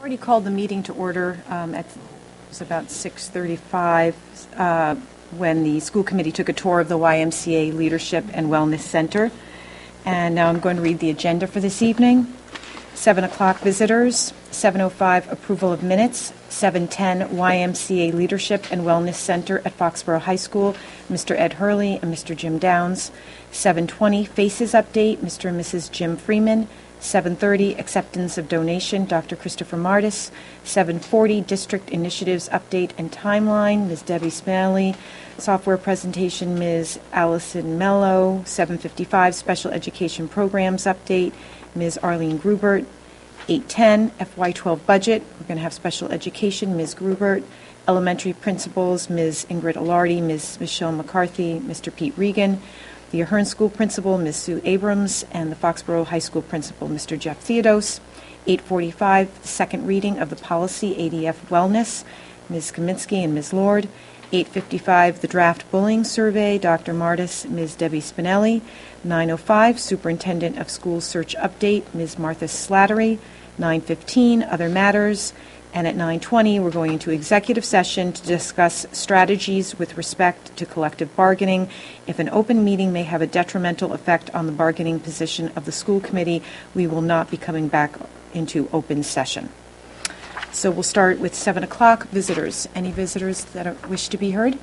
Already called the meeting to order it was about 6:35 when the school committee took a tour of the YMCA Leadership and Wellness Center. And now I'm going to read the agenda for this evening. 7 o'clock visitors, 7:05 approval of minutes, 7:10 YMCA Leadership and Wellness Center at Foxborough High School, Mr. Ed Hurley and Mr. Jim Downs. 7:20 Faces Update, Mr. and Mrs. Jim Freeman. 7:30 Acceptance of Donation, Dr. Christopher Martis. 7:40 District Initiatives Update and Timeline, Ms. Debbie Spinelli. Software Presentation, Ms. Allison Mello. 7:55 Special Education Programs Update, Ms. Arlene Grubert. 8:10 FY12 Budget, we're going to have Special Education, Ms. Grubert. Elementary Principals, Ms. Ingrid Alardi, Ms. Michelle McCarthy, Mr. Pete Regan. The Ahern School Principal, Ms. Sue Abrams, and the Foxborough High School Principal, Mr. Jeff Theodos. 8:45, second reading of the policy ADF Wellness, Ms. Kaminsky and Ms. Lord. 8:55, the draft bullying survey, Dr. Martis, Ms. Debbie Spinelli. 9:05, Superintendent of Schools Search Update, Ms. Martha Slattery. 9:15, other matters. And at 9:20, we're going into executive session to discuss strategies with respect to collective bargaining. If an open meeting may have a detrimental effect on the bargaining position of the school committee, we will not be coming back into open session. So we'll start with 7 o'clock. Visitors. Any visitors that wish to be heard?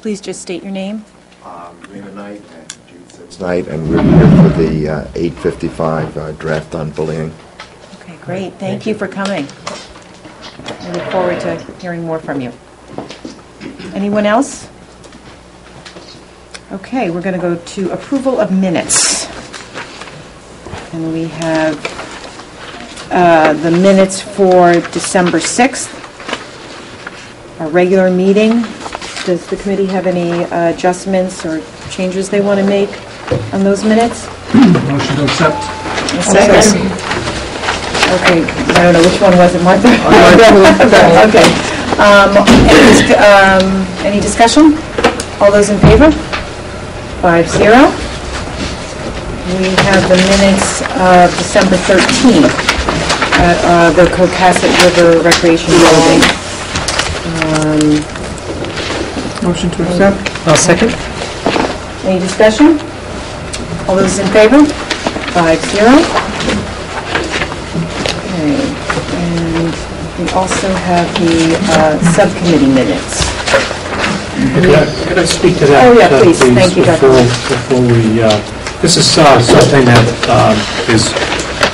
Please just state your name. Raymond Knight and Judith Knight, and we're here for the 8:55 draft on bullying. Okay, great. Thank you for coming. I look forward to hearing more from you. Anyone else? Okay, we're going to go to approval of minutes. And we have the minutes for December 6th, our regular meeting. Does the committee have any adjustments or changes they want to make on those minutes? Motion to accept. Second. Okay, I don't know, which one was it, Martha? Okay. Any discussion? All those in favor? 5-0. We have the minutes of December 13th at the Cohasset River Recreation Building. Motion to accept. I'll second. Any discussion? All those in favor? 5-0. Okay, and we also have the subcommittee minutes. Could I speak to that? Oh, yeah, please. Thank you, Dr. Before we, this is something that is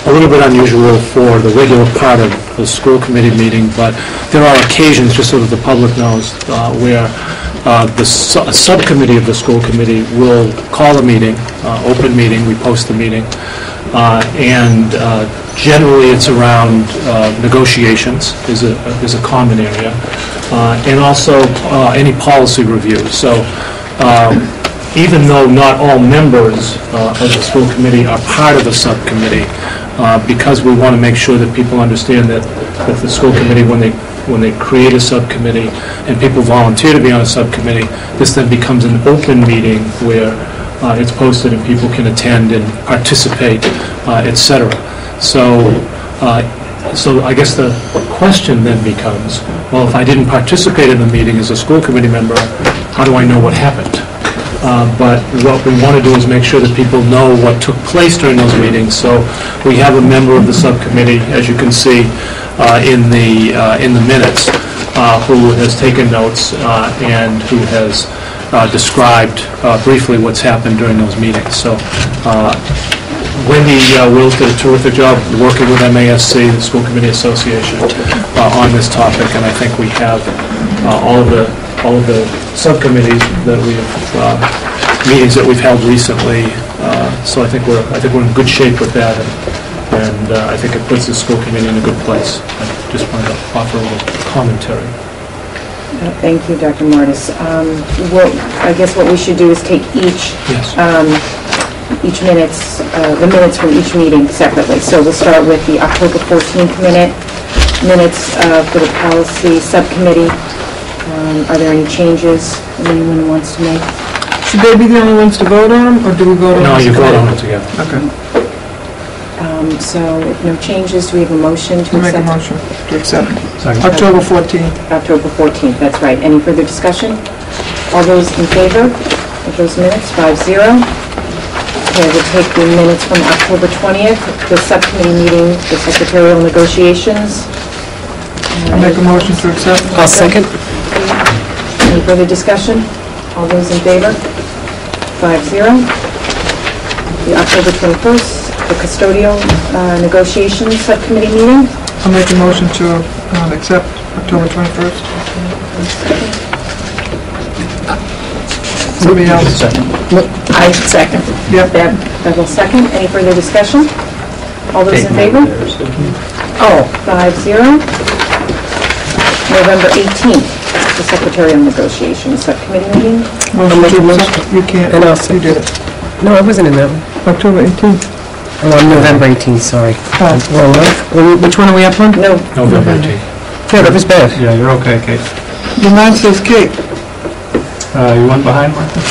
a little bit unusual for the regular part of the school committee meeting, but there are occasions, just so that the public knows, where a subcommittee of the school committee will call a meeting, open meeting, we post the meeting, and generally it's around negotiations is a common area, and also any policy review. So even though not all members of the school committee are part of the subcommittee, because we want to make sure that people understand that the school committee, when they create a subcommittee and people volunteer to be on a subcommittee, this then becomes an open meeting where it's posted and people can attend and participate, etc. So I guess the question then becomes, well, if I didn't participate in the meeting as a school committee member, how do I know what happened? But what we want to do is make sure that people know what took place during those meetings. So we have a member of the subcommittee, as you can see in the minutes, who has taken notes and who has described briefly what's happened during those meetings. So Wendy Wills did a terrific job working with MASC, the School Committee Association, on this topic, and I think we have all of the subcommittees that meetings that we've held recently. So I think we're in good shape with that, and I think it puts the school committee in a good place. I just wanted to offer a little commentary. Thank you, Dr. Martis. I guess what we should do is take each minutes, the minutes from each meeting separately. So we'll start with the October 14th minutes for the policy subcommittee. Are there any changes anyone wants to make? Should they be the only ones to vote on them, or do we vote on them? No, you vote on it together. Okay. So if no changes, do we have a motion to I'll make a accept? motion to accept. Second. October 14th. October 14th, that's right. Any further discussion? All those in favor of those minutes, 5-0. Okay, we'll take the minutes from October 20th, the subcommittee meeting, the secretarial negotiations. I'll make a motion to accept. I'll second. Any further discussion? All those in favor? 5-0. The October 21st, the custodial negotiations subcommittee meeting. I'll make a motion to accept October 21st. Somebody else? I second. Yep. Bev will second. Any further discussion? All those in favor? Oh, 5-0. November 18th, the secretarial negotiations subcommittee meeting. Motion to accept. You can't. And I'll You did it. No, I wasn't in that one. October 18th. Oh, I'm November 18th, sorry. Oh. Which one are we up on? No, November 18th. Yeah, that was bad. Yeah, you're okay, Kate. Your mine says Kate. You went behind, Martha?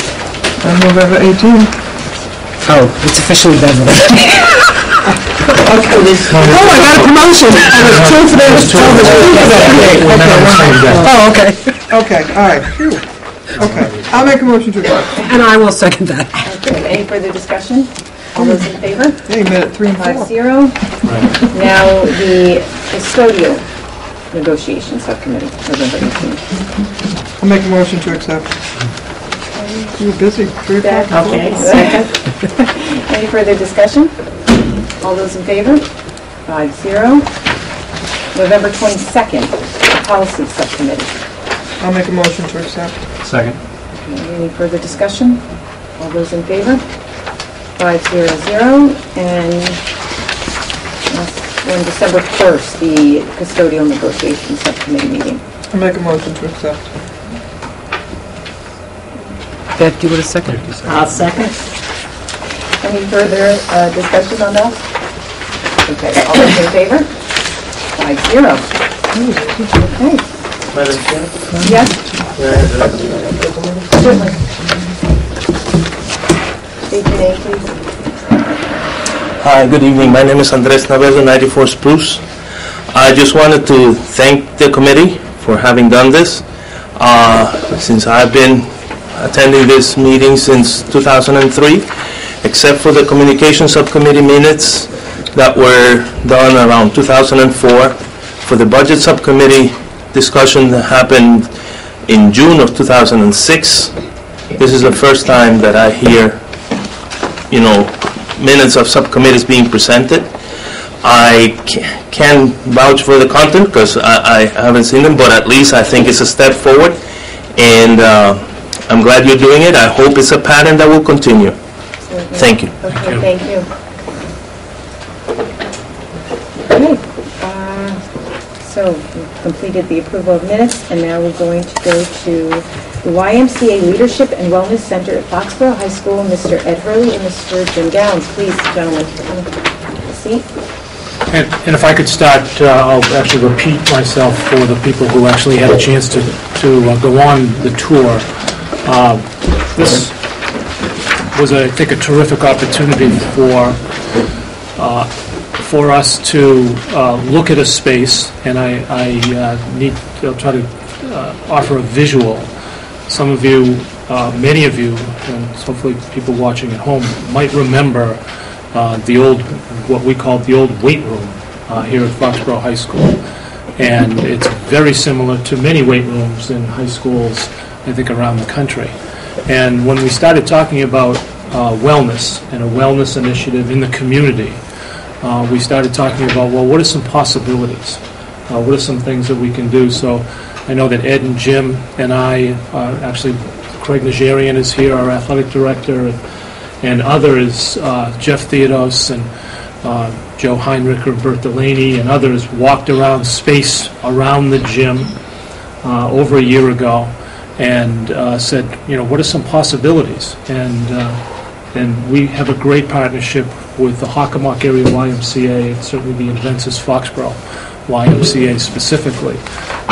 On November 18th. Oh, it's officially Beverly. Oh, I got a promotion. I was two for Oh, okay. Okay, all right. Phew. Okay, I'll make a motion to accept. And I will second that. okay. Any further discussion? All those in favor? Yeah, you made it 3 and 4. 5-0. Now, the custodial negotiation subcommittee, November 18th. I'll make a motion to accept. You're busy. 3 o'clock. Bev, okay, second. Any further discussion? All those in favor? 5-0. November 22nd, policy subcommittee. I'll make a motion to accept. Second. Any further discussion? All those in favor? 5-0-0. And on December 1st, the custodial negotiation subcommittee meeting. I'll make a motion to accept. Beth, do you want a second? I'll second. Any further discussion on that? Okay, all those in favor? 5-0. Okay. Madam Chair, Yes? Certainly. State your name, please. hi, good evening. My name is Andres Navarro, 94 Spruce. I just wanted to thank the committee for having done this. Since I've been attending this meeting since 2003, except for the communication subcommittee minutes that were done around 2004. For the budget subcommittee discussion that happened in June of 2006. This is the first time that I hear, minutes of subcommittees being presented. I can't vouch for the content because I haven't seen them, but at least I think it's a step forward, and I'm glad you're doing it. I hope it's a pattern that will continue. Thank you. Okay, thank you. Okay, so we've completed the approval of minutes, and now we're going to go to the YMCA Leadership and Wellness Center at Foxborough High School. Mr. Ed Hurley and Mr. Jim Gowns, please, gentlemen, have a seat. And if I could start, I'll actually repeat myself for the people who actually had a chance to go on the tour. This was, I think, a terrific opportunity for us to look at a space, and I'll try to offer a visual. Some of you, many of you, and hopefully people watching at home might remember the old, what we called the old weight room here at Foxborough High School. And it's very similar to many weight rooms in high schools, I think, around the country. And when we started talking about wellness and a wellness initiative in the community, we started talking about, well, what are some possibilities? What are some things that we can do? So I know that Ed and Jim and I, actually Craig Najarian is here, our athletic director, and others, Jeff Theodos and Joe Heinrich or Bert Delaney and others walked around space around the gym over a year ago and said, what are some possibilities? And we have a great partnership with the Hockomock Area YMCA and certainly the Adventist Foxborough YMCA specifically.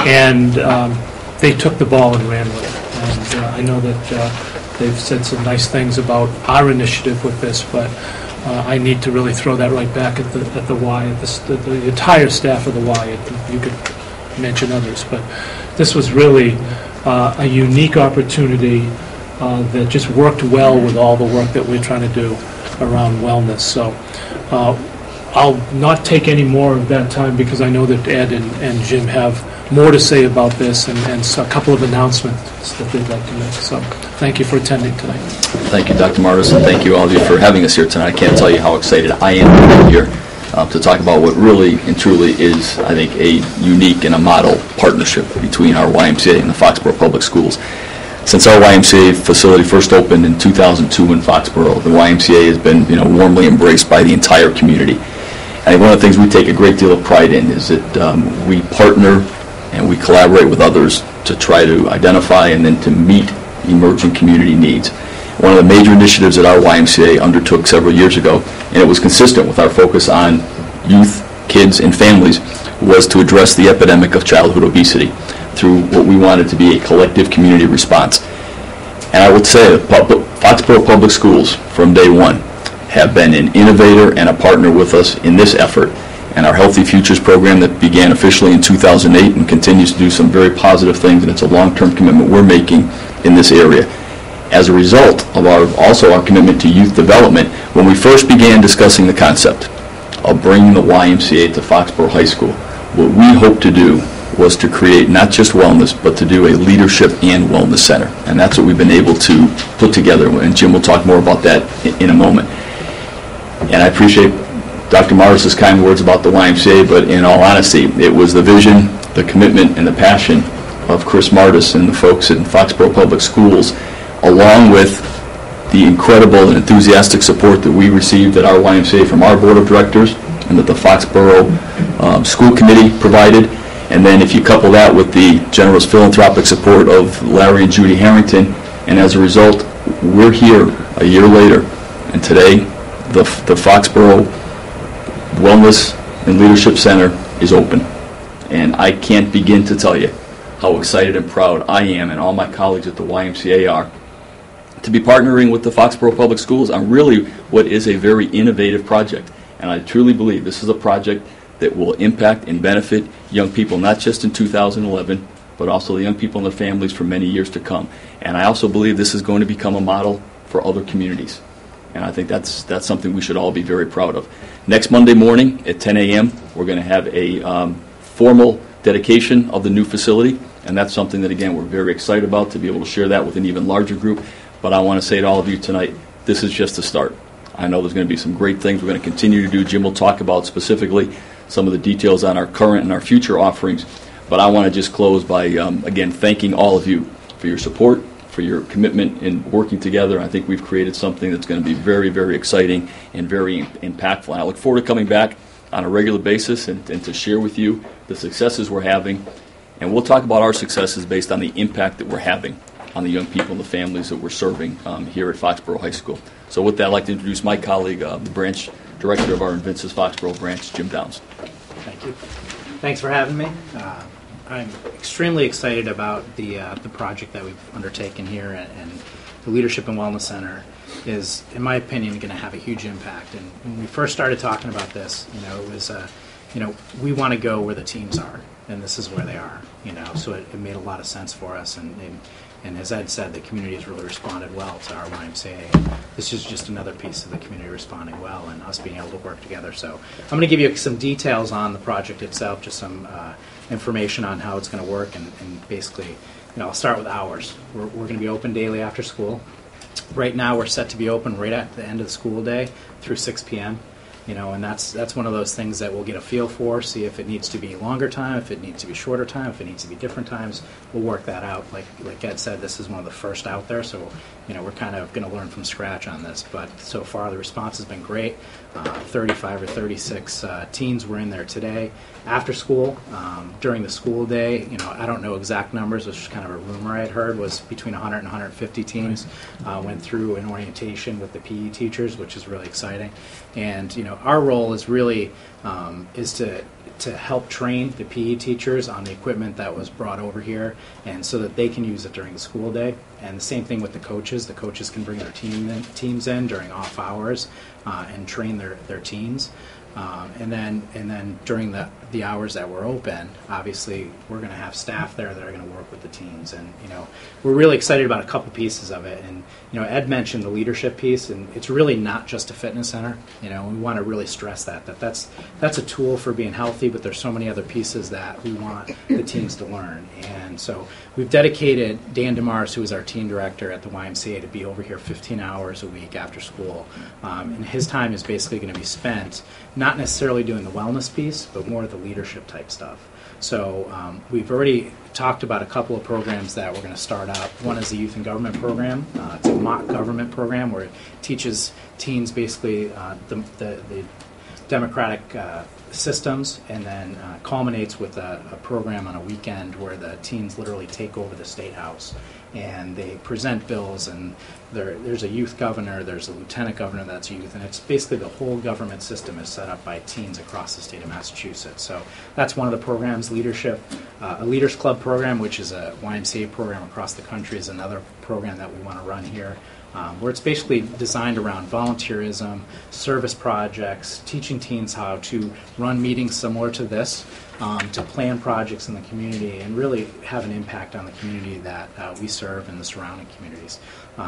And they took the ball and ran with it. And I know that they've said some nice things about our initiative with this, but I need to really throw that right back at the Y, at the entire staff of the Y. You could mention others, but this was really a unique opportunity that just worked well with all the work that we're trying to do around wellness. So I'll not take any more of that time because I know that Ed and Jim have more to say about this and so a couple of announcements that they'd like to make. So thank you for attending tonight. Thank you, Dr. Martis, and thank you all of you for having us here tonight. I can't tell you how excited I am to be here to talk about what really and truly is, I think, a unique and a model partnership between our YMCA and the Foxborough Public Schools. Since our YMCA facility first opened in 2002 in Foxborough, the YMCA has been, warmly embraced by the entire community. I think one of the things we take a great deal of pride in is that we partner and we collaborate with others to try to identify and then to meet emerging community needs. One of the major initiatives that our YMCA undertook several years ago, and it was consistent with our focus on youth, kids, and families, was to address the epidemic of childhood obesity through what we wanted to be a collective community response. And I would say that Foxborough Public Schools, from day one, have been an innovator and a partner with us in this effort. And our Healthy Futures program that began officially in 2008 and continues to do some very positive things, and it's a long-term commitment we're making in this area. As a result of our commitment to youth development, when we first began discussing the concept of bringing the YMCA to Foxborough High School, what we hoped to do was to create not just wellness, but to do a leadership and wellness center. And that's what we've been able to put together, and Jim will talk more about that in a moment. And I appreciate Dr. Martis' kind words about the YMCA, but in all honesty, it was the vision, the commitment, and the passion of Chris Martis and the folks in Foxborough Public Schools, along with the incredible and enthusiastic support that we received at our YMCA from our board of directors and that the Foxborough School Committee provided. And then if you couple that with the generous philanthropic support of Larry and Judy Harrington, and as a result, we're here a year later, and today the Foxborough Wellness and Leadership Center is open. And I can't begin to tell you how excited and proud I am and all my colleagues at the YMCA are to be partnering with the Foxborough Public Schools on really what is a very innovative project. And I truly believe this is a project that will impact and benefit young people, not just in 2011, but also the young people and their families for many years to come. And I also believe this is going to become a model for other communities. And I think that's something we should all be very proud of. Next Monday morning at 10 a.m., we're going to have a formal dedication of the new facility, and that's something that, again, we're very excited about, to be able to share that with an even larger group. But I want to say to all of you tonight, this is just the start. I know there's going to be some great things we're going to continue to do. Jim will talk about specifically some of the details on our current and our future offerings. But I want to just close by, again, thanking all of you for your support, for your commitment in working together. I think we've created something that's going to be very, very exciting and very impactful. And I look forward to coming back on a regular basis and to share with you the successes we're having. And we'll talk about our successes based on the impact that we're having on the young people and the families that we're serving here at Foxborough High School. So with that, I'd like to introduce my colleague, the branch director of our Invinces Foxborough branch, Jim Downs. Thank you. Thanks for having me. I'm extremely excited about the project that we've undertaken here, and the Leadership and Wellness Center is, in my opinion, going to have a huge impact. And when we first started talking about this, it was, we want to go where the teams are, and this is where they are. So it made a lot of sense for us, and as Ed said, the community has really responded well to our YMCA. This is just another piece of the community responding well and us being able to work together. So I'm going to give you some details on the project itself, just some information on how it's going to work, and basically, I'll start with hours. We're going to be open daily after school. Right now, we're set to be open right at the end of the school day through 6 p.m. And that's one of those things that we'll get a feel for, see if it needs to be longer time, if it needs to be shorter time, if it needs to be different times. We'll work that out. Like Ed said, this is one of the first out there, so we're kind of going to learn from scratch on this. But so far, the response has been great. 35 or 36 teens were in there today. After school, during the school day, I don't know exact numbers, which is kind of a rumor I had heard, was between 100 and 150 teens went through an orientation with the PE teachers, which is really exciting. And, our role is really is to help train the PE teachers on the equipment that was brought over here, and so that they can use it during the school day. And the same thing with the coaches. The coaches can bring their teams in during off hours and train their teams. And then during the hours that we're open, obviously we're going to have staff there that are going to work with the teams. And we're really excited about a couple pieces of it. And Ed mentioned the leadership piece, and it's really not just a fitness center. We want to really stress that's a tool for being healthy, but there's so many other pieces that we want the teams to learn. And so we've dedicated Dan DeMars, who is our team director at the YMCA, to be over here 15 hours a week after school. And his time is basically going to be spent not necessarily doing the wellness piece, but more of the leadership type stuff. So we've already talked about a couple of programs that we're going to start up. One is the Youth in Government program. It's a mock government program where it teaches teens basically the democratic systems, and then culminates with a program on a weekend where the teens literally take over the State House and they present bills, and there's a youth governor, there's a lieutenant governor that's youth, and it's basically the whole government system is set up by teens across the state of Massachusetts. So that's one of the programs. Leadership, a Leaders Club program, which is a YMCA program across the country, is another program that we want to run here. Where it's basically designed around volunteerism, service projects, teaching teens how to run meetings similar to this, to plan projects in the community and really have an impact on the community that we serve and the surrounding communities.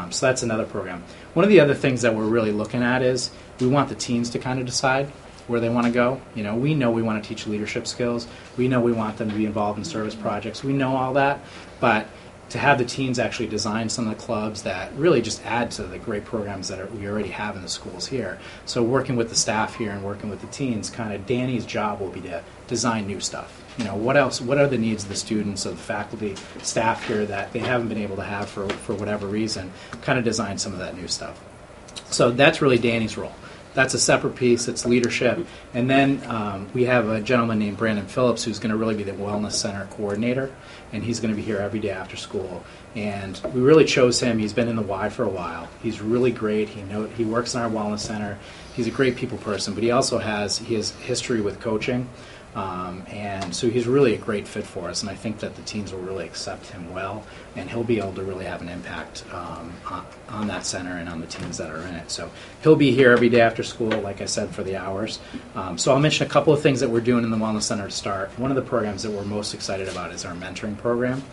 So that's another program. One of the other things that we're really looking at is we want the teens to kind of decide where they want to go. We know we want to teach leadership skills. We know we want them to be involved in service projects. We know all that, but to have the teens actually design some of the clubs that really just add to the great programs that we already have in the schools here. So working with the staff here and working with the teens, kind of Danny's job will be to design new stuff. What else? What are the needs of the students, of the faculty, staff here that they haven't been able to have for whatever reason? Kind of design some of that new stuff. So that's really Danny's role. That's a separate piece. It's leadership. And then we have a gentleman named Brandon Phillips who's going to really be the Wellness Center coordinator, and he's going to be here every day after school. And we really chose him. He's been in the Y for a while. He's really great. He works in our Wellness Center. He's a great people person, but he also has history with coaching. And so he's really a great fit for us, and I think that the teens will really accept him well, and he'll be able to really have an impact on that center and on the teens that are in it. So he'll be here every day after school, like I said, for the hours. So I'll mention a couple of things that we're doing in the Wellness Center to start. One of the programs that we're most excited about is our mentoring program.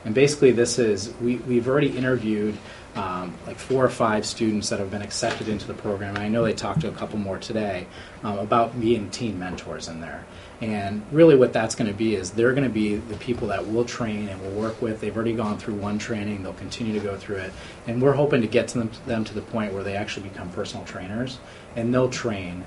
And basically this is, we've already interviewed like 4 or 5 students that have been accepted into the program. And I know they talked to a couple more today about being teen mentors in there. And really what that's going to be is they're going to be the people that we'll train and we'll work with. They've already gone through one training. They'll continue to go through it. And we're hoping to get to them to the point where they actually become personal trainers. And they'll train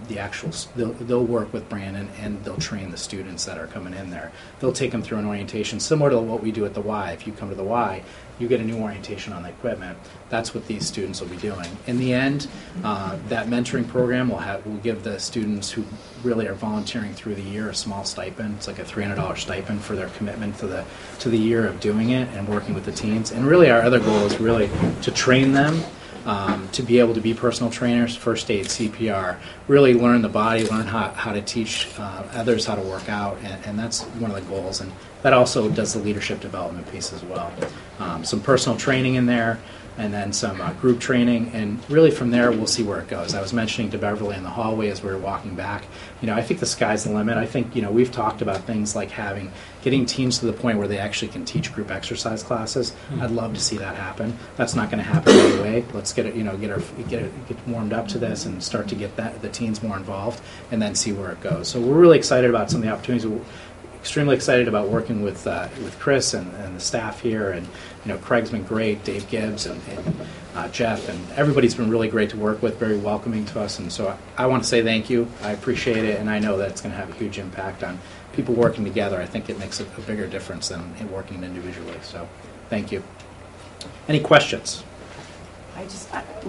they'll work with Brandon, and they'll train the students that are coming in there. They'll take them through an orientation similar to what we do at the Y. If you come to the Y, you get a new orientation on the equipment. That's what these students will be doing. In the end, that mentoring program will give the students who really are volunteering through the year a small stipend. It's like a $300 stipend for their commitment to the year of doing it and working with the teens. And really our other goal is really to train them to be able to be personal trainers, first aid, CPR, really learn the body, learn how to teach others how to work out, and that's one of the goals. And that also does the leadership development piece as well. Some personal training in there, and then some group training, and really from there we'll see where it goes. I was mentioning to Beverly in the hallway as we were walking back, I think the sky's the limit. I think, we've talked about things like getting teams to the point where they actually can teach group exercise classes. I'd love to see that happen. That's not going to happen right away. Let's get warmed up to this and start to get the teens more involved, and then see where it goes. So we're really excited about some of the opportunities. We're extremely excited about working with Chris and the staff here, and Craig's been great, Dave Gibbs and Jeff, and everybody's been really great to work with, very welcoming to us, and so I want to say thank you. I appreciate it, and I know that it's going to have a huge impact on people working together. I think it makes a bigger difference than in working individually, so thank you. Any questions?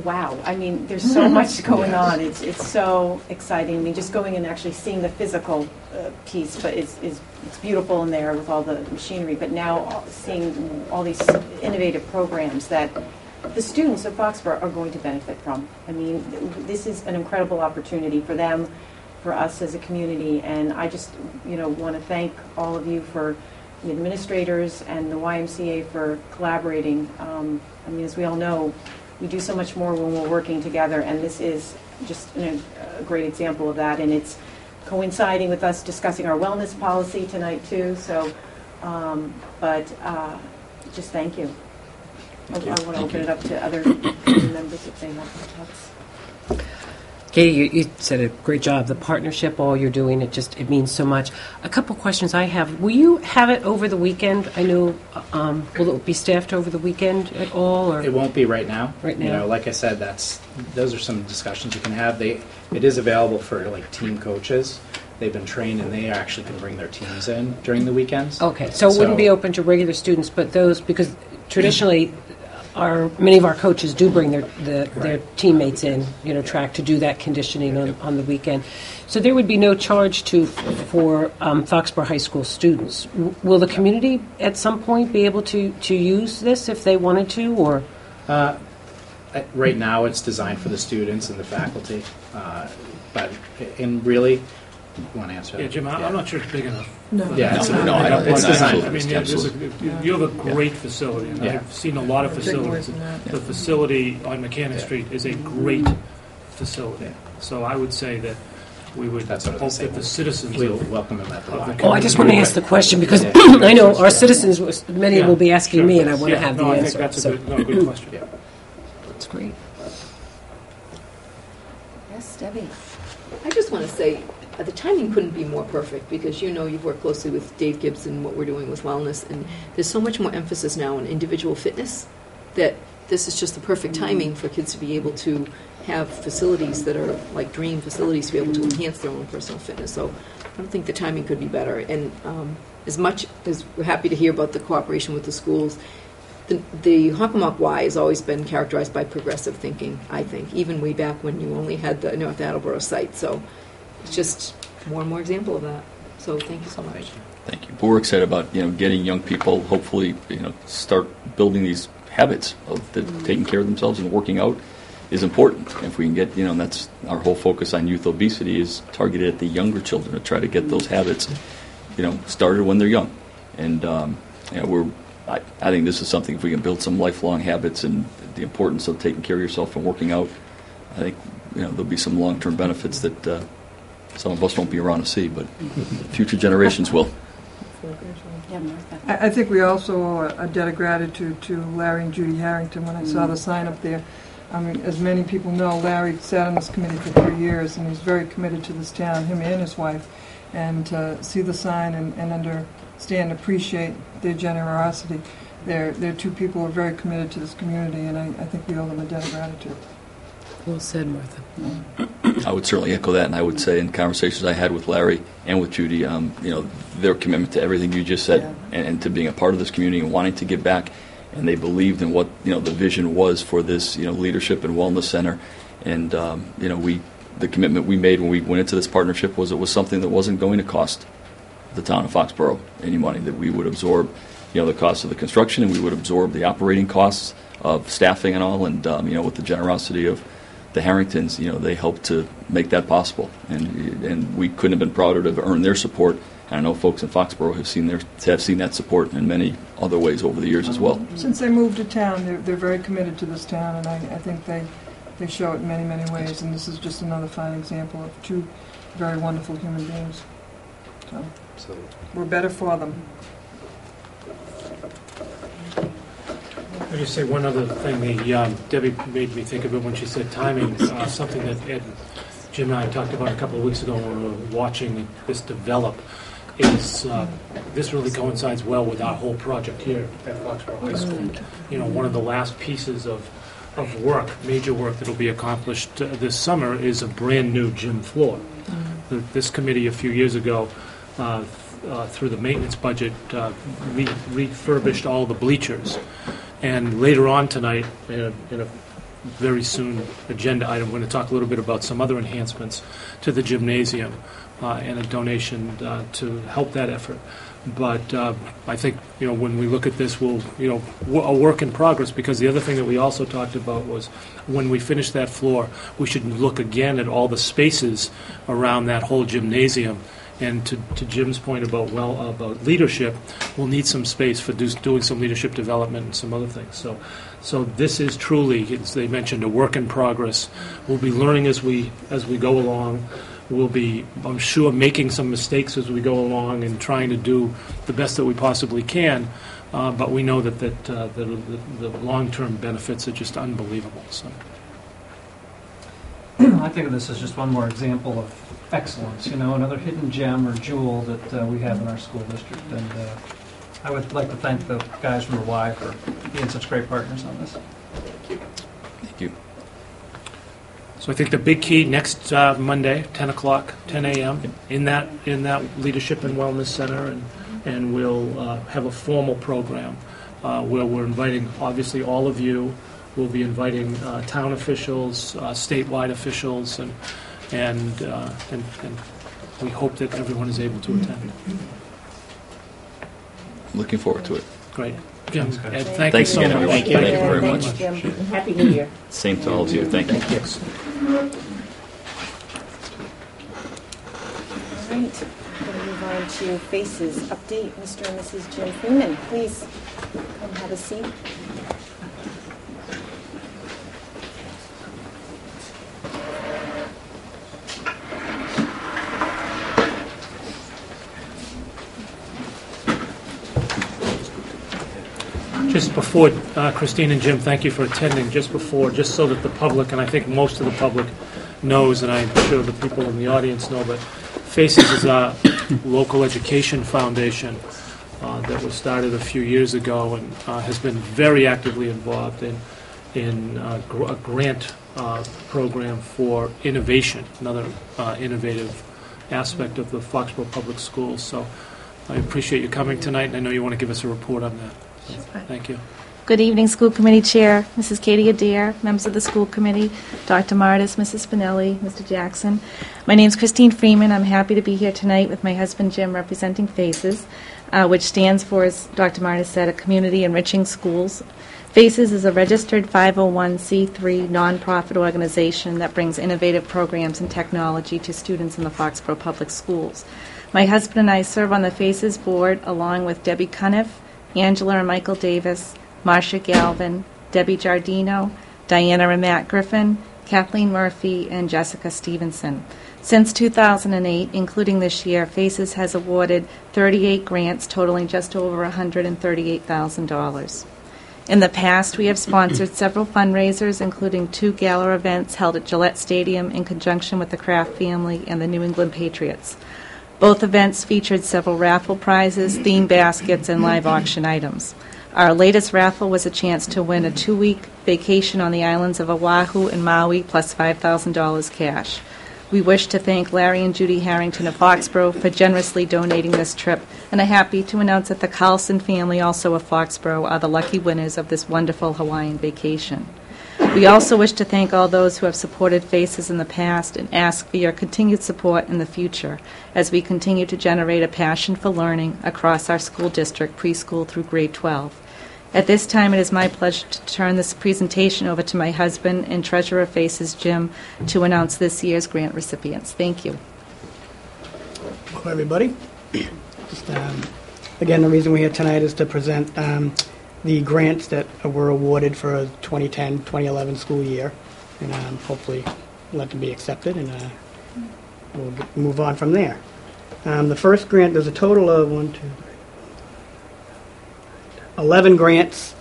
Wow. I mean, there's so much going on. It's so exciting. I mean, just going and actually seeing the physical piece, but it's beautiful in there with all the machinery. But now seeing all these innovative programs that the students of Foxborough are going to benefit from. I mean, this is an incredible opportunity for them, for us as a community, and I just, want to thank all of you, for the administrators and the YMCA for collaborating. I mean, as we all know, we do so much more when we're working together, and this is just a great example of that, and it's coinciding with us discussing our wellness policy tonight too, so, just thank you. I want to open it up to other members if they have thoughts. Katie, you said a great job. The partnership, all you're doing, it means so much. A couple questions I have. Will you have it over the weekend? I know, will it be staffed over the weekend at all? Or? It won't be right now. Right now. Like I said, those are some discussions you can have. It is available for team coaches. They've been trained, and they actually can bring their teams in during the weekends. Okay, so it wouldn't be open to regular students, but those, because traditionally, many of our coaches do bring their teammates in, track to do that conditioning on the weekend. So there would be no charge for Foxborough High School students. Will the community at some point be able to use this if they wanted to, or? Right now, it's designed for the students and the faculty, really, you want to answer that? Yeah, Jim, I'm not sure it's big enough. No. Yeah, No, I don't think it's so. designed. I mean, you have a great facility, and Yeah. I've seen a lot of facilities. The facility on Mechanic Street is a great facility. So I would say that we would That's what I hope was saying. that the citizens We'll of welcome them at the of the Y. Oh, I just want to ask the question because I know our citizens, many will be asking me, and I want to have the I think answer. that's So a good question. Yeah. that's great. Yes, Debbie. I just want to say, the timing couldn't be more perfect because you've worked closely with Dave Gibbs and what we're doing with wellness, and there's so much more emphasis now on individual fitness that this is just the perfect timing for kids to be able to have facilities that are like dream facilities to be able to enhance their own personal fitness. So I don't think the timing could be better. And as much as we're happy to hear about the cooperation with the schools, the Hockomock Y has always been characterized by progressive thinking, I think, even way back when you only had the North Attleboro site. So it's just more and more example of that. So thank you so much. Thank you. But we're excited about getting young people, hopefully, start building these habits of taking care of themselves, and working out is important. If we can get, and that's our whole focus on youth obesity is targeted at the younger children to try to get those habits, started when they're young. And I think this is something, if we can build some lifelong habits and the importance of taking care of yourself and working out, I think there'll be some long-term benefits that some of us won't be around to see, but future generations will. Yeah, Martha. I think we also owe a debt of gratitude to Larry and Judy Harrington when I saw the sign up there. I mean, as many people know, Larry sat on this committee for 3 years, and he's very committed to this town, him and his wife. And to see the sign and understand, appreciate their generosity. They're two people who are very committed to this community, and I think we owe them a debt of gratitude. Well said, Martha. I would certainly echo that, and I would say in conversations I had with Larry and with Judy, their commitment to everything you just said, and to being a part of this community and wanting to give back, and they believed in what the vision was for this leadership and wellness center, and the commitment we made when we went into this partnership was it was something that wasn't going to cost the town of Foxborough any money, that we would absorb the cost of the construction, and we would absorb the operating costs of staffing and all, and with the generosity of the Harringtons, they helped to make that possible, and we couldn't have been prouder to have earned their support. And I know folks in Foxborough have seen that support in many other ways over the years as well. Since they moved to town, they're very committed to this town, and I think they show it in many, many ways. And this is just another fine example of two very wonderful human beings. So we're better for them. I'll just say one other thing. Debbie made me think of it when she said timing, something that Ed, Jim and I talked about a couple of weeks ago when we were watching this develop, is this really coincides well with our whole project here at Foxborough High School. One of the last pieces of work, major work that will be accomplished this summer is a brand new gym floor. This committee a few years ago, through the maintenance budget, refurbished all the bleachers. And later on tonight, in a very soon agenda item, we're going to talk a little bit about some other enhancements to the gymnasium. and a donation to help that effort. But I think, when we look at this, we'll, a work in progress, because the other thing that we also talked about was when we finish that floor, we should look again at all the spaces around that whole gymnasium. And to Jim's point about leadership, we'll need some space for doing some leadership development and some other things. So this is truly, as they mentioned, a work in progress. We'll be learning as we go along. We'll be, I'm sure, making some mistakes as we go along and trying to do the best that we possibly can. But we know that the long-term benefits are just unbelievable. So I think of this as just one more example of excellence, another hidden gem or jewel that we have in our school district. And I would like to thank the guys from the Y for being such great partners on this. Thank you. I think the big key next Monday, 10 o'clock, 10 a.m. in that Leadership and Wellness Center, and we'll have a formal program where we're inviting, obviously, all of you. We'll be inviting town officials, statewide officials, and we hope that everyone is able to attend. Looking forward to it. Great. Jim, Ed, thank Thanks you so again, much. everyone. Thank you very much. Thanks, Jim. Appreciate it. Happy New Year. Same to all of you. Thank you. Thank you. All right, we'll move on to Faces update. Mr. and Mrs. Jim Freeman, please come have a seat. Just before, Christine and Jim, thank you for attending. Just so that the public, and I think most of the public knows, and I'm sure the people in the audience know, but FACES is a local education foundation that was started a few years ago and has been very actively involved in a grant program for innovation, another innovative aspect of the Foxborough Public Schools. So I appreciate you coming tonight, and I know you want to give us a report on that. So, thank you. Good evening, School Committee Chair, Mrs. Katie Adair, members of the School Committee, Dr. Martis, Mrs. Spinelli, Mr. Jackson. My name is Christine Freeman. I'm happy to be here tonight with my husband, Jim, representing FACES, which stands for, as Dr. Martis said, a Community Enriching Schools. FACES is a registered 501c3 nonprofit organization that brings innovative programs and technology to students in the Foxborough Public Schools. My husband and I serve on the FACES board along with Debbie Cuniff, Angela and Michael Davis, Marcia Galvin, Debbie Giardino, Diana and Matt Griffin, Kathleen Murphy, and Jessica Stevenson. Since 2008, including this year, FACES has awarded 38 grants totaling just over $138,000. In the past, we have sponsored several fundraisers, including 2 gala events held at Gillette Stadium in conjunction with the Kraft family and the New England Patriots. Both events featured several raffle prizes, theme baskets, and live auction items. Our latest raffle was a chance to win a 2-week vacation on the islands of Oahu and Maui, plus $5,000 cash. We wish to thank Larry and Judy Harrington of Foxborough for generously donating this trip, and are happy to announce that the Carlson family, also of Foxborough, are the lucky winners of this wonderful Hawaiian vacation. We also wish to thank all those who have supported FACES in the past and ask for your continued support in the future as we continue to generate a passion for learning across our school district, preschool through grade 12. At this time, it is my pleasure to turn this presentation over to my husband and treasurer of FACES, Jim, to announce this year's grant recipients. Thank you. Hello, everybody. Again, the reason we're here tonight is to present the grants that were awarded for a 2010-2011 school year, and hopefully let them be accepted, and we'll move on from there. The first grant, there's a total of 11 grants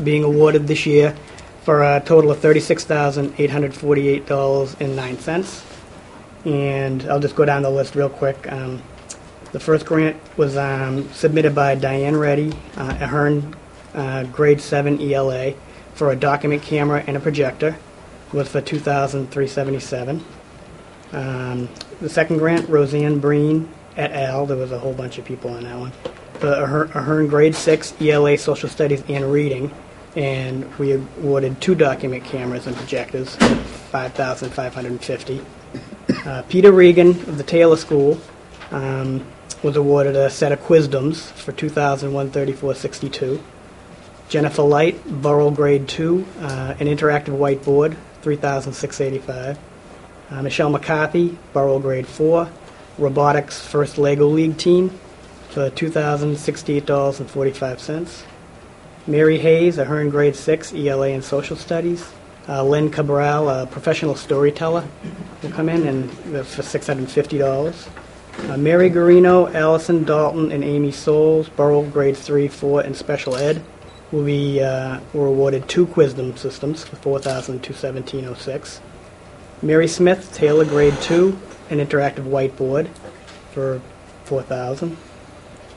being awarded this year for a total of $36,848.09. And I'll just go down the list real quick. The first grant was submitted by Diane Reddy, Ahern grade 7 ELA, for a document camera and a projector. It was for $2,377. The second grant, Roseanne Breen et al., there was a whole bunch of people on that one, for Ahern grade 6 ELA Social Studies and Reading, and we awarded 2 document cameras and projectors, $5,550. Peter Regan of the Taylor School was awarded a set of Quizdoms for 2,134.62. Jennifer Light, Borough Grade 2, an interactive whiteboard, 3,685. Michelle McCarthy, Borough Grade 4, Robotics First Lego League Team for $2,068.45. Mary Hayes, a Hearn Grade 6, ELA and Social Studies. Lynn Cabral, a professional storyteller, will come in and for $650. Mary Garino, Allison Dalton, and Amy Souls, Borough Grade 3, 4, and Special Ed, were awarded 2 Quizdom systems for $4,217.06. Mary Smith, Taylor Grade 2, an interactive whiteboard for $4,000.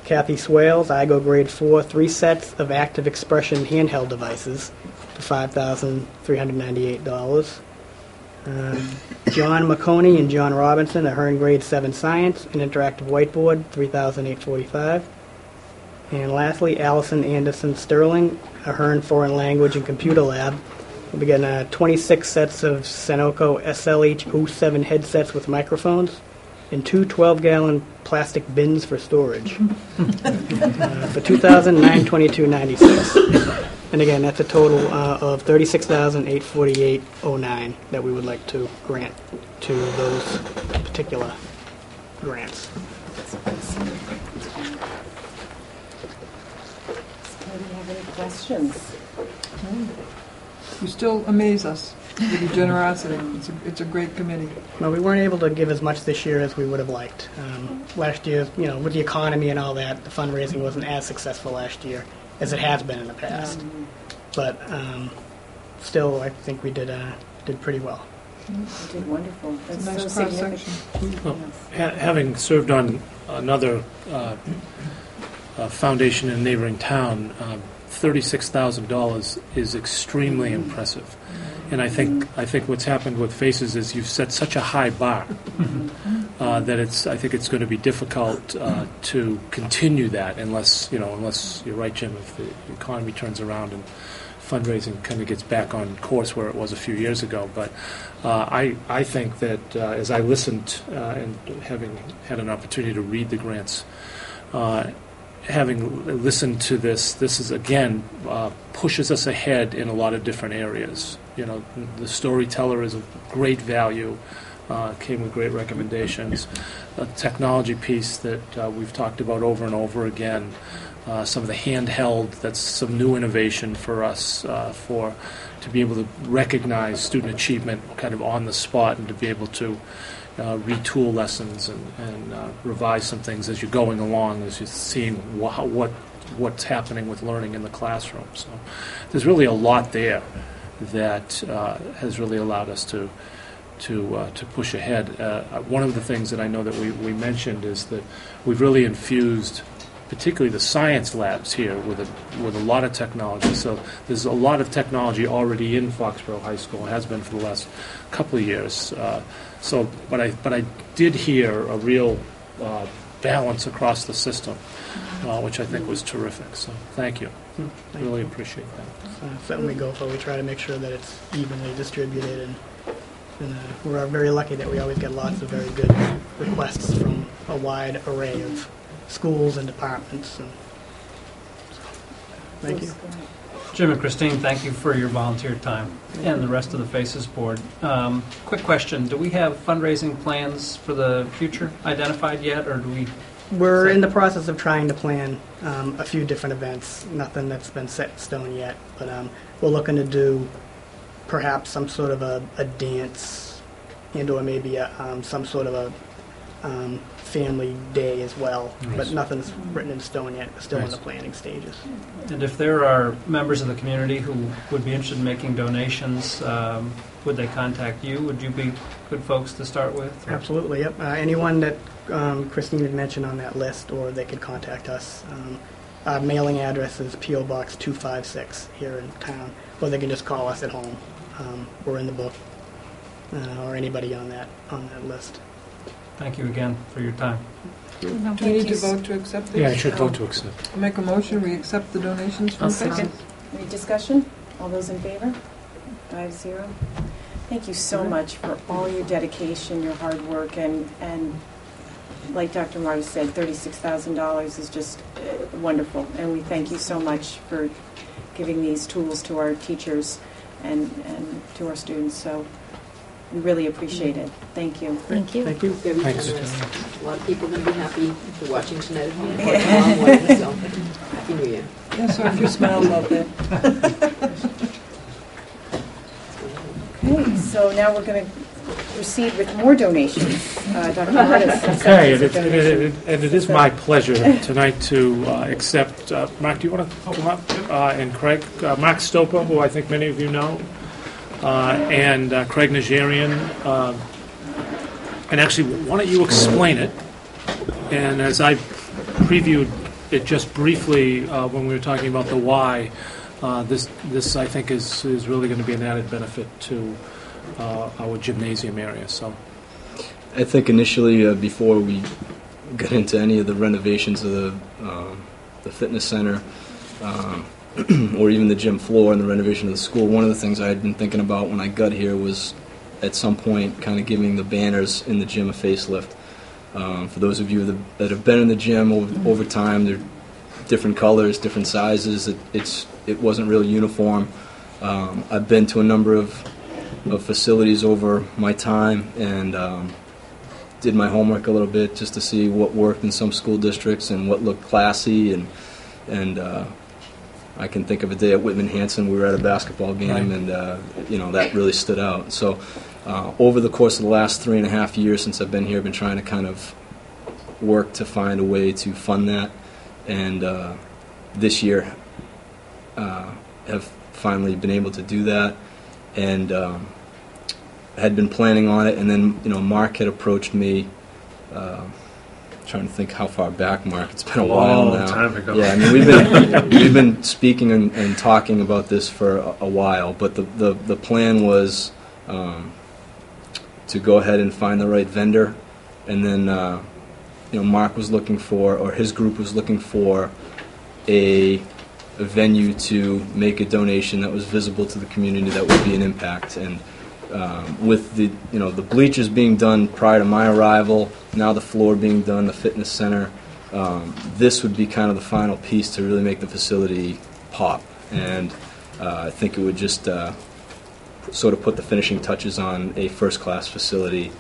Kathy Swales, IGO Grade 4, 3 sets of active expression handheld devices for $5,398. John McConey and John Robinson, a Hearn Grade 7 Science, an interactive whiteboard, $3,845. And lastly, Allison Anderson Sterling, a Hearn Foreign Language and Computer Lab. We'll be getting 26 sets of Sunoco SLH-07 headsets with microphones and 2 12-gallon plastic bins for storage for $2,922.96. And again, that's a total of $36,848.09 that we would like to grant to those particular grants. Do you have any questions? You still amaze us with your generosity. It's a great committee. Well, we weren't able to give as much this year as we would have liked. Last year, with the economy and all that, the fundraising wasn't as successful last year as it has been in the past. But still, I think we did pretty well. You did wonderful. That's Nice so cross-section. significant. Well, having served on another foundation in a neighboring town, $36,000 is extremely impressive. And I think what's happened with FACES is you've set such a high bar that I think it's going to be difficult to continue that unless you're right, Jim, if the economy turns around and fundraising kind of gets back on course where it was a few years ago. But I think that as I listened and having had an opportunity to read the grants, having listened to this is again pushes us ahead in a lot of different areas. The storyteller is of great value, came with great recommendations. The technology piece that we've talked about over and over again, some of the handheld, that's some new innovation for us to be able to recognize student achievement kind of on the spot and to be able to retool lessons and revise some things as you're going along, as you're seeing what's happening with learning in the classroom. So there's really a lot there that has really allowed us to push ahead. One of the things that I know that we mentioned is that we've really infused particularly the science labs here with a lot of technology. So there's a lot of technology already in Foxborough High School, has been for the last couple of years. But I did hear a real balance across the system, which I think was terrific. So thank you. Really appreciate that. Something we go for. We try to make sure that it's evenly distributed, and we're very lucky that we always get lots of very good requests from a wide array of schools and departments. And thank you. Jim and Christine, thank you for your volunteer time and the rest of the FACES board. Quick question, do we have fundraising plans for the future identified yet, or do we? We're in the process of trying to plan a few different events. Nothing that's been set in stone yet, but we're looking to do perhaps some sort of a dance and or maybe some sort of a family day as well, but nothing's written in stone yet. We're still in the planning stages. And if there are members of the community who would be interested in making donations, would they contact you? Would you be good folks to start with? Or? Absolutely, yep. Anyone that Christine had mentioned on that list, or they could contact us. Our mailing address is P.O. Box 256 here in town, or they can just call us at home. We're in the book, or anybody on that list. Thank you again for your time. Do we need to vote to accept this? Yeah, I should vote to accept. Make a motion, we accept the donations from FACES. Any discussion? All those in favor? 5-0. Thank you so much for all your dedication, your hard work, and like Dr. Marta said, $36,000 is just wonderful. And we thank you so much for giving these tools to our teachers and to our students. So we really appreciate it. Thank you. Thank you. Thank you. Very Thanks. generous. A lot of people are going to be happy if they're watching tonight at home. For a long way, so Happy New Year. Yes, so a few smiles out there. Okay, so now we're going to proceed with more donations. Dr. Martis. Okay, and it is my pleasure tonight to accept, Mark, do you want to come up? And Craig, Mark Stopa, who I think many of you know, and Craig Najarian. And actually, why don't you explain it? And as I previewed it just briefly when we were talking about the why, this I think is really going to be an added benefit to our gymnasium area. So, I think initially, before we got into any of the renovations of the fitness center, or even the gym floor and the renovation of the school, one of the things I had been thinking about when I got here was at some point kind of giving the banners in the gym a facelift. For those of you that have been in the gym over time, they're different colors, different sizes. It wasn't really uniform. I've been to a number of facilities over my time and did my homework a little bit just to see what worked in some school districts and what looked classy. And I can think of a day at Whitman Hanson. We were at a basketball game, and that really stood out. So over the course of the last 3.5 years since I've been here, I've been trying to kind of work to find a way to fund that. And this year have finally been able to do that, and had been planning on it. And then Mark had approached me. Trying to think how far back, Mark. It's been a while now. Time ago. Yeah, I mean we've been speaking and talking about this for a while. But the plan was to go ahead and find the right vendor, and then Mark was looking for, or his group was looking for, a venue to make a donation that was visible to the community, that would be an impact. And with the bleachers being done prior to my arrival, now the floor being done, the fitness center, this would be kind of the final piece to really make the facility pop. And I think it would just sort of put the finishing touches on a first-class facility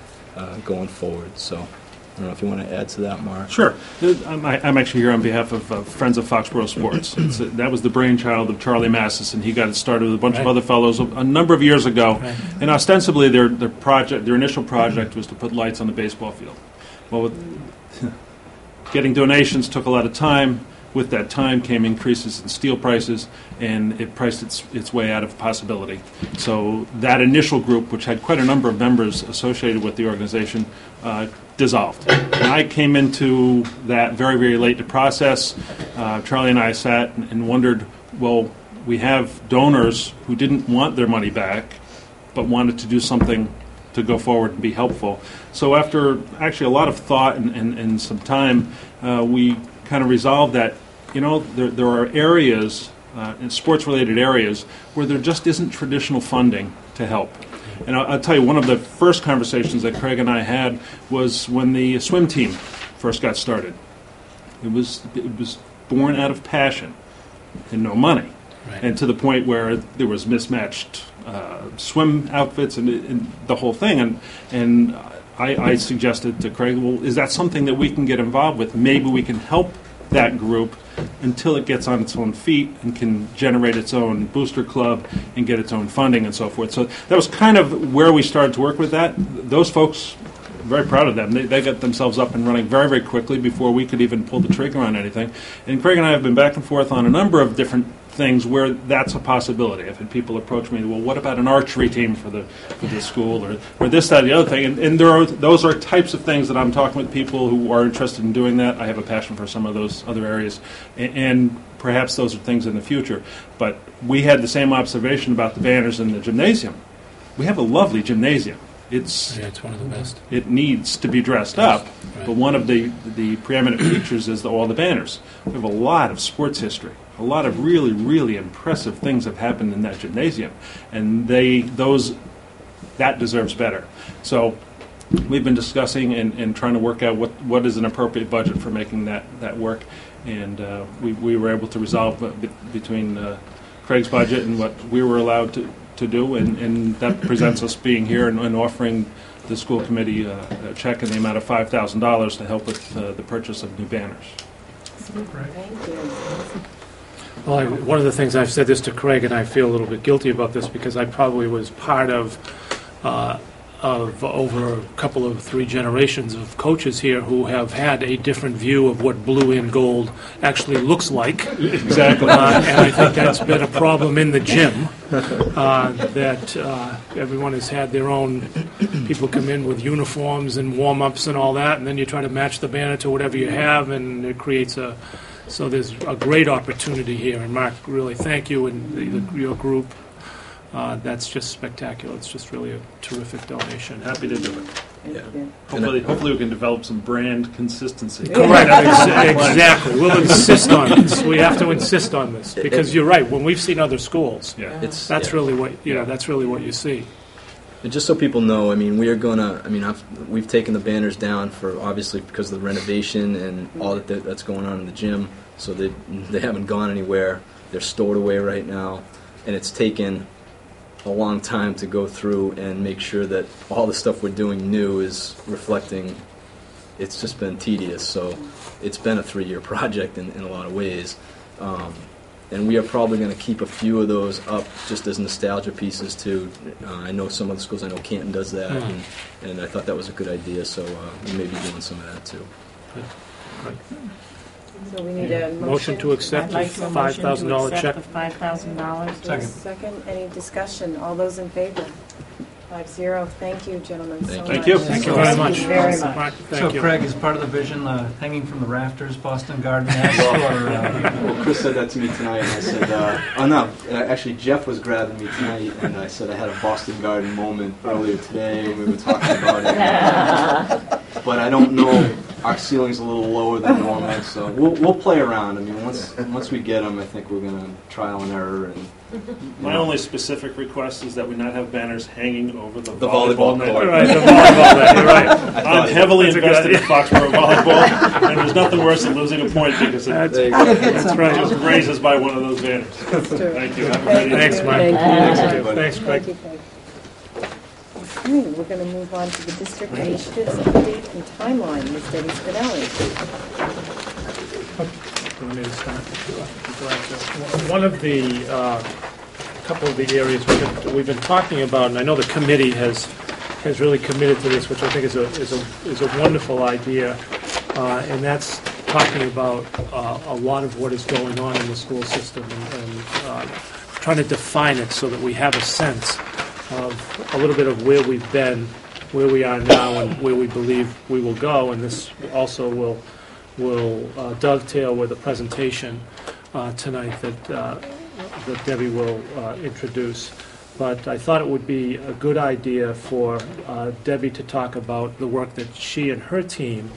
going forward. So I don't know if you want to add to that, Mark. Sure. I'm actually here on behalf of Friends of Foxborough Sports. That was the brainchild of Charlie Massis, and he got it started with a bunch of other fellows a number of years ago. Right. And ostensibly, their initial project was to put lights on the baseball field. Well, getting donations took a lot of time. With that time came increases in steel prices, and it priced its way out of possibility. So that initial group, which had quite a number of members associated with the organization, dissolved. And I came into that very, very late to process. Charlie and I sat and wondered, well, we have donors who didn't want their money back, but wanted to do something to go forward and be helpful. So after actually a lot of thought and some time, we kind of resolved that, there are areas, in sports-related areas, where there just isn't traditional funding to help. And I'll tell you, one of the first conversations that Craig and I had was when the swim team first got started. It was born out of passion and no money, and to the point where there was mismatched swim outfits and the whole thing. And I suggested to Craig, well, is that something that we can get involved with? Maybe we can help that group until it gets on its own feet and can generate its own booster club and get its own funding and so forth. So that was kind of where we started to work with that. Those folks, very proud of them. They got themselves up and running very, very quickly before we could even pull the trigger on anything. And Craig and I have been back and forth on a number of different things where that's a possibility. I've had people approach me, well, what about an archery team for the school, or this, that, the other thing? And those are types of things that I'm talking with people who are interested in doing that. I have a passion for some of those other areas, and perhaps those are things in the future. But we had the same observation about the banners in the gymnasium. We have a lovely gymnasium. It's one of the best. It needs to be dressed up, but one of the preeminent features is all the banners. We have a lot of sports history. A lot of really, really impressive things have happened in that gymnasium, and those that deserves better. So we've been discussing and trying to work out what is an appropriate budget for making that work, and we were able to resolve between Craig's budget and what we were allowed to do, and that presents us being here and offering the school committee a check in the amount of $5,000 to help with the purchase of new banners. Thank you. Well, one of the things, I've said this to Craig, and I feel a little bit guilty about this because I probably was part of over a couple of 3 generations of coaches here who have had a different view of what blue and gold actually looks like. Exactly. And I think that's been a problem in the gym, that everyone has had their own, people come in with uniforms and warm-ups and all that, and then you try to match the banner to whatever you have, and it creates so there's a great opportunity here. And Mark, really thank you and your group. That's just spectacular. It's just really a terrific donation. Happy to do it. Yeah. Hopefully we can develop some brand consistency. Correct. Exactly. We'll insist on this. We have to insist on this because you're right. When we've seen other schools, that's really what that's really what you see. And just so people know, I mean, we are gonna. I mean, we've taken the banners down for obviously because of the renovation and all that's going on in the gym. So they haven't gone anywhere. They're stored away right now, and it's taken a long time to go through and make sure that all the stuff we're doing new is reflecting. It's just been tedious, so it's been a 3-year project in a lot of ways. And we are probably going to keep a few of those up just as nostalgia pieces too. I know some of the schools, I know Canton does that, and I thought that was a good idea, so we may be doing some of that too. So we need a motion to accept the $5,000 check. $5,000. Second. Any discussion? All those in favor? 5-0. Thank you, gentlemen. Thank you. Thank you very much. Very much. Mark, So, thank you. Craig, is part of the vision hanging from the rafters, Boston Garden? Well, Chris said that to me tonight, and I said, actually Jeff was grabbing me tonight, and I said I had a Boston Garden moment earlier today, and we were talking about it. But I don't know, our ceiling's a little lower than normal, so we'll play around. I mean, once we get them, I think we're going to trial and error. And my only specific request is that we not have banners hanging over the volleyball net. court. Right, the volleyball net, you're right. I'm heavily invested in Foxborough volleyball, and there's nothing worse than losing a point because That's right. just grazes by one of those banners. Thank you. Have a great Thanks, evening. Mike. Thanks, Craig. Thank you, Craig. Okay, we're going to move on to the district initiatives update and timeline. Ms. Debbie Spinelli. One of the couple of the areas we've been talking about, and I know the committee has really committed to this, which I think is a wonderful idea, and that's talking about a lot of what is going on in the school system and trying to define it so that we have a sense of a little bit of where we've been, where we are now, and where we believe we will go. And this also will dovetail with a presentation tonight that Debbie will introduce. But I thought it would be a good idea for Debbie to talk about the work that she and her team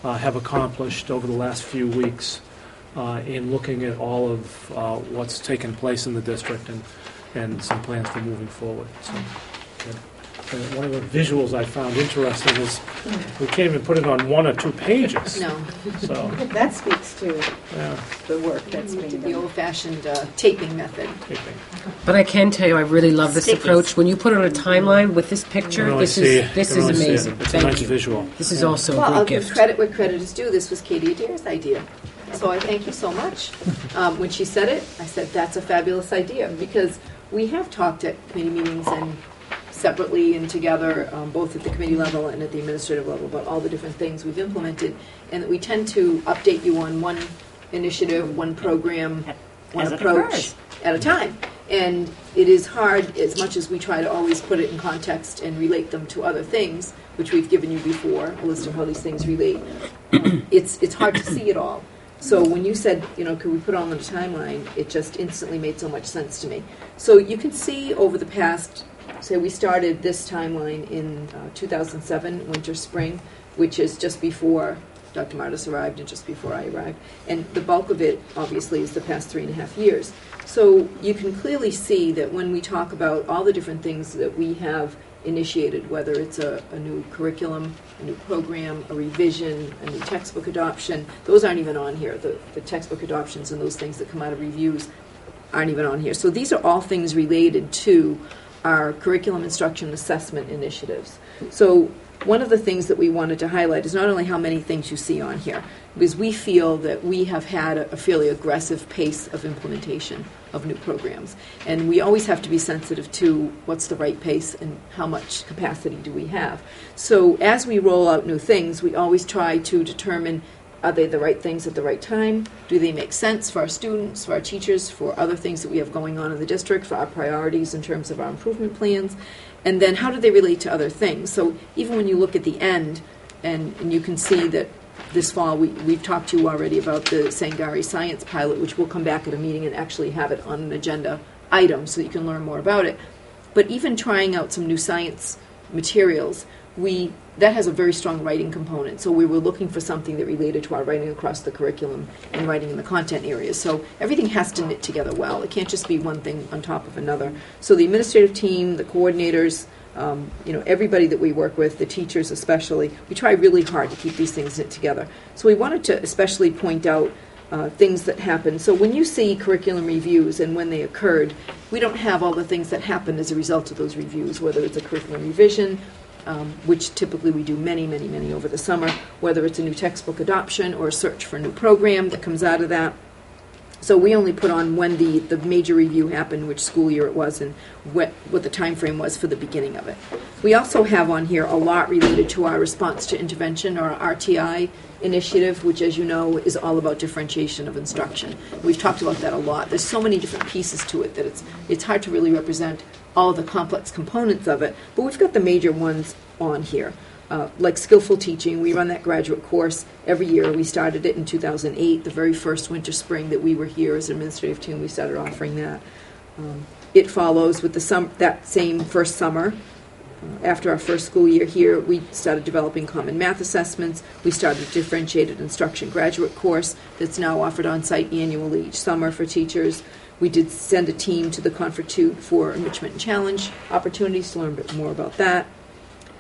have accomplished over the last few weeks in looking at all of what's taken place in the district and some plans for moving forward. So, one of the visuals I found interesting is we can't even put it on 1 or 2 pages. No. So That speaks to the work that's We being did the done. old-fashioned taping method. But I can tell you, I really love this Stickies. approach. When you put it on a timeline with this picture, really this see is it. this You can is really see it. amazing. It's a Thank nice you. visual. This is also Well, a I'll great give gift. credit where credit is due. This was Katie Adair's idea. So I thank you so much. When she said it, I said, that's a fabulous idea, because we have talked at committee meetings and separately and together, both at the committee level and at the administrative level, about all the different things we've implemented, and that we tend to update you on one initiative, one program, one As it approach occurs. at a time. And it is hard, as much as we try to always put it in context and relate them to other things, which we've given you before, a list of how these things relate. It's hard to see it all. So when you said, could we put it on the timeline, it just instantly made so much sense to me. So you can see over the past, say we started this timeline in 2007, winter, spring, which is just before Dr. Martis arrived and just before I arrived. And the bulk of it, obviously, is the past 3.5 years. So you can clearly see that when we talk about all the different things that we have initiated, whether it's a new curriculum, a new program, a revision, a new textbook adoption. Those aren't even on here. The textbook adoptions and those things that come out of reviews aren't even on here. So these are all things related to our curriculum instruction assessment initiatives. So one of the things that we wanted to highlight is not only how many things you see on here, because we feel that we have had a fairly aggressive pace of implementation of new programs. And we always have to be sensitive to what's the right pace and how much capacity do we have. So as we roll out new things, we always try to determine, are they the right things at the right time? Do they make sense for our students, for our teachers, for other things that we have going on in the district, for our priorities in terms of our improvement plans? And then how do they relate to other things? So even when you look at the end, and you can see that this fall we've talked to you already about the Sangari Science Pilot, which we'll come back at a meeting and actually have it on an agenda item so you can learn more about it. But even trying out some new science materials, that has a very strong writing component. So we were looking for something that related to our writing across the curriculum and writing in the content areas. So everything has to knit together well. It can't just be one thing on top of another. So the administrative team, the coordinators, everybody that we work with, the teachers especially, we try really hard to keep these things knit together. So we wanted to especially point out things that happen. So when you see curriculum reviews and when they occurred, we don't have all the things that happened as a result of those reviews, whether it's a curriculum revision, which typically we do many, many, many over the summer, whether it's a new textbook adoption or a search for a new program that comes out of that. So we only put on when the major review happened, which school year it was, and what the time frame was for the beginning of it. We also have on here a lot related to our response to intervention, or our RTI initiative, which, as you know, is all about differentiation of instruction. We've talked about that a lot. There's so many different pieces to it that it's hard to really represent all the complex components of it, but we've got the major ones on here. Like skillful teaching, we run that graduate course every year. We started it in 2008, the very first winter spring that we were here as an administrative team. We started offering that. It follows with that same first summer. After our first school year here, we started developing common math assessments. We started a differentiated instruction graduate course that's now offered on site annually each summer for teachers. We did send a team to the Confortute for enrichment and challenge opportunities to learn a bit more about that.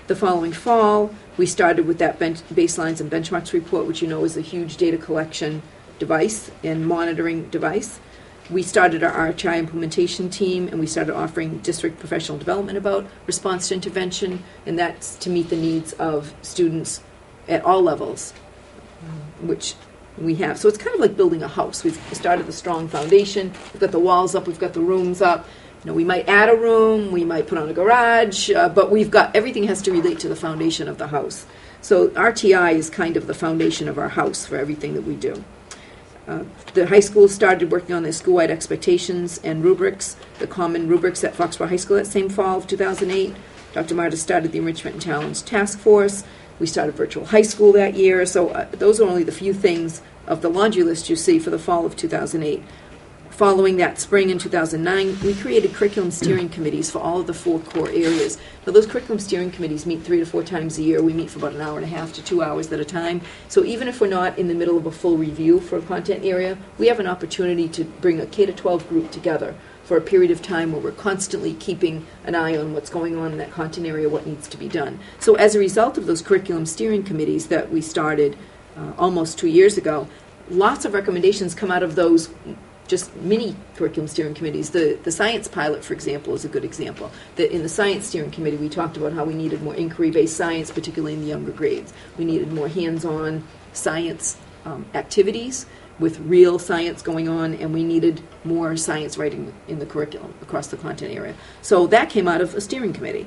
The following fall, we started with that baselines and benchmarks report, which you know is a huge data collection device and monitoring device. We started our RTI implementation team, and we started offering district professional development about response to intervention, and that's to meet the needs of students at all levels, which we have. So it's kind of like building a house. We've started the strong foundation. We've got the walls up. We've got the rooms up. We might add a room, we might put on a garage, but everything has to relate to the foundation of the house. So RTI is kind of the foundation of our house for everything that we do. The high school started working on their school-wide expectations and rubrics, the common rubrics at Foxborough High School that same fall of 2008. Dr. Marta started the Enrichment and Challenge Task Force. We started virtual high school that year. So those are only the few things of the laundry list you see for the fall of 2008. Following that spring in 2009, we created curriculum steering committees for all of the 4 core areas. Now, those curriculum steering committees meet 3 to 4 times a year. We meet for about an hour and a half to 2 hours at a time. So even if we're not in the middle of a full review for a content area, we have an opportunity to bring a K-12 group together for a period of time where we're constantly keeping an eye on what's going on in that content area, what needs to be done. So as a result of those curriculum steering committees that we started almost 2 years ago, lots of recommendations come out of those just mini curriculum steering committees. The science pilot, for example, is a good example. That in the science steering committee, we talked about how we needed more inquiry-based science, particularly in the younger grades. We needed more hands-on science activities with real science going on, and we needed more science writing in the curriculum across the content area. So that came out of a steering committee.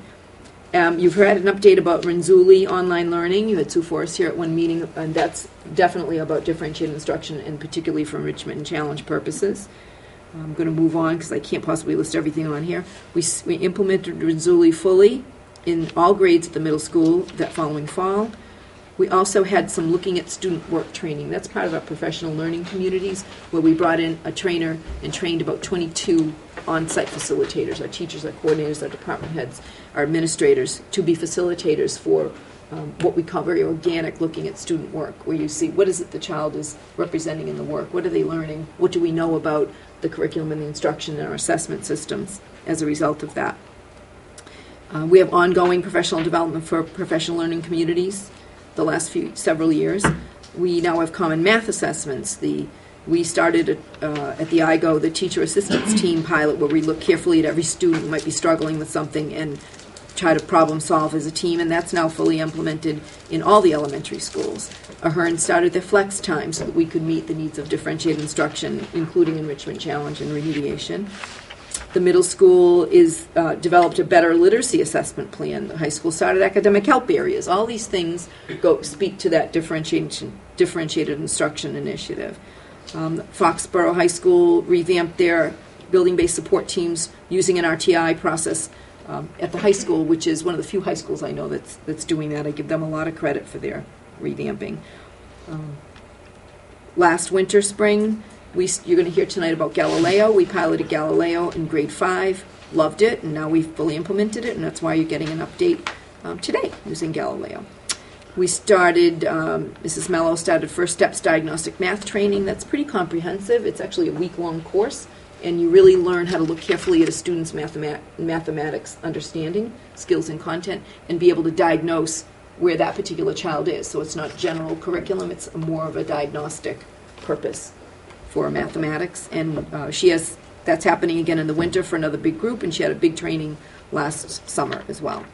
You've heard an update about Renzulli online learning. You had Sue Forrest here at one meeting, and that's definitely about differentiated instruction, and particularly for enrichment and challenge purposes. I'm going to move on because I can't possibly list everything on here. We implemented Renzulli fully in all grades at the middle school that following fall. We also had some looking at student work training. That's part of our professional learning communities, where we brought in a trainer and trained about 22 on-site facilitators, our teachers, our coordinators, our department heads, our administrators, to be facilitators for what we call very organic looking at student work, where you see what is it the child is representing in the work, what are they learning, what do we know about the curriculum and the instruction and our assessment systems as a result of that. We have ongoing professional development for professional learning communities the last several years. We now have common math assessments. We started at the IGO, the teacher assistance team pilot, where we look carefully at every student who might be struggling with something and try to problem solve as a team, and that's now fully implemented in all the elementary schools. Ahern started their flex time so that we could meet the needs of differentiated instruction, including enrichment challenge and remediation. The middle school is developed a better literacy assessment plan. The high school started academic help areas. All these things speak to that differentiated instruction initiative. Foxborough High School revamped their building-based support teams using an RTI process at the high school, which is one of the few high schools I know that's doing that. I give them a lot of credit for their revamping. Last winter, spring, you're going to hear tonight about Galileo. We piloted Galileo in grade 5, loved it, and now we've fully implemented it, and that's why you're getting an update today using Galileo. We started, Mrs. Mello started First Steps Diagnostic Math Training. That's pretty comprehensive. It's actually a week-long course, and you really learn how to look carefully at a student's mathematics understanding, skills, and content, and be able to diagnose where that particular child is. So it's not general curriculum, it's more of a diagnostic purpose for mathematics. And that's happening again in the winter for another big group, and she had a big training last summer as well.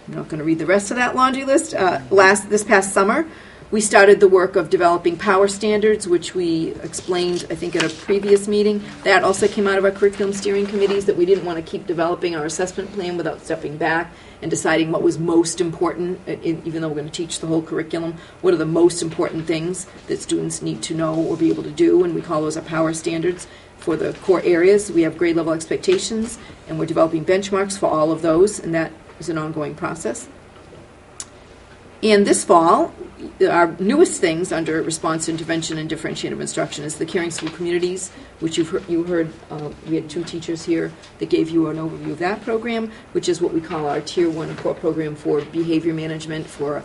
I'm not going to read the rest of that laundry list. This past summer, we started the work of developing power standards, which we explained, I think, at a previous meeting. That also came out of our curriculum steering committees, that we didn't want to keep developing our assessment plan without stepping back and deciding what was most important, even though we're going to teach the whole curriculum. What are the most important things that students need to know or be able to do? And we call those our power standards. For the core areas, we have grade level expectations, and we're developing benchmarks for all of those, and that is an ongoing process. And this fall, our newest things under response to intervention and differentiated instruction is the Caring School Communities, which you heard. We had 2 teachers here that gave you an overview of that program, which is what we call our Tier 1 core program for behavior management, for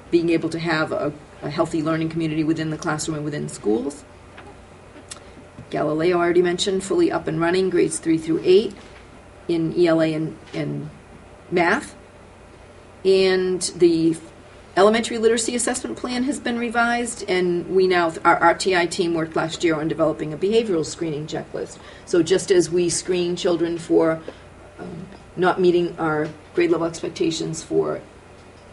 being able to have a healthy learning community within the classroom and within schools. Galileo, I already mentioned, fully up and running, grades 3 through 8 in ELA and math. And the elementary literacy assessment plan has been revised, and our RTI team worked last year on developing a behavioral screening checklist. So just as we screen children for not meeting our grade level expectations for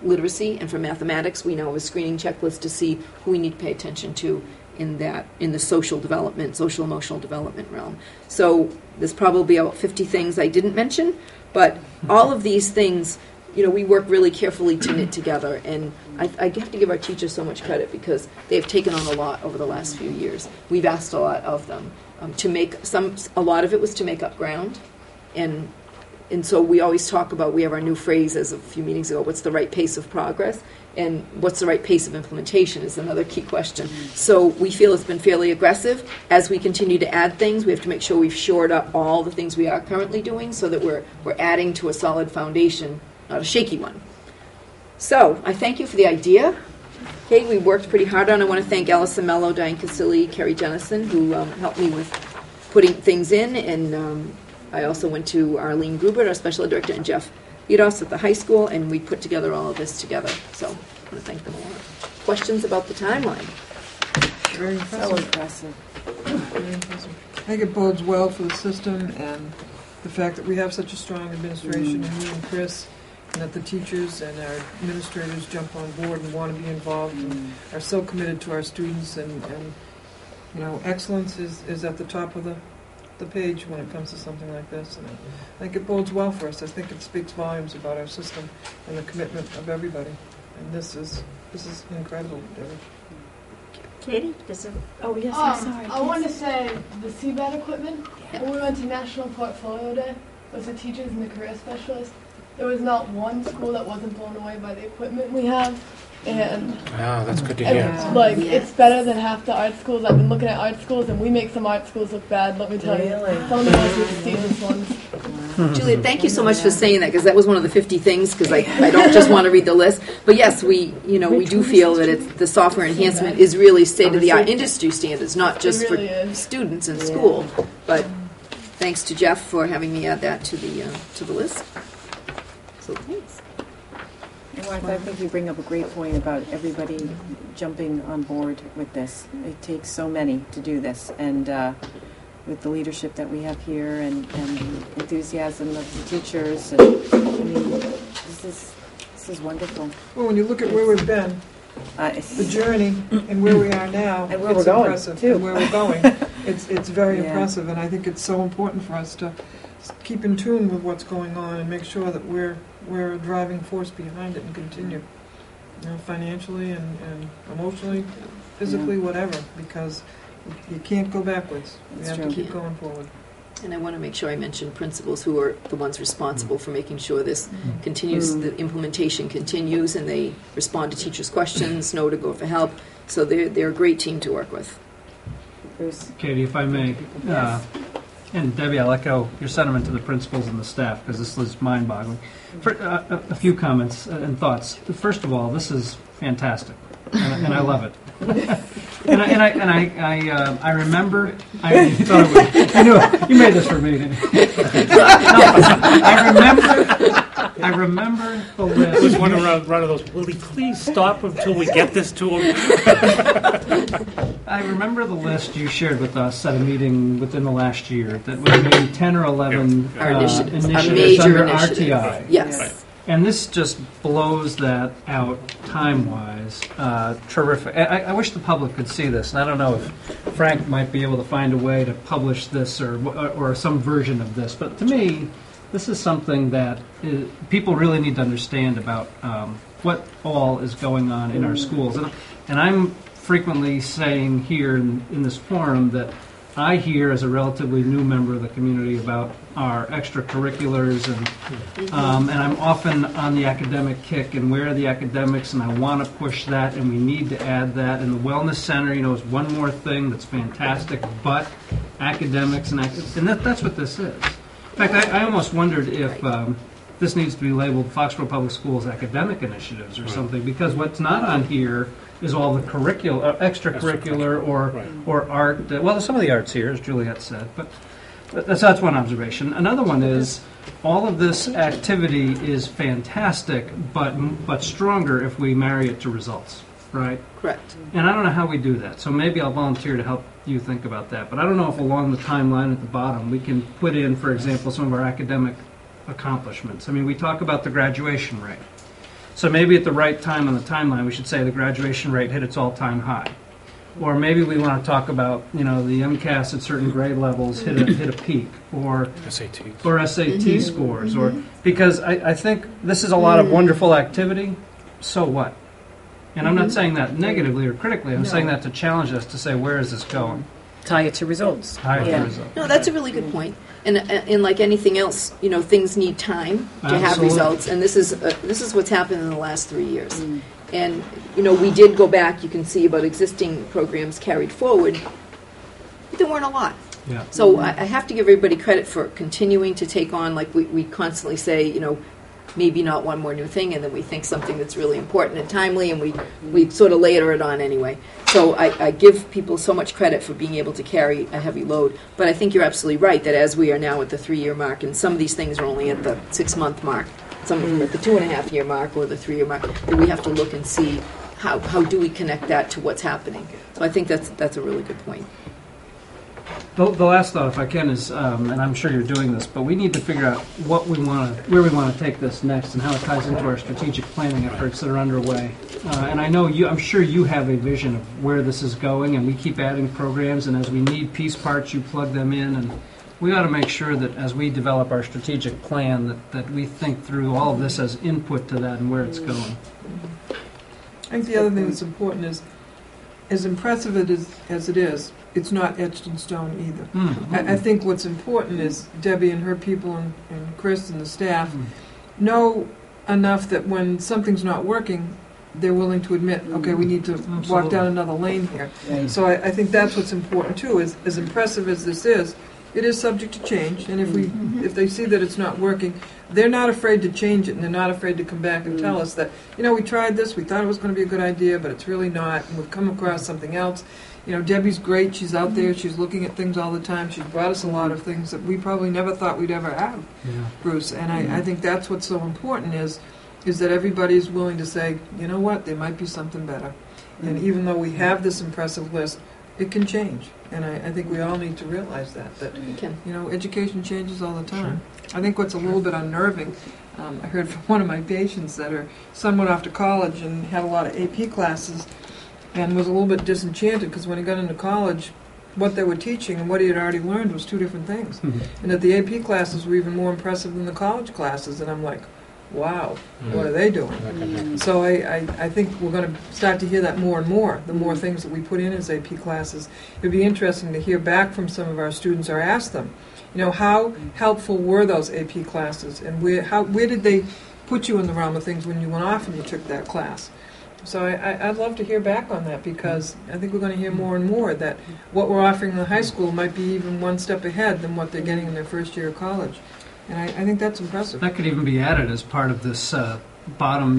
literacy and for mathematics, we now have a screening checklist to see who we need to pay attention to in the social emotional development realm. So there's probably about 50 things I didn't mention, but all of these things, we work really carefully to knit together, and I have to give our teachers so much credit because they've taken on a lot over the last few years. We've asked a lot of them a lot of it was to make up ground, and so we always talk about, we have our new phrase as a few meetings ago, what's the right pace of progress, and what's the right pace of implementation is another key question. So we feel it's been fairly aggressive. As we continue to add things, we have to make sure we've shored up all the things we are currently doing so that we're adding to a solid foundation, not a shaky one. So I thank you for the idea. Okay, we worked pretty hard on it. I want to thank Allison Mello, Diane Casilli, Kerry Jennison, who helped me with putting things in, and I also went to Arlene Gruber, our special ed director, and Jeff Edos at the high school, and we put together all of this together. So I want to thank them a lot. Questions about the timeline? Very impressive. Very impressive. I think it bodes well for the system, and the fact that we have such a strong administration, and you and Chris, and that the teachers and our administrators jump on board and want to be involved and are so committed to our students, and excellence is at the top of the page when it comes to something like this. And I think it bodes well for us. I think it speaks volumes about our system and the commitment of everybody. And this is incredible, Debbie. Katie, Oh, yes, I'm sorry. I want to say the CBAT equipment, when we went to National Portfolio Day with the teachers and the career specialists, there was not one school that wasn't blown away by the equipment we have. And wow, that's good to hear. It's better than half the art schools. I've been looking at art schools, and we make some art schools look bad, let me tell you. Some of the most prestigious ones. Julia, thank you so much for saying that, because that was one of the 50 things, because I don't just want to read the list. But yes, we do feel that the software enhancement is really state-of-the-art industry standards, not just for students in school. But thanks to Jeff for having me add that to the list. So thanks. Martha, I think you bring up a great point about everybody jumping on board with this. It takes so many to do this, and with the leadership that we have here and the enthusiasm of the teachers, and I mean, this is wonderful. Well, when you look at where we've been, the journey, and where we are now, and where it's we're going, impressive. too. And where we're going, it's very Yeah. impressive, and I think it's so important for us to keep in tune with what's going on and make sure that we're a driving force behind it and continue, financially and emotionally, physically, whatever, because you can't go backwards. We have to keep going forward. And I want to make sure I mention principals who are the ones responsible for making sure this continues, the implementation continues, and they respond to teachers' questions, know to go for help. So they're a great team to work with. Katie, if I may, and Debbie, I'll echo your sentiment to the principals and the staff, because this was mind-boggling. A few comments and thoughts. First of all, this is fantastic, and I love it. And I remember. I knew it. You made this for me. Didn't you? I remember the list. It was one of those. Will he please stop until we get this to him? I remember the list you shared with us at a meeting within the last year that was maybe 10 or 11 initiatives under RTI. Yes. Right. And this just blows that out time-wise. Terrific. I wish the public could see this, and I don't know if Frank might be able to find a way to publish this or some version of this, but to me, this is something that people really need to understand about what all is going on in our schools. And I'm frequently saying here in this forum that I hear as a relatively new member of the community about our extracurriculars, and I'm often on the academic kick, and where are the academics, and I want to push that, and we need to add that. And the Wellness Center, is one more thing that's fantastic, but academics, and that's what this is. In fact, I almost wondered if this needs to be labeled Foxborough Public Schools academic initiatives or something, because what's not on here is all the extracurricular or art. Well, some of the art's here, as Juliet said, but that's one observation. Another one is all of this activity is fantastic, but stronger if we marry it to results, right? Correct. And I don't know how we do that, so maybe I'll volunteer to help you think about that. But I don't know if along the timeline at the bottom we can put in, for example, some of our academic accomplishments. I mean, we talk about the graduation rate. So maybe at the right time on the timeline, we should say the graduation rate hit its all-time high. Or maybe we want to talk about, the MCAS at certain grade levels hit a peak, or SAT scores, or because I think this is a lot of wonderful activity. So what? And I'm not saying that negatively or critically. I'm saying that to challenge us to say, where is this going? Tie it to results. No, that's a really good point. And like anything else, things need time to have results, and this is what's happened in the last 3 years. And we did go back. You can see about existing programs carried forward, but there weren't a lot. Yeah. So I have to give everybody credit for continuing to take on, like we constantly say, maybe not one more new thing, and then we think something that's really important and timely, and we sort of layer it on anyway. So I give people so much credit for being able to carry a heavy load. But I think you're absolutely right that as we are now at the 3-year mark, and some of these things are only at the 6-month mark, some of them at the 2.5-year mark or the 3-year mark, that we have to look and see how do we connect that to what's happening. So I think that's a really good point. The last thought, if I can, is, and I'm sure you're doing this, but we need to figure out where we want to take this next, and how it ties into our strategic planning efforts that are underway. And I'm sure you have a vision of where this is going, and we keep adding programs, and as we need piece parts, you plug them in, and we ought to make sure that as we develop our strategic plan, that we think through all of this as input to that and where it's going. I think the other thing that's important is, as impressive as it is, it's not etched in stone either. I think what's important is Debbie and her people and Chris and the staff know enough that when something's not working, they're willing to admit, okay, we need to walk down another lane here. So I think that's what's important too, is as impressive as this is, it is subject to change, and if they see that it's not working, they're not afraid to change it, and they're not afraid to come back and tell us that, we tried this, we thought it was going to be a good idea, but it's really not, and we've come across something else. Debbie's great. She's out there. She's looking at things all the time. She's brought us a lot of things that we probably never thought we'd ever have, Bruce. And I think that's what's so important is that everybody's willing to say, you know what, there might be something better. And even though we have this impressive list, it can change. And I think we all need to realize that education changes all the time. Sure. I think what's a little bit unnerving, I heard from one of my patients that her son went off to college and had a lot of AP classes and was a little bit disenchanted because when he got into college, what they were teaching and what he had already learned was two different things. And that the AP classes were even more impressive than the college classes. And I'm like, wow, what are they doing? So I think we're going to start to hear that more and more, the more things that we put in as AP classes. It would be interesting to hear back from some of our students or ask them, how helpful were those AP classes and where did they put you in the realm of things when you went off and you took that class? So I'd love to hear back on that because I think we're going to hear more and more that what we're offering in the high school might be even one step ahead than what they're getting in their first year of college. And I think that's impressive. That could even be added as part of this bottom,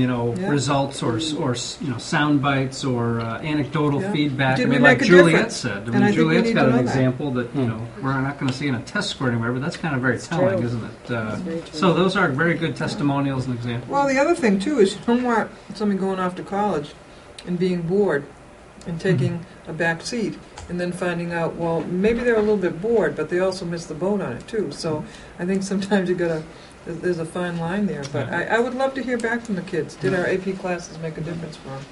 results or sound bites or anecdotal feedback. Did I mean, we like make a Juliet difference? said. And I think we Juliet's need got to an know that. example that we're not going to see in a test score anywhere, but that's kind of very telling, isn't it? So those are very good testimonials and examples. Well, the other thing too is you don't want somebody going off to college and being bored and taking a back seat and then finding out, well, maybe they're a little bit bored, but they also missed the boat on it too. So I think sometimes there's a fine line there. But I would love to hear back from the kids. Did our AP classes make a difference for them?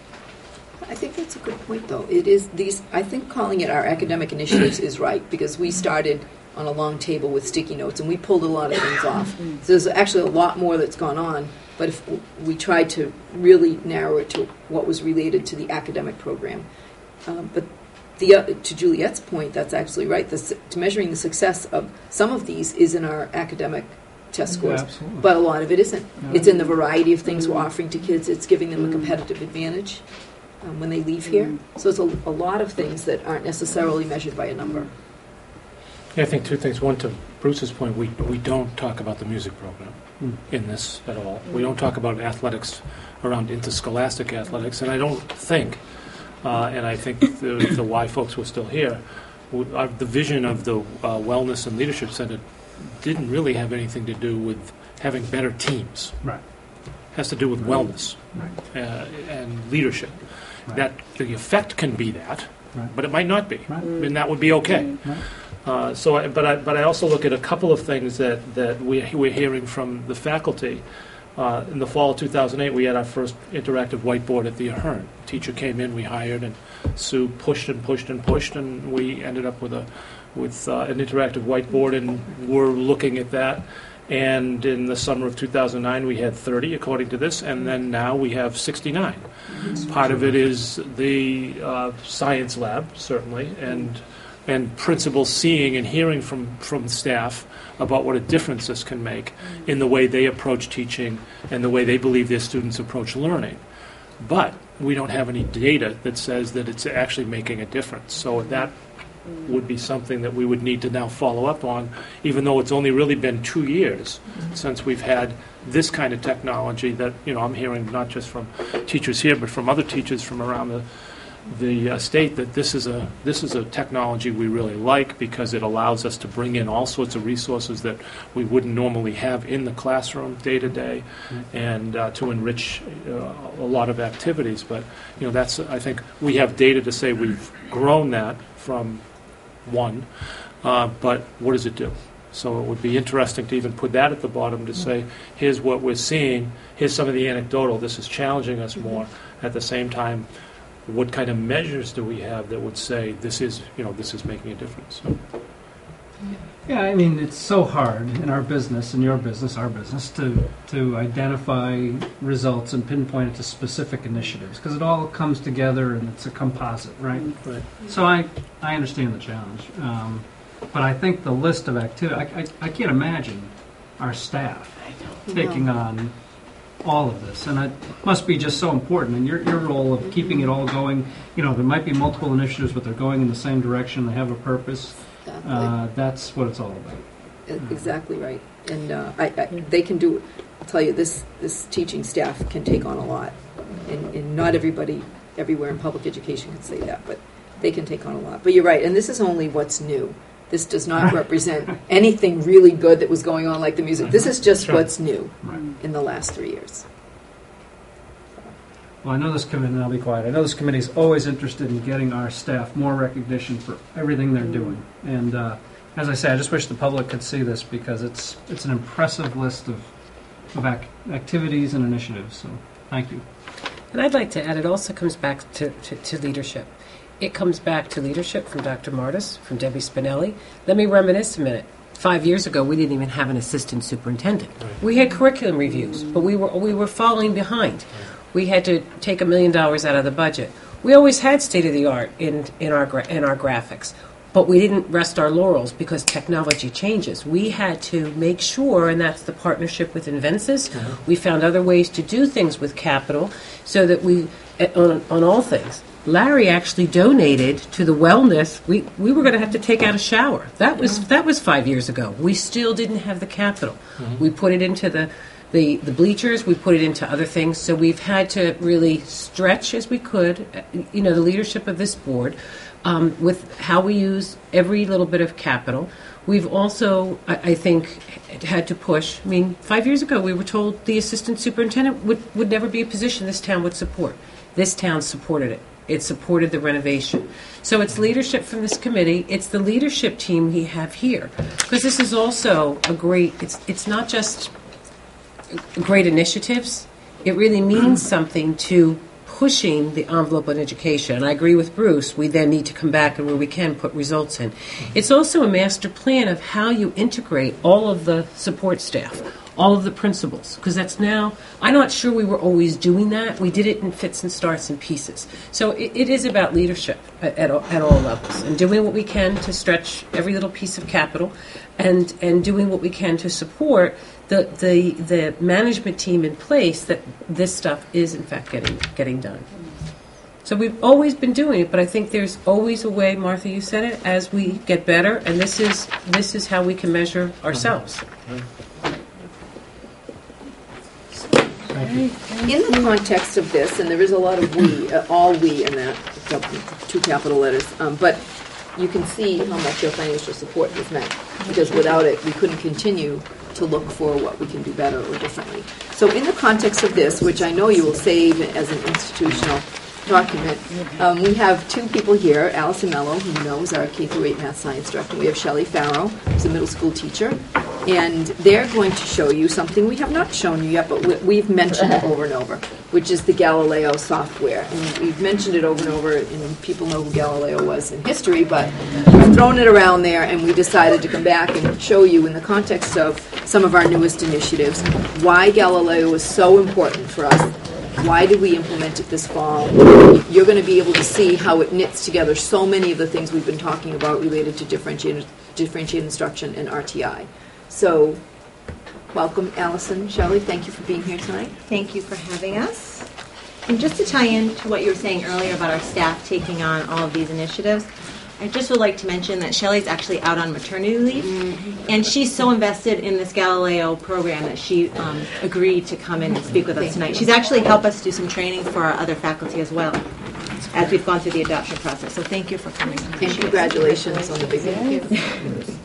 I think that's a good point, though. It is these. I think calling it our academic initiatives is right because we started on a long table with sticky notes and we pulled a lot of things off. So there's actually a lot more that's gone on. But if we tried to really narrow it to what was related to the academic program, but to Juliet's point, that's absolutely right. To measuring the success of some of these is in our academic test scores, but a lot of it isn't. It's in the variety of things we're offering to kids. It's giving them a competitive advantage when they leave here. So it's a lot of things that aren't necessarily measured by a number. Yeah, I think two things. One, to Bruce's point, we don't talk about the music program in this at all. We don't talk about athletics around interscholastic athletics, and I don't think, and I think the Y folks who are still here, the vision of the Wellness and Leadership Center didn't really have anything to do with having better teams. Right. It has to do with wellness and leadership. Right. That the effect can be that, right. but it might not be, right. and that would be okay. Right. But I also look at a couple of things that we're hearing from the faculty. In the fall of 2008, we had our first interactive whiteboard at the Ahern. Teacher came in, we hired, and Sue pushed and pushed and pushed, and we ended up with an interactive whiteboard, and we're looking at that. And in the summer of 2009, we had 30, according to this, and then now we have 69. Part of it is the science lab, certainly, and principals seeing and hearing from staff about what a difference this can make in the way they approach teaching and the way they believe their students approach learning. But we don't have any data that says that it's actually making a difference. So that would be something that we would need to now follow up on, even though it's only really been 2 years since we've had this kind of technology that, I'm hearing not just from teachers here, but from other teachers from around the state, that this is a technology we really like because it allows us to bring in all sorts of resources that we wouldn't normally have in the classroom day to day, and to enrich a lot of activities. But I think we have data to say we've grown that from one, but what does it do? So it would be interesting to even put that at the bottom to say, here's what we're seeing, here's some of the anecdotal, this is challenging us more. At the same time, what kind of measures do we have that would say this is making a difference? So. Yeah, I mean, it's so hard in our business, in your business, our business, to identify results and pinpoint it to specific initiatives because it all comes together and it's a composite, right? Right. So I understand the challenge, but I think the list of activities, I can't imagine our staff taking on all of this, and it must be just so important. And your role of keeping it all going, there might be multiple initiatives, but they're going in the same direction. They have a purpose. That's what it's all about. Exactly right. And they can do, I'll tell you, this teaching staff can take on a lot. And not everybody everywhere in public education can say that, but they can take on a lot. But you're right, and this is only what's new. This does not represent anything really good that was going on like the music. This is just what's new in the last 3 years. Well, I know this committee, and I'll be quiet, I know this committee is always interested in getting our staff more recognition for everything they're doing. And as I say, I just wish the public could see this because it's an impressive list of activities and initiatives. So thank you. And I'd like to add, it also comes back to leadership. It comes back to leadership from Dr. Martis, from Debbie Spinelli. Let me reminisce a minute. 5 years ago, we didn't even have an assistant superintendent. We had curriculum reviews, but we were falling behind. We had to take $1 million out of the budget. We always had state-of-the-art in our graphics, but we didn't rest our laurels because technology changes. We had to make sure, and that's the partnership with Invencis. We found other ways to do things with capital so that we, on all things, Larry actually donated to the wellness. We were going to have to take out a shower. That was 5 years ago. We still didn't have the capital. We put it into the bleachers. We put it into other things. So we've had to really stretch as we could. The leadership of this board with how we use every little bit of capital. We've also, I think, had to push. 5 years ago we were told the assistant superintendent would never be a position this town would support. This town supported it. It supported the renovation. So it's leadership from this committee. It's the leadership team we have here. Because this is also it's not just great initiatives. It really means something to pushing the envelope on education. And I agree with Bruce. We then need to come back and where we can put results in. It's also a master plan of how you integrate all of the support staff, all of the principals, because that's now, I'm not sure we were always doing that. We did it in fits and starts and pieces. So it is about leadership at all levels and doing what we can to stretch every little piece of capital and doing what we can to support the management team in place that this stuff is in fact getting done. So we've always been doing it, but I think there's always a way, Martha, you said it, as we get better, and this is how we can measure ourselves. In the context of this, and there is a lot of we, all we in that, two capital letters, but you can see how much your financial support has meant, because without it, we couldn't continue to look for what we can do better or differently. So in the context of this, which I know you will save as an institutional document, we have two people here, Allison Mello, who knows our K-8 math science director. We have Shelley Farrow, who's a middle school teacher. And they're going to show you something we have not shown you yet, but we've mentioned it over and over, which is the Galileo software. And we've mentioned it over and over, and people know who Galileo was in history, but we've thrown it around there, and we decided to come back and show you in the context of some of our newest initiatives why Galileo is so important for us. Why did we implement it this fall? You're going to be able to see how it knits together so many of the things we've been talking about related to differentiated instruction and RTI. So, welcome, Allison, Shelley. Thank you for being here tonight. Thank you for having us. And just to tie in to what you were saying earlier about our staff taking on all of these initiatives, I just would like to mention that Shelley's actually out on maternity leave, and she's so invested in this Galileo program that she agreed to come in and speak with us tonight. She's actually helped us do some training for our other faculty as well as we've gone through the adoption process. So thank you for coming. And congratulations on the big one.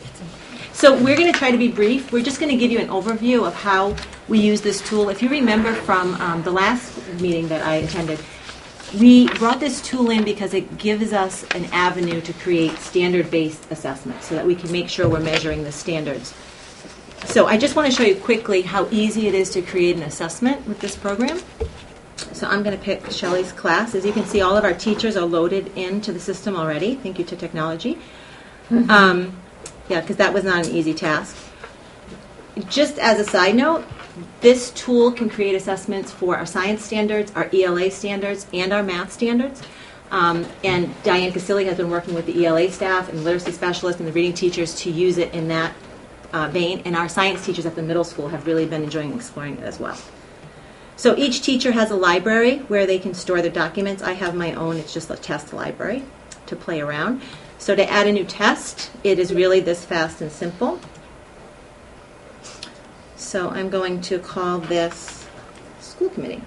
So we're going to try to be brief. We're just going to give you an overview of how we use this tool. If you remember from the last meeting that I attended, we brought this tool in because it gives us an avenue to create standard-based assessments so that we can make sure we're measuring the standards. So I just want to show you quickly how easy it is to create an assessment with this program. So I'm going to pick Shelley's class. As you can see, all of our teachers are loaded into the system already. Thank you to technology. Yeah, because that was not an easy task. Just as a side note, this tool can create assessments for our science standards, our ELA standards, and our math standards. And Diane Casilli has been working with the ELA staff and literacy specialists and the reading teachers to use it in that vein. And our science teachers at the middle school have really been enjoying exploring it as well. So each teacher has a library where they can store their documents. I have my own. It's just a test library to play around. So to add a new test, it is really this fast and simple. So I'm going to call this school committee.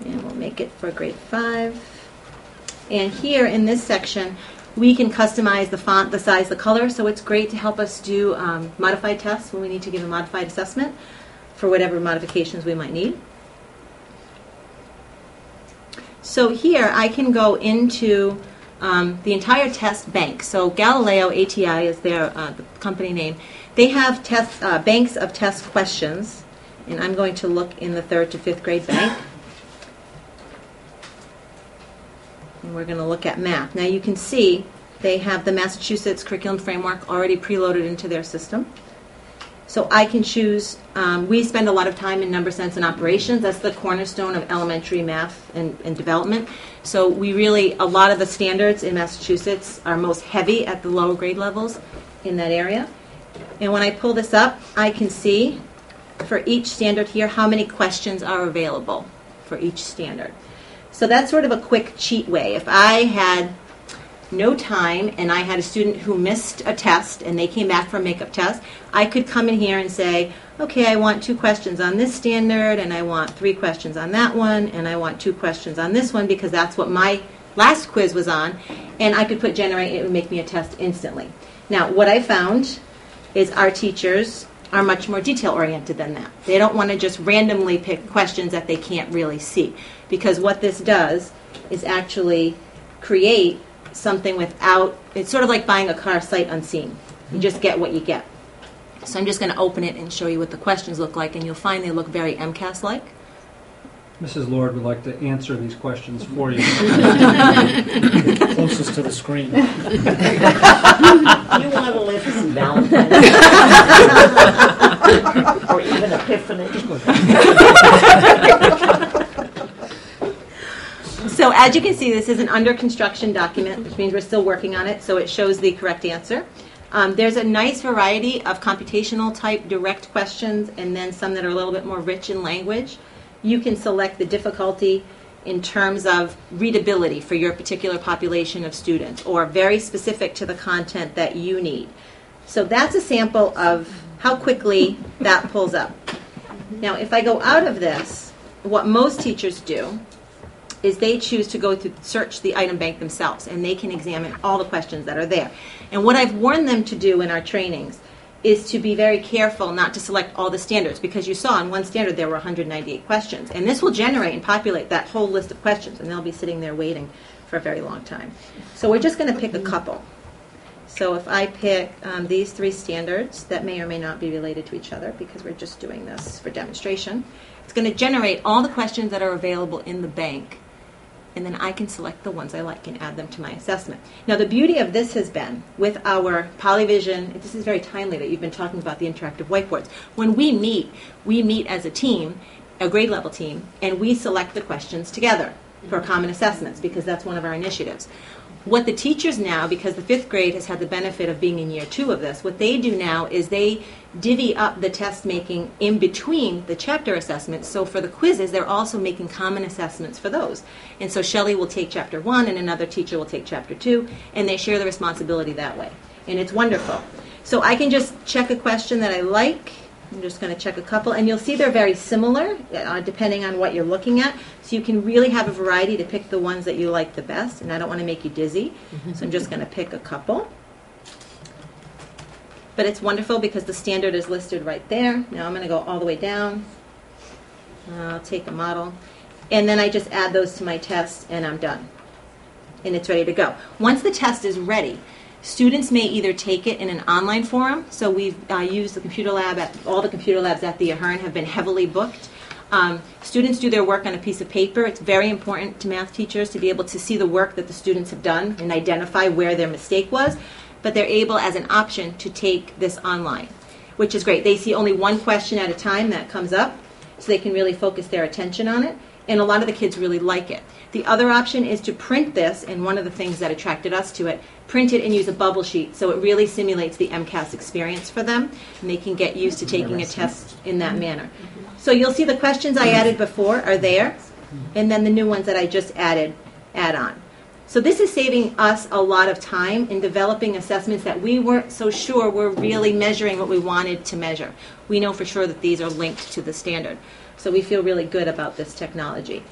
And we'll make it for grade 5. And here in this section, we can customize the font, the size, the color, so it's great to help us do modified tests when we need to give a modified assessment for whatever modifications we might need. So here I can go into the entire test bank. So Galileo ATI is their the company name. They have banks of test questions, and I'm going to look in the 3rd to 5th grade bank. And we're going to look at math. Now you can see they have the Massachusetts curriculum framework already preloaded into their system. So I can choose, we spend a lot of time in number sense and operations. That's the cornerstone of elementary math and development. So we really, a lot of the standards in Massachusetts are most heavy at the lower grade levels in that area. And when I pull this up, I can see for each standard here how many questions are available for each standard. So that's sort of a quick cheat way. If I had no time and I had a student who missed a test and they came back for a makeup test, I could come in here and say, okay, I want 2 questions on this standard, and I want 3 questions on that one, and I want 2 questions on this one because that's what my last quiz was on, and I could put generate, and it would make me a test instantly. Now, what I found is our teachers are much more detail-oriented than that. They don't want to just randomly pick questions that they can't really see, because what this does is actually create something without, it's sort of like buying a car sight unseen. You just get what you get. So I'm just going to open it and show you what the questions look like, and you'll find they look very MCAS-like. Mrs. Lord would like to answer these questions for you. Closest to the screen. You want to live some Valentine's or even Epiphany. So as you can see, this is an under construction document, which means we're still working on it, so it shows the correct answer. There's a nice variety of computational type direct questions and then some that are a little bit more rich in language. You can select the difficulty in terms of readability for your particular population of students or very specific to the content that you need. So that's a sample of how quickly that pulls up. Now, if I go out of this, what most teachers do is they choose to go to search the item bank themselves, and they can examine all the questions that are there. And what I've warned them to do in our trainings is to be very careful not to select all the standards, because you saw in one standard there were 198 questions. And this will generate and populate that whole list of questions, and they'll be sitting there waiting for a very long time. So we're just going to pick a couple. So if I pick these 3 standards that may or may not be related to each other, because we're just doing this for demonstration, it's going to generate all the questions that are available in the bank, and then I can select the ones I like and add them to my assessment. Now, the beauty of this has been, with our Polyvision, this is very timely that you've been talking about the interactive whiteboards. When we meet as a team, a grade level team, and we select the questions together for common assessments, because that's one of our initiatives. What the teachers now, because the 5th grade has had the benefit of being in year 2 of this, what they do now is they divvy up the test making in between the chapter assessments. So for the quizzes, they're also making common assessments for those. And so Shelley will take chapter 1 and another teacher will take chapter 2, and they share the responsibility that way. And it's wonderful. So I can just check a question that I like. I'm just going to check a couple, and you'll see they're very similar depending on what you're looking at. So you can really have a variety to pick the ones that you like the best, and I don't want to make you dizzy, so I'm just going to pick a couple. But it's wonderful because the standard is listed right there. Now I'm going to go all the way down. I'll take a model, and then I just add those to my test, and I'm done. And it's ready to go. Once the test is ready, students may either take it in an online forum. So we've used the computer lab. All the computer labs at the Ahern have been heavily booked. Students do their work on a piece of paper. It's very important to math teachers to be able to see the work that the students have done and identify where their mistake was. But they're able, as an option, to take this online, which is great. They see only one question at a time that comes up, so they can really focus their attention on it. And a lot of the kids really like it. The other option is to print this, and one of the things that attracted us to it, print it and use a bubble sheet, so it really simulates the MCAS experience for them, and they can get used to taking a test in that manner. So you'll see the questions I added before are there, and then the new ones that I just add on. So this is saving us a lot of time in developing assessments that we weren't so sure were really measuring what we wanted to measure. We know for sure that these are linked to the standard. So we feel really good about this technology.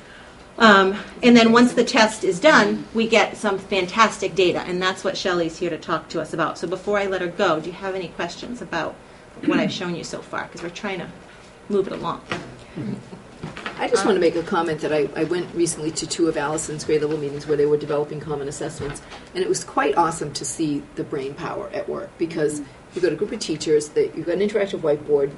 And then once the test is done, we get some fantastic data, and that's what Shelley's here to talk to us about. So before I let her go, do you have any questions about what I've shown you so far? Because we're trying to move it along. I just want to make a comment that I went recently to 2 of Allison's grade level meetings where they were developing common assessments, and it was quite awesome to see the brain power at work, because you've got a group of teachers, that you've got an interactive whiteboard.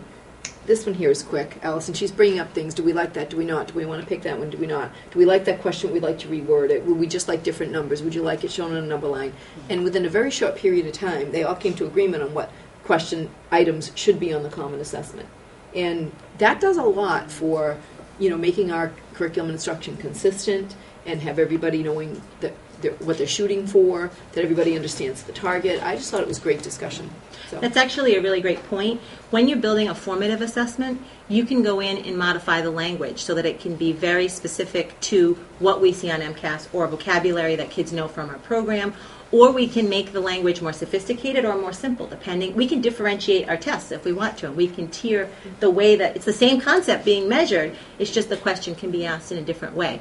This one here is quick. Allison, she's bringing up things. Do we like that? Do we not? Do we want to pick that one? Do we not? Do we like that question? We'd like to reword it. Would we just like different numbers? Would you like it shown on a number line? And within a very short period of time, they all came to agreement on what question items should be on the common assessment. And that does a lot for, making our curriculum and instruction consistent and have everybody knowing that what they're shooting for, that everybody understands the target. I just thought it was great discussion. So. That's actually a really great point. When you're building a formative assessment, you can go in and modify the language so that it can be very specific to what we see on MCAS or vocabulary that kids know from our program, or we can make the language more sophisticated or more simple, depending. We can differentiate our tests if we want to, and we can tier the way that it's the same concept being measured. It's just the question can be asked in a different way.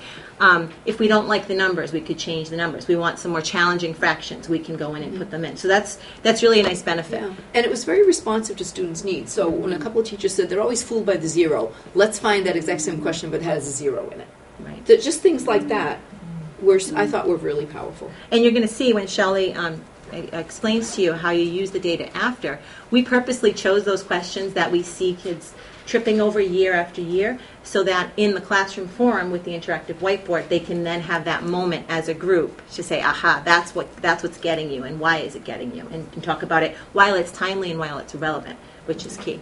If we don't like the numbers, we could change the numbers. We want some more challenging fractions, we can go in and put them in. So that's really a nice benefit. Yeah. And it was very responsive to students' needs. So when a couple of teachers said they're always fooled by the zero, let's find that exact same question but has a zero in it. Right. Just things like that. I thought were really powerful. And you're going to see when Shelley explains to you how you use the data after, we purposely chose those questions that we see kids tripping over year after year, so that in the classroom forum with the interactive whiteboard, they can then have that moment as a group to say, aha, that's what's getting you, and why is it getting you, and talk about it while it's timely and while it's relevant, which is key.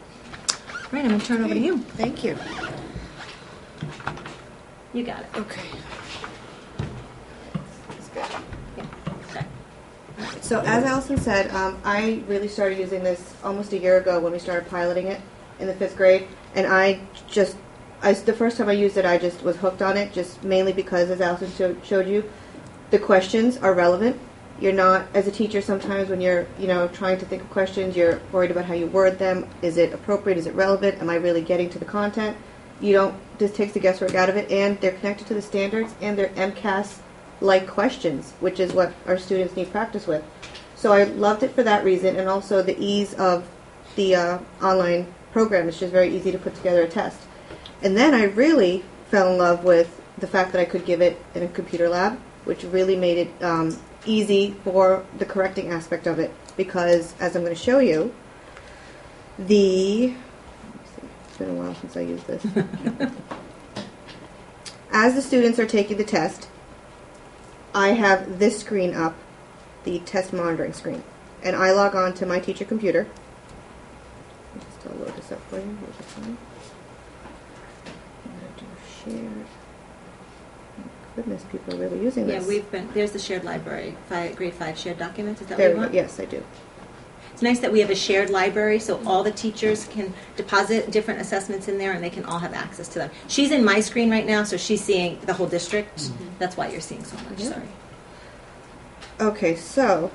All right, I'm going to turn over to you. Thank you. You got it. Okay. So as Allison said, I really started using this almost a year ago when we started piloting it in the 5th grade, and the first time I used it, I just was hooked on it, just mainly because, as Allison showed you, the questions are relevant. You're not, as a teacher, sometimes when you're, trying to think of questions, you're worried about how you word them. Is it appropriate? Is it relevant? Am I really getting to the content? This takes the guesswork out of it, and they're connected to the standards, and they're MCAS-like questions, which is what our students need practice with. So I loved it for that reason, and also the ease of the online program. It's just very easy to put together a test. And then I really fell in love with the fact that I could give it in a computer lab, which really made it easy for the correcting aspect of it, because, as I'm going to show you, it's been a while since I used this. As the students are taking the test, I have this screen up, the test monitoring screen, and I log on to my teacher computer. I'll load this up for you. I'm going to do shared. Goodness, people are really using this. Yeah, there's the shared library, grade 5 shared documents. Is that There what you we want? go. Yes, I do. It's nice that we have a shared library, so all the teachers can deposit different assessments in there, and they can all have access to them. She's in my screen right now, so she's seeing the whole district. Mm-hmm. That's why you're seeing so much. Yeah. Sorry. Okay, so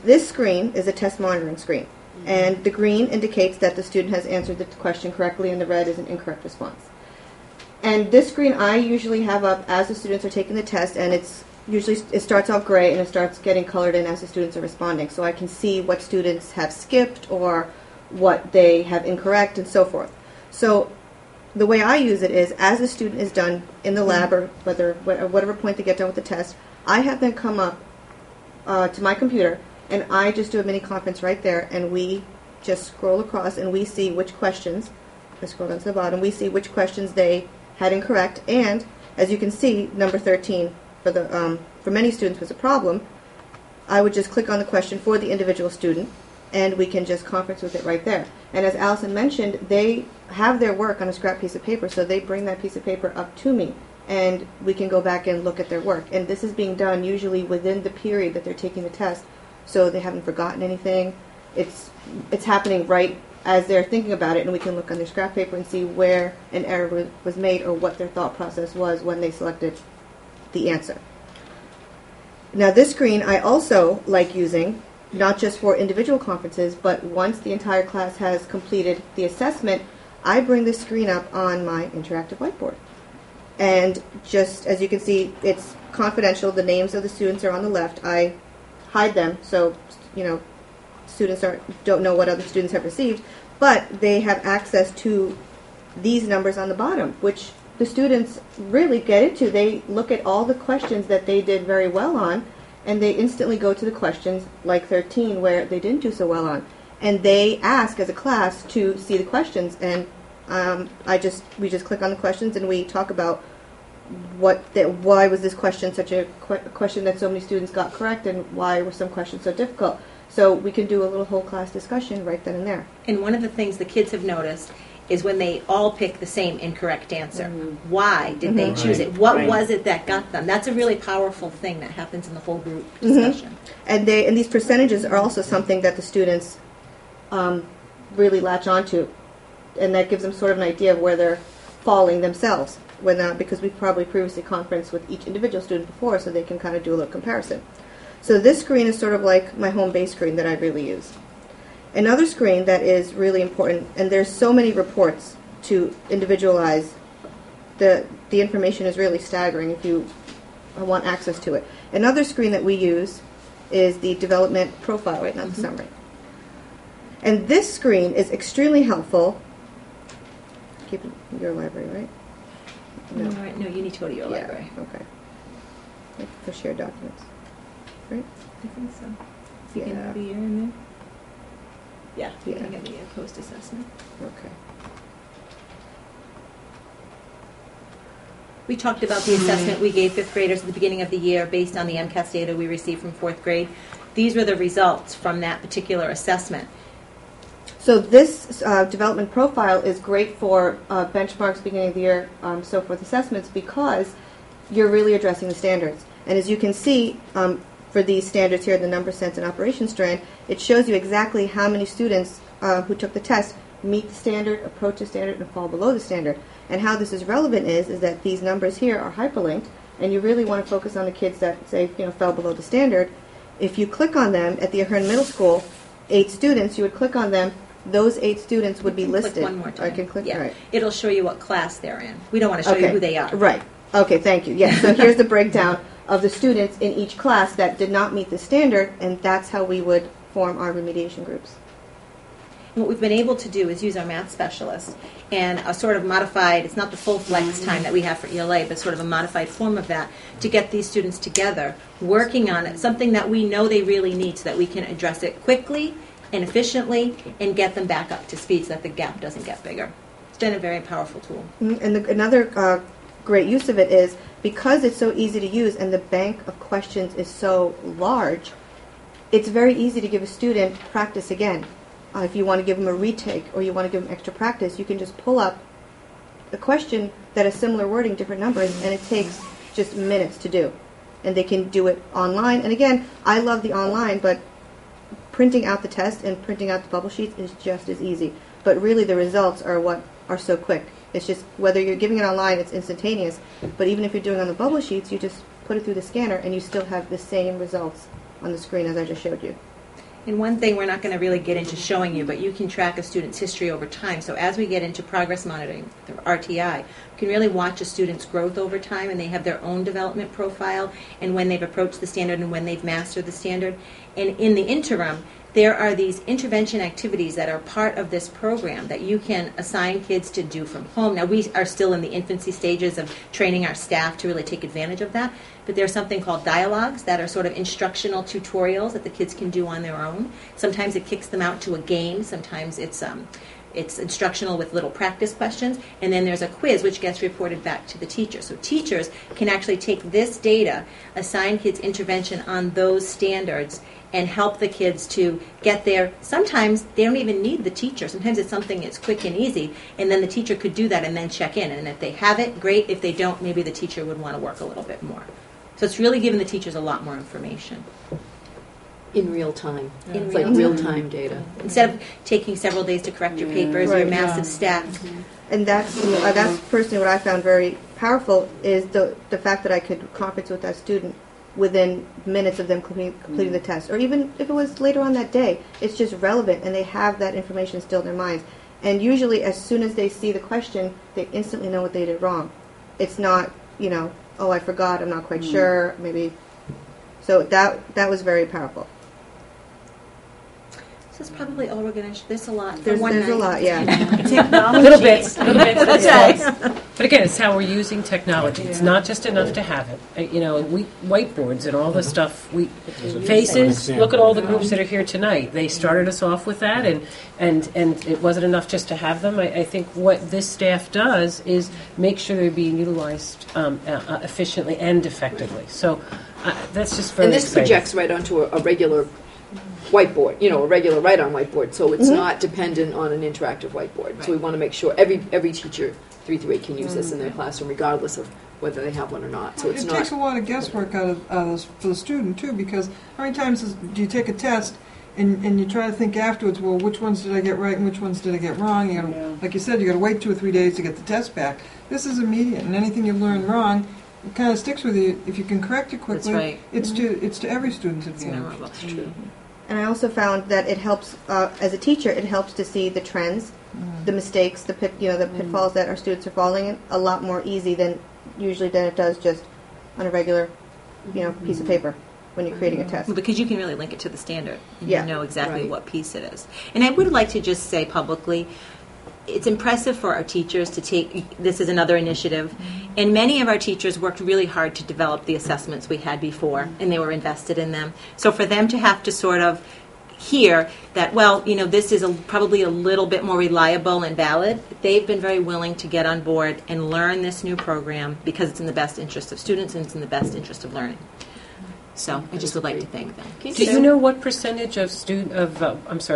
this screen is a test monitoring screen, and the green indicates that the student has answered the question correctly, and the red is an incorrect response. And this screen I usually have up as the students are taking the test, and it starts off gray and it starts getting colored in as the students are responding, so I can see what students have skipped or what they have incorrect and so forth. So the way I use it is, as the student is done in the lab or whatever point they get done with the test, I have them come up to my computer, and I just do a mini conference right there, and we just scroll across and we see which questions, I scroll down to the bottom, we see which questions they had incorrect, and as you can see, number 13 for many students was a problem. I would just click on the question for the individual student, and we can just conference with it right there. And as Allison mentioned, they have their work on a scrap piece of paper, so they bring that piece of paper up to me, and we can go back and look at their work. And this is being done usually within the period that they're taking the test, so they haven't forgotten anything. It's happening right as they're thinking about it, and we can look on their scrap paper and see where an error was made or what their thought process was when they selected the answer. Now this screen I also like using, not just for individual conferences, but once the entire class has completed the assessment, I bring this screen up on my interactive whiteboard. And just as you can see, it's confidential. The names of the students are on the left. I hide them so, students don't know what other students have received, but they have access to these numbers on the bottom, which the students really get into. They look at all the questions that they did very well on, and they instantly go to the questions like 13 where they didn't do so well on. And they ask as a class to see the questions, and we just click on the questions and we talk about why was this question such a question that so many students got correct, and why were some questions so difficult. So we can do a little whole class discussion right then and there. And one of the things the kids have noticed is when they all pick the same incorrect answer. Why did they choose it? What was it that got them? That's a really powerful thing that happens in the whole group discussion. And these percentages are also something that the students really latch onto, and that gives them sort of an idea of where they're falling themselves, because we've probably previously conferenced with each individual student before, so they can kind of do a little comparison. So this screen is sort of like my home base screen that I really use. Another screen that is really important, and there's so many reports to individualize, the information is really staggering if you want access to it. Another screen that we use is the development profile, right, not the summary. And this screen is extremely helpful. Keep it in your library, right? No, you need to go to your library. Okay. For shared documents, right? I think so. You can have the year in there. Yeah, you Yeah. can get the post-assessment. Okay. We talked about the assessment we gave fifth graders at the beginning of the year based on the MCAS data we received from fourth grade. These were the results from that particular assessment. So this development profile is great for benchmarks beginning of the year, so forth assessments, because you're really addressing the standards. And as you can see, for these standards here, the number, sense, and operation strand, it shows you exactly how many students who took the test meet the standard, approach the standard, and fall below the standard. And how this is relevant is that these numbers here are hyperlinked, and you really want to focus on the kids that, say, fell below the standard. If you click on them at the Ahern Middle School, 8 students, you would click on them, those 8 students would be listed. Click one more time. I can click, yeah. right. It'll show you what class they're in. We don't want to show you who they are. Right. Okay, thank you. Yes, so here's the breakdown of the students in each class that did not meet the standard, and that's how we would form our remediation groups. What we've been able to do is use our math specialist and a sort of modified, it's not the full flex time that we have for ELA, but sort of a modified form of that to get these students together, working on it, something that we know they really need so that we can address it quickly and efficiently and get them back up to speed so that the gap doesn't get bigger. It's been a very powerful tool. And another great use of it is because it's so easy to use and the bank of questions is so large, it's very easy to give a student practice again. If you want to give them a retake or you want to give them extra practice, you can just pull up a question that has similar wording, different numbers, and it takes just minutes to do. And they can do it online. And again, I love the online, but printing out the test and printing out the bubble sheets is just as easy. But really the results are what are so quick. It's just whether you're giving it online, it's instantaneous. But even if you're doing it on the bubble sheets, you just put it through the scanner and you still have the same results on the screen as I just showed you. And one thing we're not going to really get into showing you, but you can track a student's history over time. So as we get into progress monitoring, the RTI, you can really watch a student's growth over time, and they have their own development profile, and when they've approached the standard and when they've mastered the standard. And in the interim, there are these intervention activities that are part of this program that you can assign kids to do from home. Now, we are still in the infancy stages of training our staff to really take advantage of that, but there's something called dialogues that are sort of instructional tutorials that the kids can do on their own. Sometimes it kicks them out to a game. Sometimes it's instructional with little practice questions, and then there's a quiz which gets reported back to the teacher. So teachers can actually take this data, assign kids intervention on those standards, and help the kids to get there. Sometimes they don't even need the teacher. Sometimes it's something that's quick and easy, and then the teacher could do that and then check in. And if they have it, great. If they don't, maybe the teacher would want to work a little bit more. So it's really giving the teachers a lot more information. In real time. In It's real like real time. time data. Instead of taking several days to correct your papers or your massive staff. And that's personally what I found very powerful is the fact that I could conference with that student within minutes of them completing the test, or even if it was later on that day. It's just relevant, and they have that information still in their minds. And usually, as soon as they see the question, they instantly know what they did wrong. It's not, oh, I forgot, I'm not quite sure, maybe. So that was very powerful. This is probably all we're going to. There's a lot. There's a lot, yeah. Technology. Little bits. That's Yes. right. But again, it's how we're using technology. It's not just enough to have it. Whiteboards and all the stuff. Faces. Look at all the groups that are here tonight. They started us off with that, and it wasn't enough just to have them. I think what this staff does is make sure they're being utilized efficiently and effectively. So that's just very And this exciting. projects right onto a regular whiteboard, a regular write-on whiteboard, so it's not dependent on an interactive whiteboard. So we want to make sure every teacher 3 through 8 can use this in their classroom, regardless of whether they have one or not. So It takes a lot of guesswork out of this for the student too, because how many times do you take a test and you try to think afterwards, well, which ones did I get right and which ones did I get wrong? Like you said, you got to wait 2 or 3 days to get the test back. This is immediate, and anything you learn wrong, it kind of sticks with you. If you can correct it quickly, That's right. it's to every student's advantage. That's true. And I also found that it helps, as a teacher, it helps to see the trends, the mistakes, the pitfalls that our students are falling in a lot more easy than it does just on a regular, piece of paper when you're creating a test. Well, because you can really link it to the standard, and Yeah. you know exactly Right. what piece it is. And I would like to just say publicly, it's impressive for our teachers to take, this is another initiative, and many of our teachers worked really hard to develop the assessments we had before, and they were invested in them. So for them to have to sort of hear that, this is probably a little bit more reliable and valid, they've been very willing to get on board and learn this new program because it's in the best interest of students and it's in the best interest of learning. So I just would like to thank them. Do you know what percentage of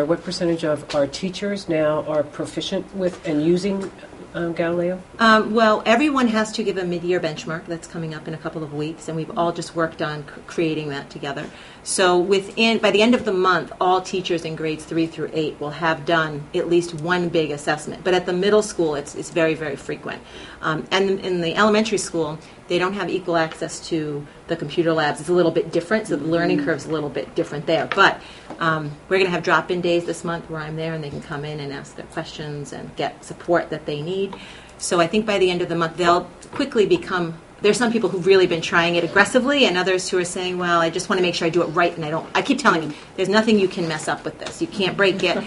what percentage of our teachers now are proficient with and using Galileo? Well, everyone has to give a mid-year benchmark that's coming up in a couple of weeks, and we've all just worked on creating that together. So by the end of the month, all teachers in grades 3 through 8 will have done at least one big assessment. But at the middle school, it's very, very frequent. And in the elementary school, they don't have equal access to the computer labs. It's a little bit different, so the learning curve's a little bit different there. But we're going to have drop-in days this month where I'm there, and they can come in and ask their questions and get support that they need. So I think by the end of the month, they'll quickly become... There's some people who've really been trying it aggressively, and others who are saying, well, I just want to make sure I do it right, and I keep telling them, there's nothing you can mess up with this. You can't break it.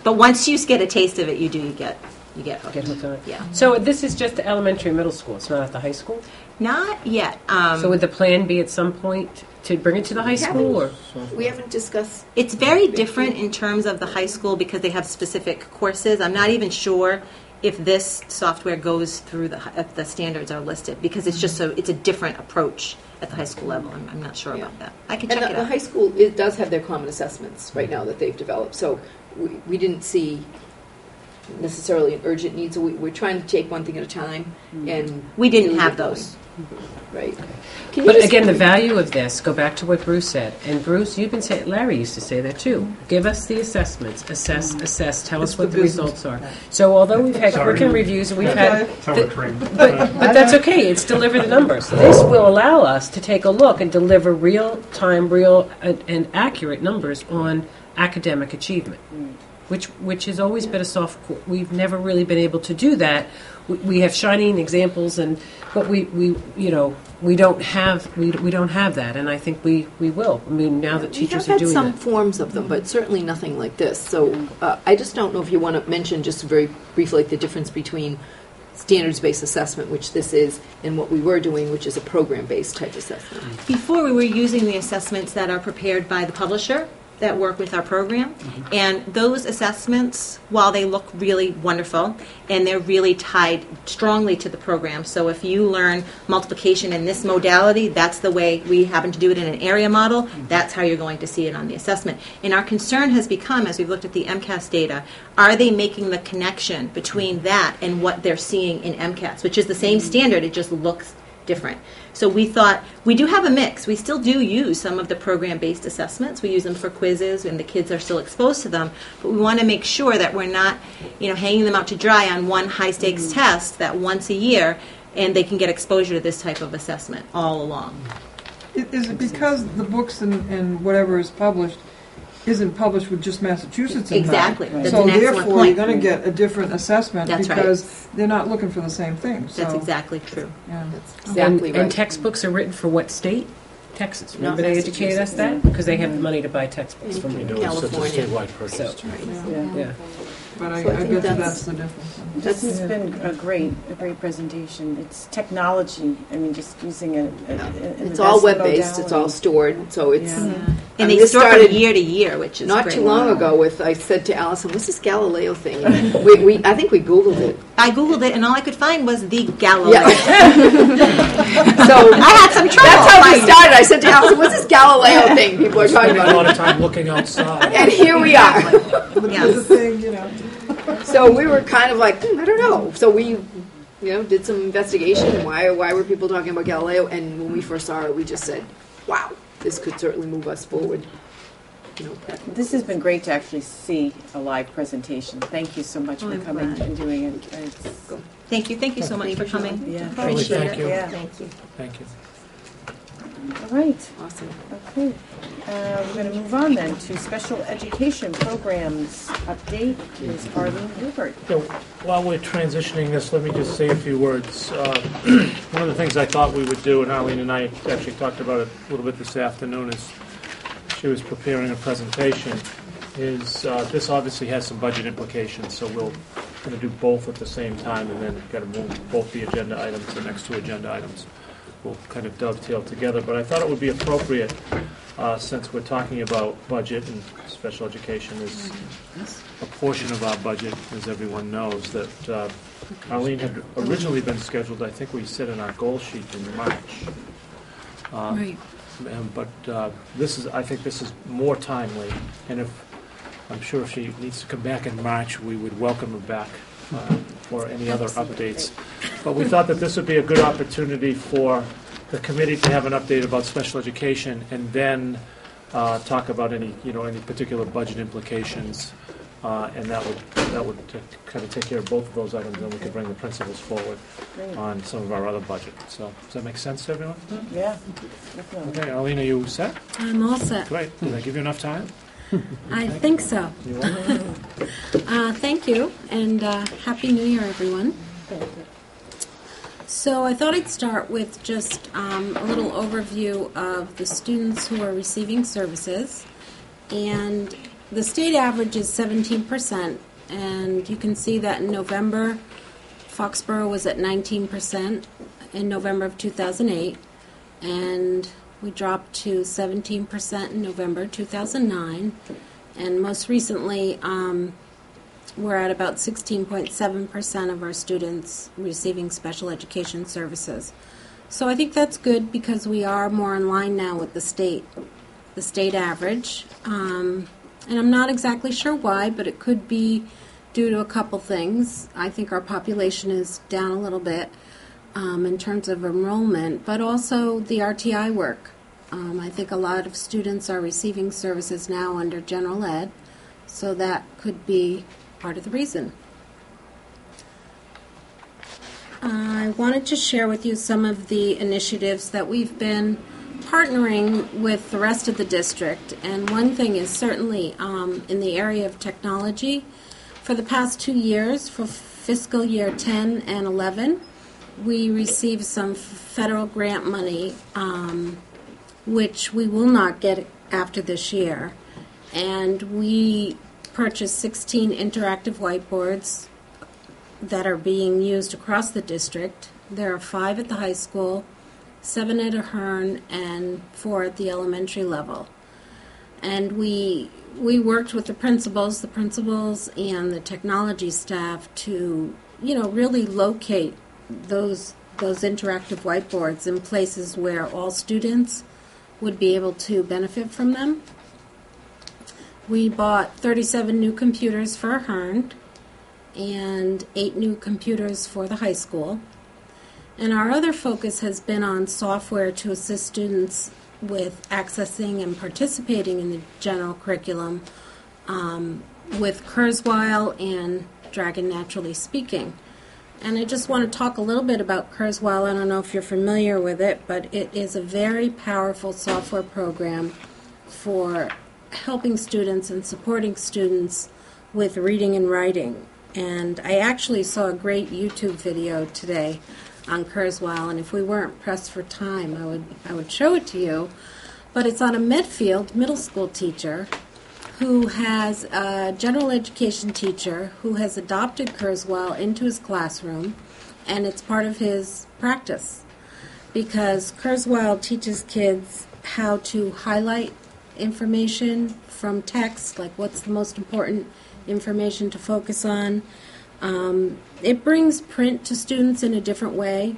But once you get a taste of it, you get hooked. Get hooked on it. Yeah. So this is just the elementary, middle school. It's not at the high school? Not yet. So would the plan be at some point to bring it to the high school? Or We haven't discussed... It's very different in terms of the high school because they have specific courses. I'm not even sure if this software goes through if the standards are listed, because it's just it's a different approach at the high school level. I'm not sure about that. I can check it out. The high school does have their common assessments right now that they've developed, so we didn't see necessarily an urgent need, so we're trying to take one thing at a time. And we didn't really have get those. going. Right. But again, the value of this, go back to what Bruce said. And Bruce, you've been saying, Larry used to say that too. Give us the assessments. Assess, tell us what the results are. So although we've had curriculum reviews and we've had... But that's okay. It's deliver the numbers. This will allow us to take a look and deliver real-time, and accurate numbers on academic achievement, which has always been a soft core. We've never really been able to do that. We have shining examples, but we don't have that, and I think we will. I mean, now that teachers are doing We have had some that. forms of them, but certainly nothing like this. So I just don't know if you want to mention just very briefly the difference between standards-based assessment, which this is, and what we were doing, which is a program-based type assessment. Before, we were using the assessments that are prepared by the publisher that work with our program. And those assessments, while they look really wonderful, and they're really tied strongly to the program. So if you learn multiplication in this modality, that's the way we happen to do it in an area model. That's how you're going to see it on the assessment. And our concern has become, as we've looked at the MCAS data, are they making the connection between that and what they're seeing in MCAS, which is the same standard, it just looks different. So we thought, we do have a mix. We still do use some of the program-based assessments. We use them for quizzes, and the kids are still exposed to them. But we want to make sure that we're not, hanging them out to dry on one high-stakes test that once a year, and they can get exposure to this type of assessment all along. Is it because the books and whatever is published isn't published with just Massachusetts in mind? Exactly. That's So an excellent therefore, point. you're going to get a different assessment That's right. because they're not looking for the same thing. That's So, exactly true. yeah. Exactly And right. textbooks are written for what state? Texas. Not Remember they educated us Massachusetts. that? Because they have the money to buy textbooks from You know, it's such a California. statewide purchase. So, Yeah. yeah. But I So I bet think you that's- that's the difference. This has been a great presentation. It's technology. I mean, just using it. It's all web-based, it's all stored, so it's... Yeah. I And mean, they this store started from year to year, which is not great. too long ago with, I said to Allison, what's this Galileo thing? I think we Googled it. I Googled it, and all I could find was the Galileo. Yeah. So I had some trouble. that's how we finding it. started. I said to Allison, what's this Galileo thing people are talking Spending a lot about? of time looking outside. And here we are. Yes. Thing, you know. So we were kind of like, I don't know. So we, did some investigation. Why were people talking about Galileo? And when we first saw it, we just said, wow, this could certainly move us forward. This has been great to actually see a live presentation. Thank you so much for I'm coming glad. and doing it. Thank you so much for coming. Yeah. Appreciate Thank it. you. Yeah. Thank you. Thank you. All right. Awesome. Okay. We're going to move on then to special education programs update. Ms. Arlene Hubert. So while we're transitioning this, let me just say a few words. One of the things I thought we would do, and Arlene and I actually talked about it a little bit this afternoon as she was preparing a presentation, is this obviously has some budget implications, so we're going to do both at the same time and then got to move both the agenda items, the next two agenda items. Will kind of dovetail together, but I thought it would be appropriate, since we're talking about budget and special education is a portion of our budget, as everyone knows, that Arlene had originally been scheduled, I think we said in our goal sheet in March. Right. But I think this is more timely, and I'm sure if she needs to come back in March, we would welcome her back for any other updates. But we thought that this would be a good opportunity for the committee to have an update about special education and then talk about any particular budget implications, and that would kind of take care of both of those items, and we could bring the principals forward on some of our other budget. So does that make sense to everyone? Yeah. Definitely. Okay, Arlene, are you set? I'm all set. Great. Did I give you enough time? I think so. You are? Thank you, and Happy New Year, everyone. So I thought I'd start with just a little overview of the students who are receiving services. And the state average is 17%, and you can see that in November, Foxborough was at 19% in November of 2008, and we dropped to 17% in November 2009, and most recently we're at about 16.7% of our students receiving special education services. So I think that's good because we are more in line now with the state average. And I'm not exactly sure why, but it could be due to a couple things. I think our population is down a little bit in terms of enrollment, but also the RTI work. I think a lot of students are receiving services now under general ed, so that could be part of the reason. I wanted to share with you some of the initiatives that we've been partnering with the rest of the district, and one thing is certainly in the area of technology. For the past 2 years, for fiscal year 10 and 11, we received some federal grant money, which we will not get after this year, and we purchased 16 interactive whiteboards that are being used across the district. There are 5 at the high school, 7 at Ahern, and 4 at the elementary level. And we worked with the principals and the technology staff to, really locate those interactive whiteboards in places where all students would be able to benefit from them. We bought 37 new computers for Ahern and 8 new computers for the high school. And our other focus has been on software to assist students with accessing and participating in the general curriculum with Kurzweil and Dragon Naturally Speaking. And I just want to talk a little bit about Kurzweil. I don't know if you're familiar with it, but it is a very powerful software program for helping students and supporting students with reading and writing. And I actually saw a great YouTube video today on Kurzweil, and if we weren't pressed for time, I would show it to you. But it's on a Medfield middle school teacher who has a general education teacher who has adopted Kurzweil into his classroom, and it's part of his practice because Kurzweil teaches kids how to highlight information from text, like what's the most important information to focus on. It brings print to students in a different way,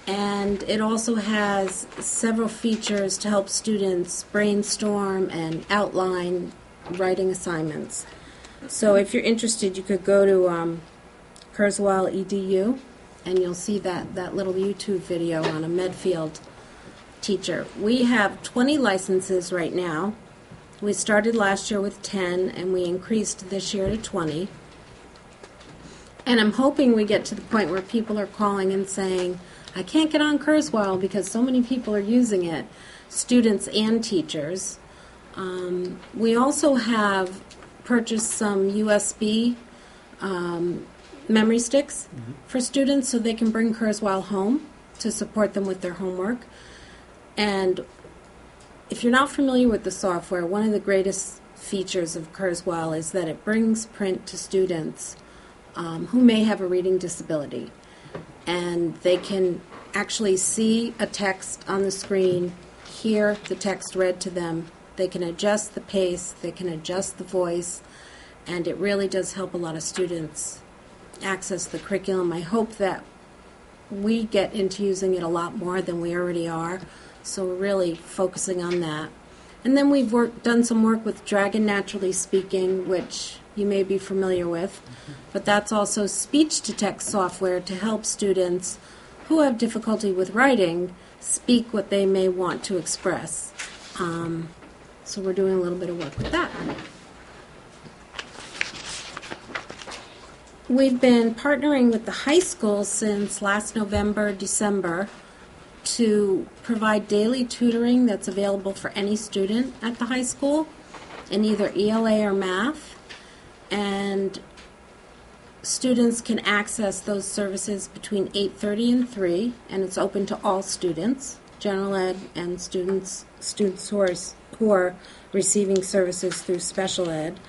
and it also has several features to help students brainstorm and outline writing assignments. So if you're interested, you could go to Kurzweil EDU, and you'll see that little YouTube video on a Medfield teacher. We have 20 licenses right now. We started last year with 10, and we increased this year to 20. And I'm hoping we get to the point where people are calling and saying, I can't get on Kurzweil because so many people are using it, students and teachers. We also have purchased some USB memory sticks for students so they can bring Kurzweil home to support them with their homework. And if you're not familiar with the software, one of the greatest features of Kurzweil is that it brings print to students who may have a reading disability. And they can actually see a text on the screen, hear the text read to them. They can adjust the pace, they can adjust the voice, and it really does help a lot of students access the curriculum. I hope that we get into using it a lot more than we already are, so we're really focusing on that. And then we've done some work with Dragon Naturally Speaking, which you may be familiar with, but that's also speech-to-text software to help students who have difficulty with writing speak what they may want to express. So we're doing a little bit of work with that. We've been partnering with the high school since last November, December, to provide daily tutoring that's available for any student at the high school in either ELA or math. And students can access those services between 8:30 and 3, and it's open to all students, general ed and students who are receiving services through special ed.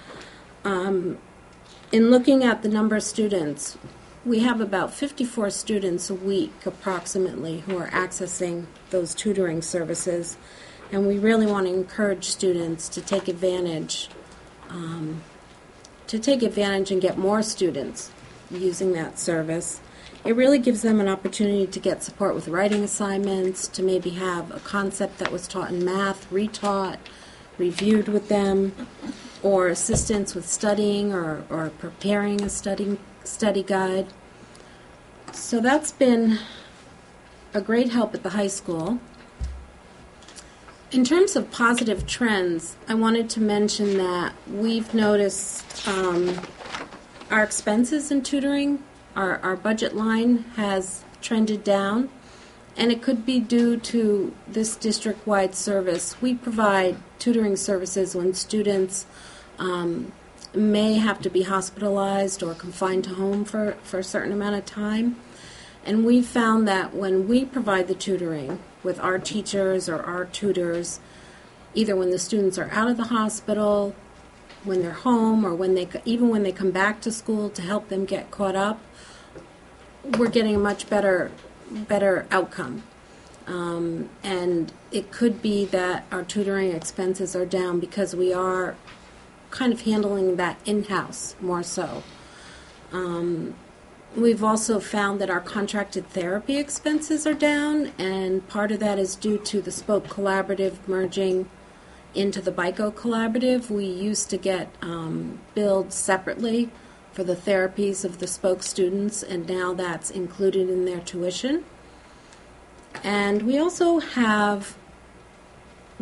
In looking at the number of students, we have about 54 students a week approximately who are accessing those tutoring services, and we really want to encourage students to take advantage and get more students using that service. It really gives them an opportunity to get support with writing assignments, to maybe have a concept that was taught in math retaught, reviewed with them, or assistance with studying or preparing a study guide. So that's been a great help at the high school. In terms of positive trends, I wanted to mention that we've noticed our expenses in tutoring, our budget line has trended down, and it could be due to this district-wide service. We provide tutoring services when students may have to be hospitalized or confined to home for a certain amount of time. And we found that when we provide the tutoring with our teachers or our tutors, either when the students are out of the hospital, when they're home, or even when they come back to school to help them get caught up, we're getting a much better outcome. And it could be that our tutoring expenses are down because we are kind of handling that in-house more so. We've also found that our contracted therapy expenses are down, and part of that is due to the Spoke Collaborative merging into the BICO Collaborative. We used to get billed separately for the therapies of the Spoke students, and now that's included in their tuition. And we also have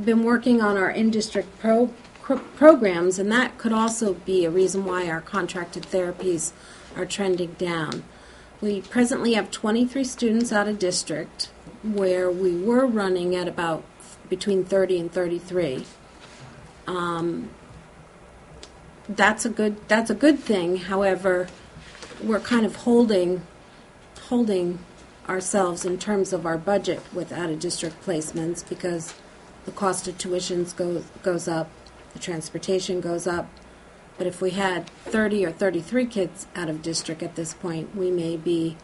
been working on our in-district programs, and that could also be a reason why our contracted therapies are trending down. We presently have 23 students out of district, where we were running at about between 30 and 33. That's a good thing. However, we're kind of holding ourselves in terms of our budget with out-of-district placements because the cost of tuitions goes up, the transportation goes up. But if we had 30 or 33 kids out of district at this point, we may be,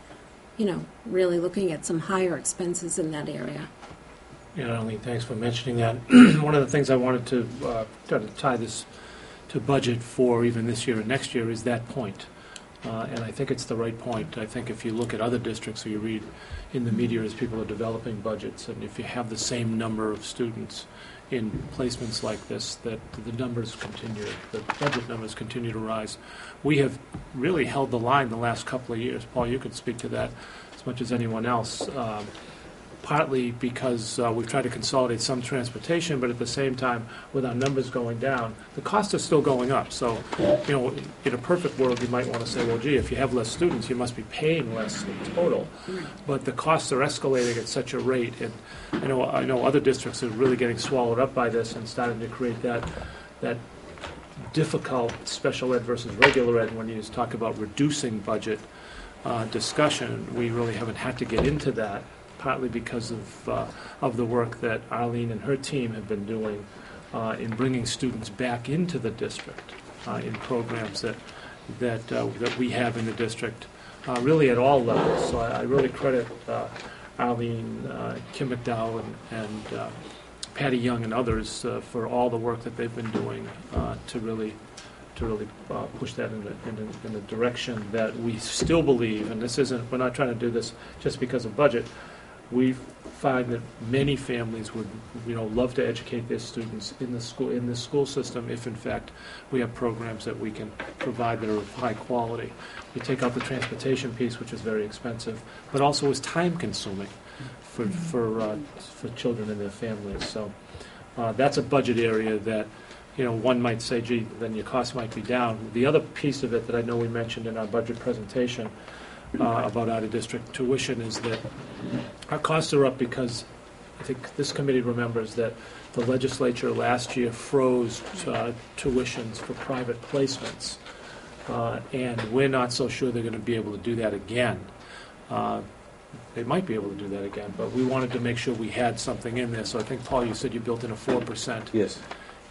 really looking at some higher expenses in that area. Yeah, Arlene, thanks for mentioning that. One of the things I wanted to try to tie this to budget for even this year and next year is that point. And I think it's the right point. I think if you look at other districts or you read in the media as people are developing budgets, and if you have the same number of students in placements like this, that the budget numbers continue to rise. We have really held the line the last couple of years. Paul, you could speak to that as much as anyone else. Partly because we've tried to consolidate some transportation, but at the same time, with our numbers going down, the costs are still going up. So, in a perfect world, you might want to say, well, gee, if you have less students, you must be paying less in total. But the costs are escalating at such a rate, and I know other districts are really getting swallowed up by this and starting to create that difficult special ed versus regular ed when you talk about reducing budget discussion. We really haven't had to get into that, partly because of the work that Arlene and her team have been doing in bringing students back into the district in programs that we have in the district, really at all levels. So I really credit Arlene, Kim McDowell, and Patty Young and others for all the work that they've been doing to really push that in the direction that we still believe. And we're not trying to do this just because of budget. We find that many families would, love to educate their students in the school system if, in fact, we have programs that we can provide that are of high quality. We take out the transportation piece, which is very expensive, but also is time-consuming for children and their families. So that's a budget area that, one might say, gee, then your costs might be down. The other piece of it that I know we mentioned in our budget presentation about out-of-district tuition is that our costs are up because I think this committee remembers that the legislature last year froze tuitions for private placements, and we're not so sure they're going to be able to do that again. They might be able to do that again, but we wanted to make sure we had something in there. So I think, Paul, you said you built in a 4%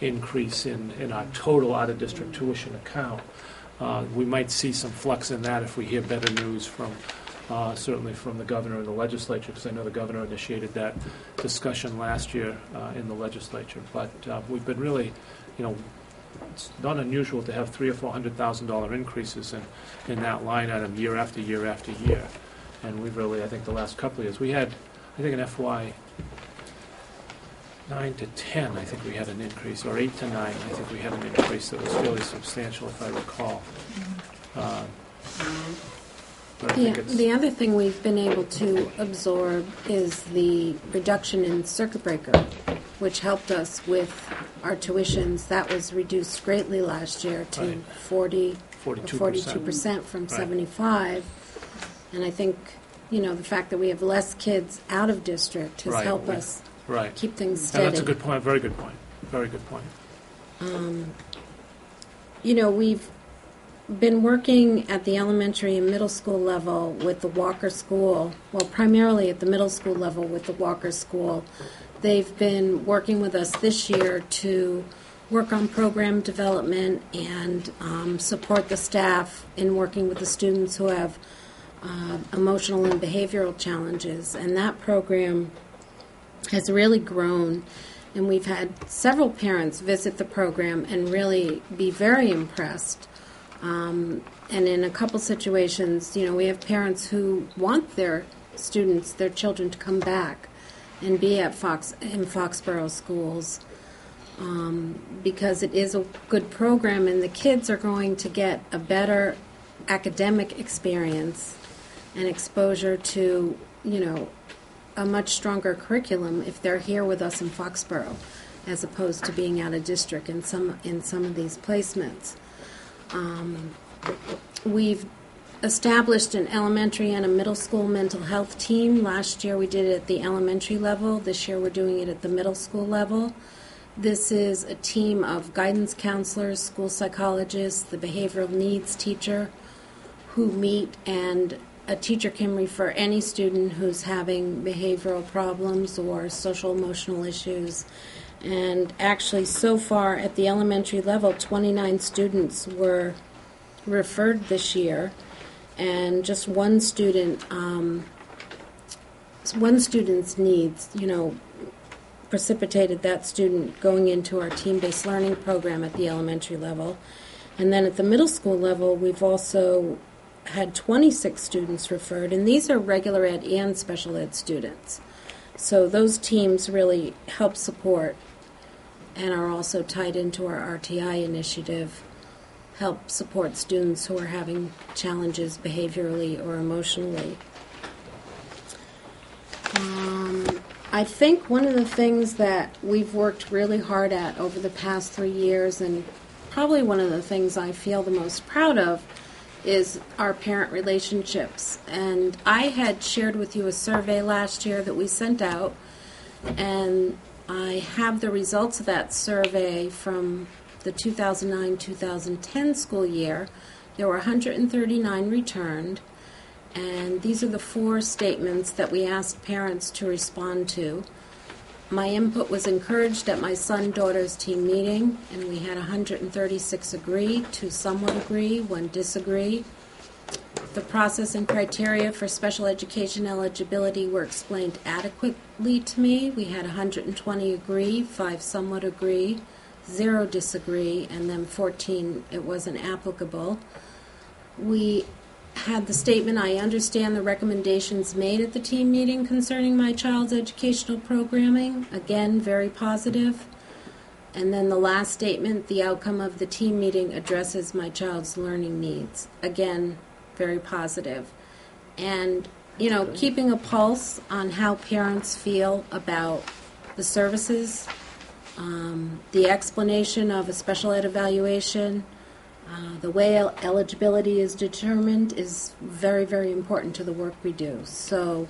increase in our total out-of-district tuition account. We might see some flux in that if we hear better news from, certainly from the governor and the legislature, because I know the governor initiated that discussion last year in the legislature. But we've been really, it's not unusual to have $300,000 or $400,000 increases in that line item year after year after year. And we've really, I think the last couple of years, we had, I think in FY 9 to 10, I think we had an increase, or 8 to 9, I think we had an increase that was fairly substantial, if I recall. But I think The other thing we've been able to absorb is the reduction in circuit breaker, which helped us with our tuitions. That was reduced greatly last year to 42% from 75. And I think, the fact that we have less kids out of district has helped us keep things steady. That's a good point, very good point, very good point. We've been working at the elementary and middle school level with the Walker School, well, primarily at the middle school level with the Walker School. They've been working with us this year to work on program development and support the staff in working with the students who have emotional and behavioral challenges. And that program has really grown. And we've had several parents visit the program and really be very impressed. And in a couple situations, we have parents who want their students, their children, to come back and be at Foxborough schools because it is a good program and the kids are going to get a better academic experience and exposure to, a much stronger curriculum if they're here with us in Foxborough, as opposed to being out of district in some of these placements. We've established an elementary and a middle school mental health team. Last year we did it at the elementary level. This year we're doing it at the middle school level. This is a team of guidance counselors, school psychologists, the behavioral needs teacher who meet, and a teacher can refer any student who's having behavioral problems or social emotional issues. And actually, so far at the elementary level, 29 students were referred this year, and just one student's needs, precipitated that student going into our team-based learning program at the elementary level. And then at the middle school level, we've also had 26 students referred, and these are regular ed and special ed students. So those teams really help support and are also tied into our RTI initiative, help support students who are having challenges behaviorally or emotionally. I think one of the things that we've worked really hard at over the past 3 years, and probably one of the things I feel the most proud of, is our parent relationships. And I had shared with you a survey last year that we sent out, and I have the results of that survey from the 2009-2010 school year. There were 139 returned, and these are the 4 statements that we asked parents to respond to. My input was encouraged at my son-daughter's team meeting, and we had 136 agree, 2 somewhat agree, 1 disagree. The process and criteria for special education eligibility were explained adequately to me. We had 120 agree, 5 somewhat agree, 0 disagree, and then 14 it wasn't applicable. We had the statement, I understand the recommendations made at the team meeting concerning my child's educational programming. Again, very positive. And then the last statement, the outcome of the team meeting addresses my child's learning needs. Again, very positive. And, keeping a pulse on how parents feel about the services, the explanation of a special ed evaluation, the way eligibility is determined is very, very important to the work we do. So,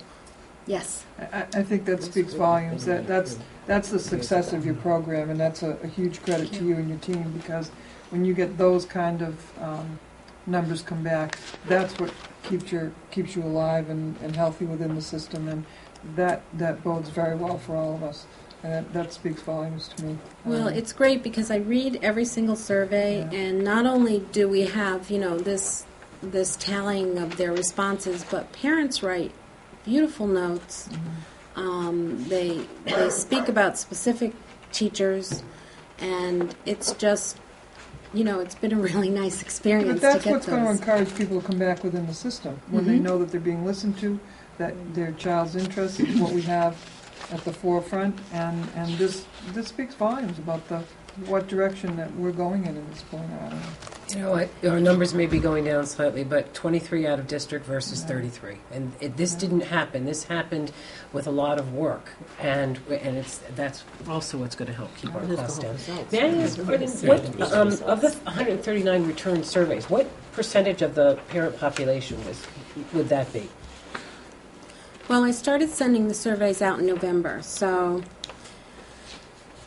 yes. I think that speaks volumes. That's the success of your program, and that's a huge credit to you and your team, because when you get those kind of numbers come back, that's what keeps you alive and healthy within the system, and that bodes very well for all of us. And that speaks volumes to me. Well, it's great because I read every single survey, and not only do we have, this tallying of their responses, but parents write beautiful notes. Mm-hmm. They speak about specific teachers, and it's just, it's been a really nice experience to get those. But that's what's going to encourage people to come back within the system, when they know that they're being listened to, that their child's interest is what we have at the forefront, and this speaks volumes about what direction that we're going in at this point. Our numbers may be going down slightly, but 23 out of district versus 33, and this didn't happen. This happened with a lot of work, and that's also what's going to help keep our costs down. May I ask, what of the 139 returned surveys, what percentage of the parent population would that be? Well, I started sending the surveys out in November, so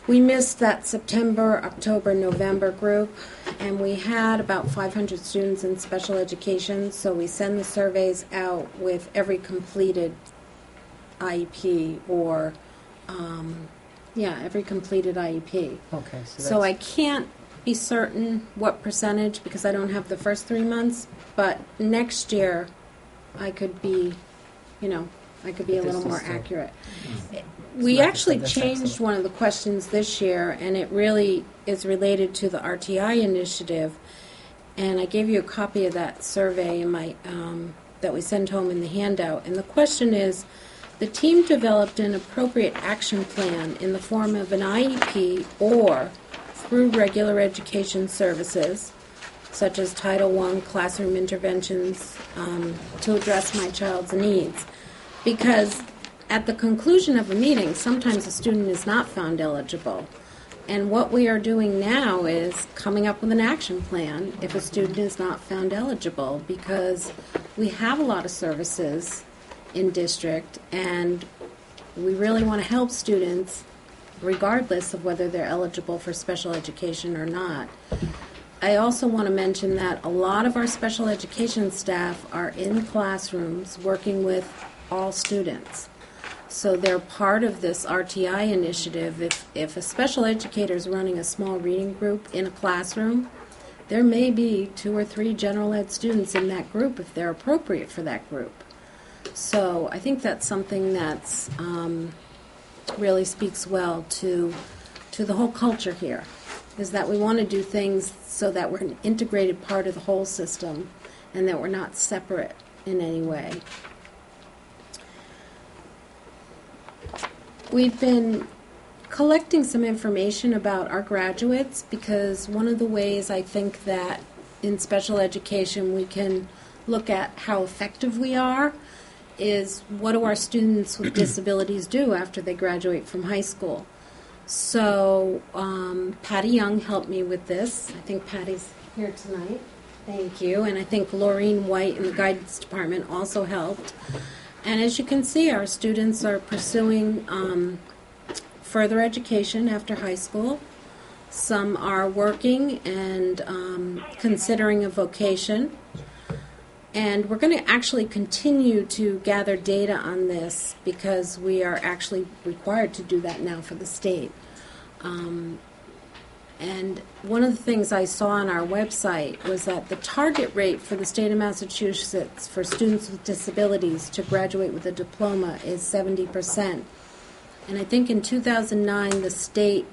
we missed that September, October, November group, and we had about 500 students in special education, so we send the surveys out with every completed IEP or, every completed IEP. Okay. So I can't be certain what percentage because I don't have the first 3 months, but next year I could be, a little more accurate. We actually changed one of the questions this year, and it really is related to the RTI initiative. And I gave you a copy of that survey in my that we sent home in the handout. And the question is, the team developed an appropriate action plan in the form of an IEP or through regular education services, such as Title I classroom interventions, to address my child's needs. Because at the conclusion of a meeting, sometimes a student is not found eligible. And what we are doing now is coming up with an action plan if a student is not found eligible, because we have a lot of services in district, and we really want to help students regardless of whether they're eligible for special education or not. I also want to mention that a lot of our special education staff are in classrooms working with all students. So they're part of this RTI initiative. If a special educator is running a small reading group in a classroom, there may be 2 or 3 general ed students in that group if they're appropriate for that group. So I think that's something that's really speaks well to the whole culture here, is that we want to do things so that we're an integrated part of the whole system and that we're not separate in any way. We've been collecting some information about our graduates, because one of the ways I think that in special education we can look at how effective we are is what do our students with disabilities do after they graduate from high school. So Patty Young helped me with this. I think Patty's here tonight. Thank you. And I think Laureen White in the guidance department also helped. And as you can see, our students are pursuing further education after high school. Some are working and considering a vocation. And we're going to actually continue to gather data on this because we are actually required to do that now for the state. And one of the things I saw on our website was that the target rate for the state of Massachusetts for students with disabilities to graduate with a diploma is 70%. And I think in 2009 the state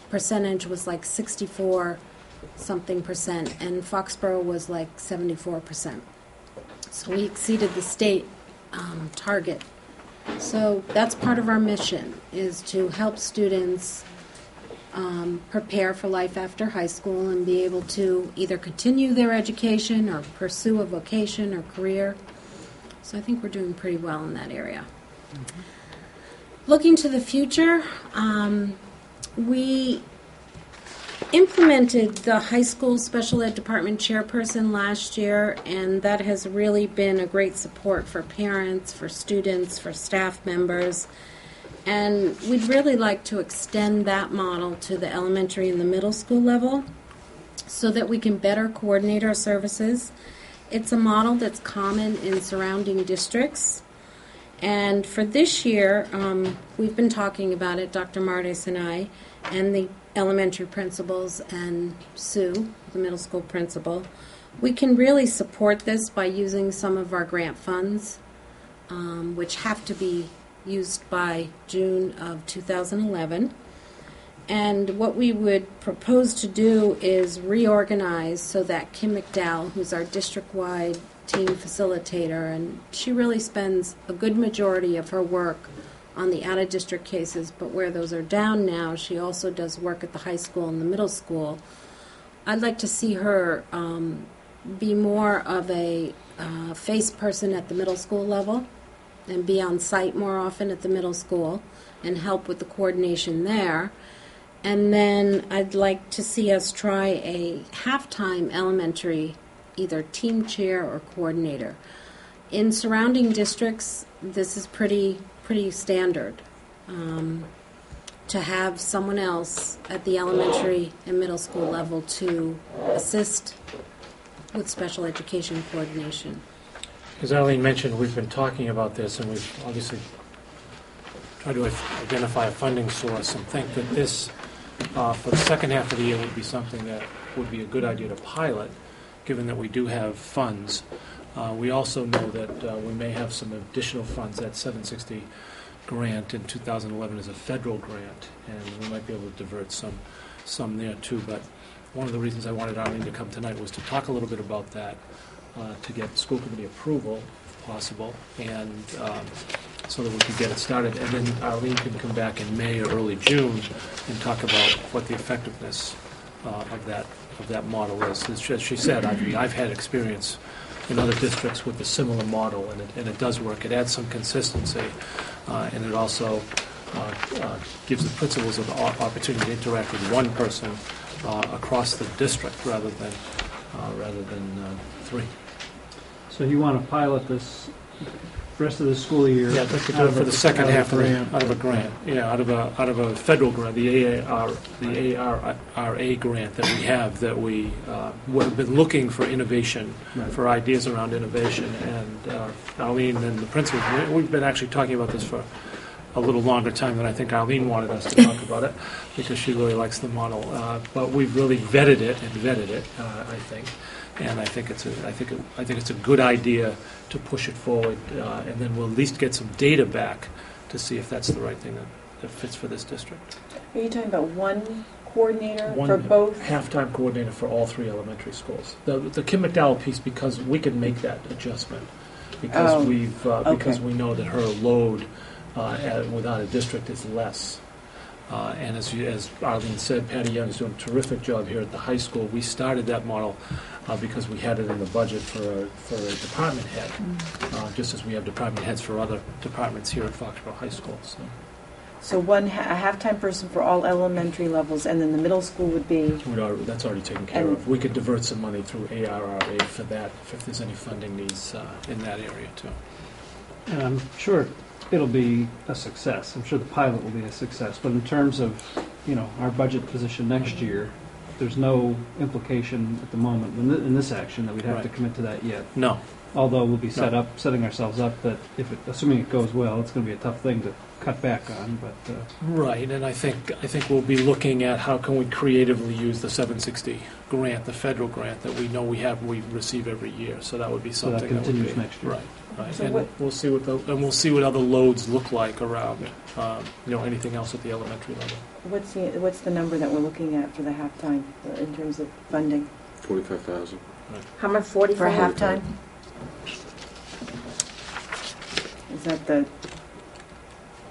percentage was like 64-something percent, and Foxborough was like 74%. So we exceeded the state target. So that's part of our mission, is to help students prepare for life after high school and be able to either continue their education or pursue a vocation or career. So I think we're doing pretty well in that area. Mm-hmm. Looking to the future, we implemented the high school special ed department chairperson last year, and that has really been a great support for parents, for students, for staff members. And we'd really like to extend that model to the elementary and the middle school level so that we can better coordinate our services. It's a model that's common in surrounding districts. And for this year, we've been talking about it, Dr. Martis and I, and the elementary principals and Sue, the middle school principal. We can really support this by using some of our grant funds, which have to be used by June of 2011. And what we would propose to do is reorganize so that Kim McDowell, who's our district-wide team facilitator, and she really spends a good majority of her work on the out-of-district cases, but where those are down now, she also does work at the high school and the middle school. I'd like to see her be more of a face person at the middle school level and be on site more often at the middle school and help with the coordination there. And then I'd like to see us try a half-time elementary, either team chair or coordinator. In surrounding districts, this is pretty standard to have someone else at the elementary and middle school level to assist with special education coordination. As Arlene mentioned, we've been talking about this, and we've obviously tried to identify a funding source and think that this, for the second half of the year, would be something that would be a good idea to pilot, given that we do have funds. We also know that we may have some additional funds. That 760 grant in 2011 is a federal grant, and we might be able to divert some there too. But one of the reasons I wanted Arlene to come tonight was to talk a little bit about that, to get school committee approval, if possible, and so that we can get it started. And then Arlene can come back in May or early June and talk about what the effectiveness of that model is. As she said, I've had experience in other districts with a similar model, and it does work. It adds some consistency, and it also gives the principals an opportunity to interact with one person across the district rather than three. So you want to pilot this rest of the school year? Yeah, I'd like to do it for the second half out of a grant. Yeah, out of a federal grant, the ARRA grant that we have, that we have been looking for innovation, for ideas around innovation. And Arlene and the principals, we've been actually talking about this for a little longer time than I think Arlene wanted us to talk about it, because she really likes the model. But we've really vetted it, I think. And I think it's a good idea to push it forward, and then we'll at least get some data back to see if that's the right thing that fits for this district. Are you talking about one coordinator One for both? half-time coordinator for all three elementary schools. The Kim McDowell piece, because we can make that adjustment, because because we know that her load without a district is less. And as Arlene said, Patty Young is doing a terrific job here at the high school. We started that model because we had it in the budget for a department head, just as we have department heads for other departments here at Foxborough High School. So a half-time person for all elementary levels, and then the middle school would be? That's already taken care of. We could divert some money through ARRA for that, if there's any funding needs in that area too. And I'm sure it'll be a success. I'm sure the pilot will be a success. But in terms of, our budget position next year, there's no implication at the moment in this action that we'd have to commit to that yet. No. Although we'll be setting ourselves up that assuming it goes well, it's going to be a tough thing to cut back on. But right, and I think we'll be looking at how can we creatively use the 760 grant, the federal grant that we know we receive every year. So that would be something that continues next year. Right. So and we'll see what other loads look like around anything else at the elementary level. What's the number that we're looking at for the halftime in terms of funding? 45,000. Right. How much? 45 for halftime? Is that the?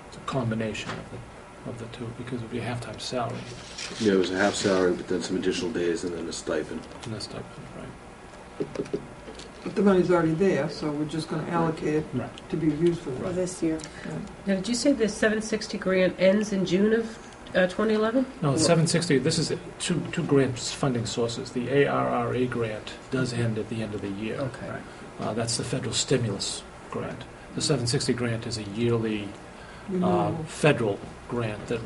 It's a combination of the two, because it would be a halftime salary. Yeah, it was a half salary, but then some additional days, and then a stipend. Right. But the money's already there, so we're just going to allocate it to be used for that. This year. Now, did you say the 760 grant ends in June of 2011? No, 760, this is two grant funding sources. The ARRA grant does end at the end of the year. Okay. That's the federal stimulus grant. The 760 grant is a yearly federal grant that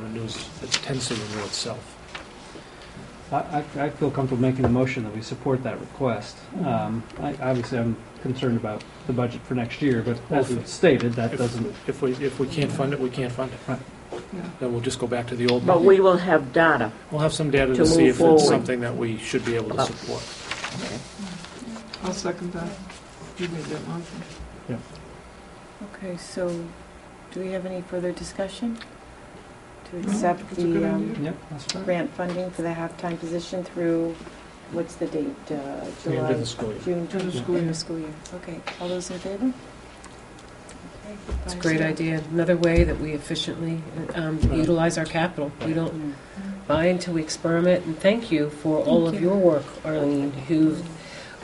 tends to renew itself. I feel comfortable making a motion that we support that request. Obviously, I'm concerned about the budget for next year, but as we've stated, that doesn't... If we can't fund it, we can't fund it. Right. Then we'll just go back to the old But model. we will have data. We'll have some data to see if it's something that we should be able to support. Okay. I'll second that. You made that motion. Yeah. Okay, so do we have any further discussion to accept the grant funding for the halftime position through, what's the date? July? The end of the school year. June, end of school year. Okay, all those in favor? Okay, It's a great idea. Another way that we efficiently utilize our capital. We don't buy until we experiment. And thank you for all of your work, Arlene, who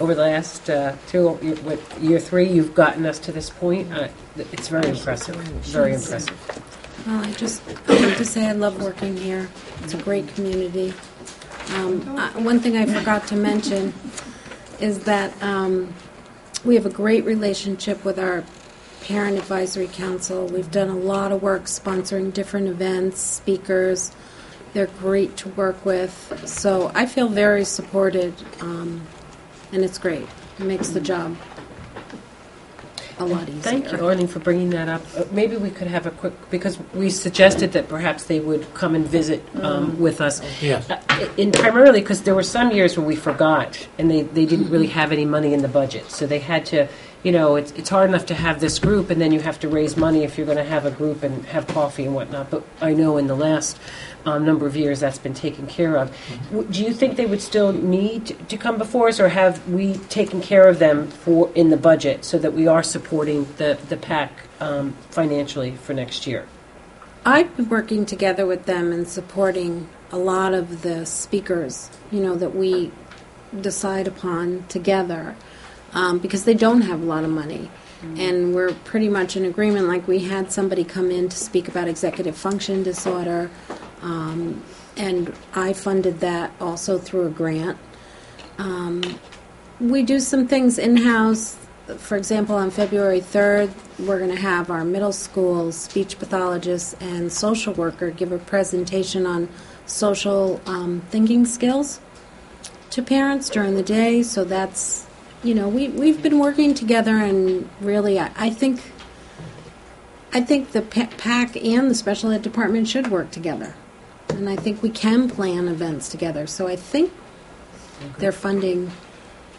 over the last year 3, you've gotten us to this point. It's very impressive. Very impressive. Well, I have to say I love working here. It's a great community. One thing I forgot to mention is that we have a great relationship with our Parent Advisory Council. We've done a lot of work sponsoring different events, speakers. They're great to work with. So I feel very supported, and it's great. It makes the job a lot easier. Thank you, Arlene, for bringing that up. Maybe we could have a quick, because we suggested that perhaps they would come and visit with us. Yes. And primarily because there were some years where we forgot, and they didn't really have any money in the budget. So they had to, it's hard enough to have this group, and then you have to raise money if you're going to have a group and have coffee and whatnot. But I know in the last number of years that's been taken care of. Do you think they would still need to come before us, or have we taken care of them in the budget so that we are supporting the PAC financially for next year? I've been working together with them and supporting a lot of the speakers, that we decide upon together, because they don't have a lot of money. And we're pretty much in agreement. Like, we had somebody come in to speak about executive function disorder, and I funded that also through a grant. We do some things in-house. For example, on February 3rd, we're going to have our middle school speech pathologist and social worker give a presentation on social thinking skills to parents during the day. So that's, we've been working together, and really, I think the PAC and the special ed department should work together. And I think we can plan events together. So I think their funding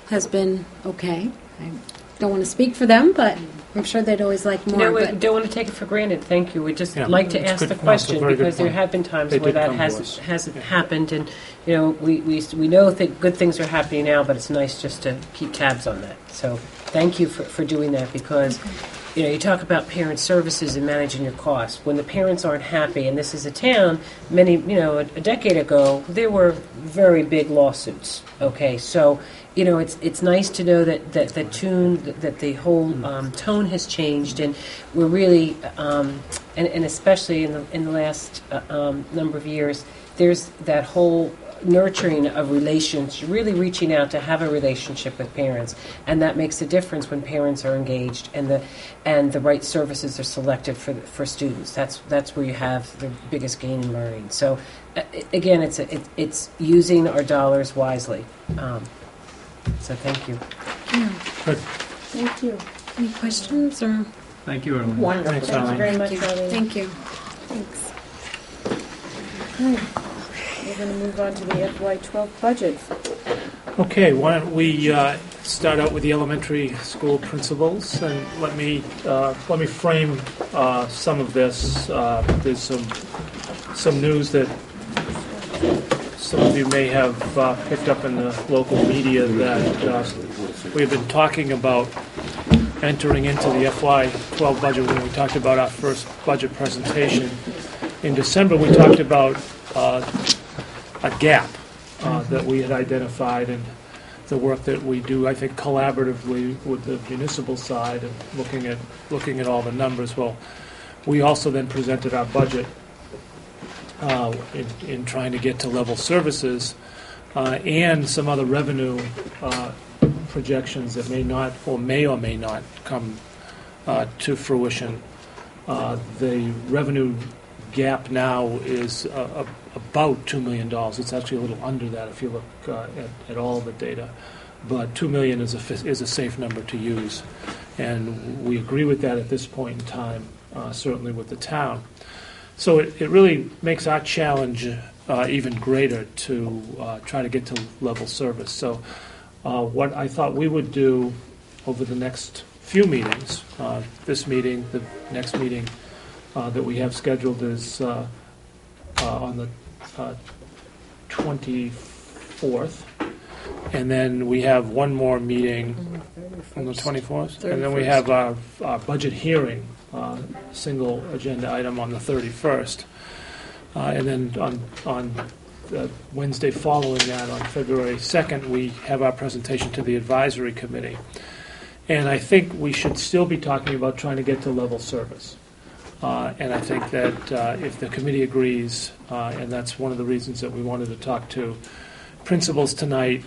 has been okay. I don't want to speak for them, but I'm sure they'd always like more. We but don't want to take it for granted. Thank you. We just Yeah, like to it's ask good. the No, it's a question very good because there point. have been times They where did that come to us. hasn't happened, and we know that good things are happening now, but it's nice just to keep tabs on that. So thank you for doing that, because you talk about parent services and managing your costs. When the parents aren't happy, and this is a town, a decade ago, there were very big lawsuits. Okay, so it's nice to know that the whole tone has changed, and we're really and especially in the last number of years, there's that whole nurturing of relations, really reaching out to have a relationship with parents, and that makes a difference when parents are engaged and the right services are selected for students. That's where you have the biggest gain in learning. So again, it's using our dollars wisely. So thank you. Good. Thank you. Any questions or? Thank you, Arlene. Wonderful. Thanks, Thank you very much, Thank you. Arlene. Thank you. Thanks. We're going to move on to the FY12 budget. Okay, why don't we start out with the elementary school principals, and let me frame some of this. There's some news that some of you may have picked up in the local media that we've been talking about entering into the FY12 budget. When we talked about our first budget presentation in December, we talked about a gap that we had identified, and the work that we do, I think, collaboratively with the municipal side, and looking at all the numbers. Well, we also then presented our budget in trying to get to level services and some other revenue projections that may or may not come to fruition. The revenue gap now is about $2 million. It's actually a little under that if you look at all the data. But $2 million is a safe number to use. And we agree with that at this point in time, certainly with the town. So it really makes our challenge even greater to try to get to level service. So what I thought we would do over the next few meetings, this meeting, the next meeting that we have scheduled is on the 24th, and then we have one more meeting on the 24th, and then we have our budget hearing, single agenda item on the 31st, and then on Wednesday following that, on February 2nd, we have our presentation to the advisory committee. And I think we should still be talking about trying to get to level service. And I think that if the committee agrees, and that's one of the reasons that we wanted to talk to principals tonight,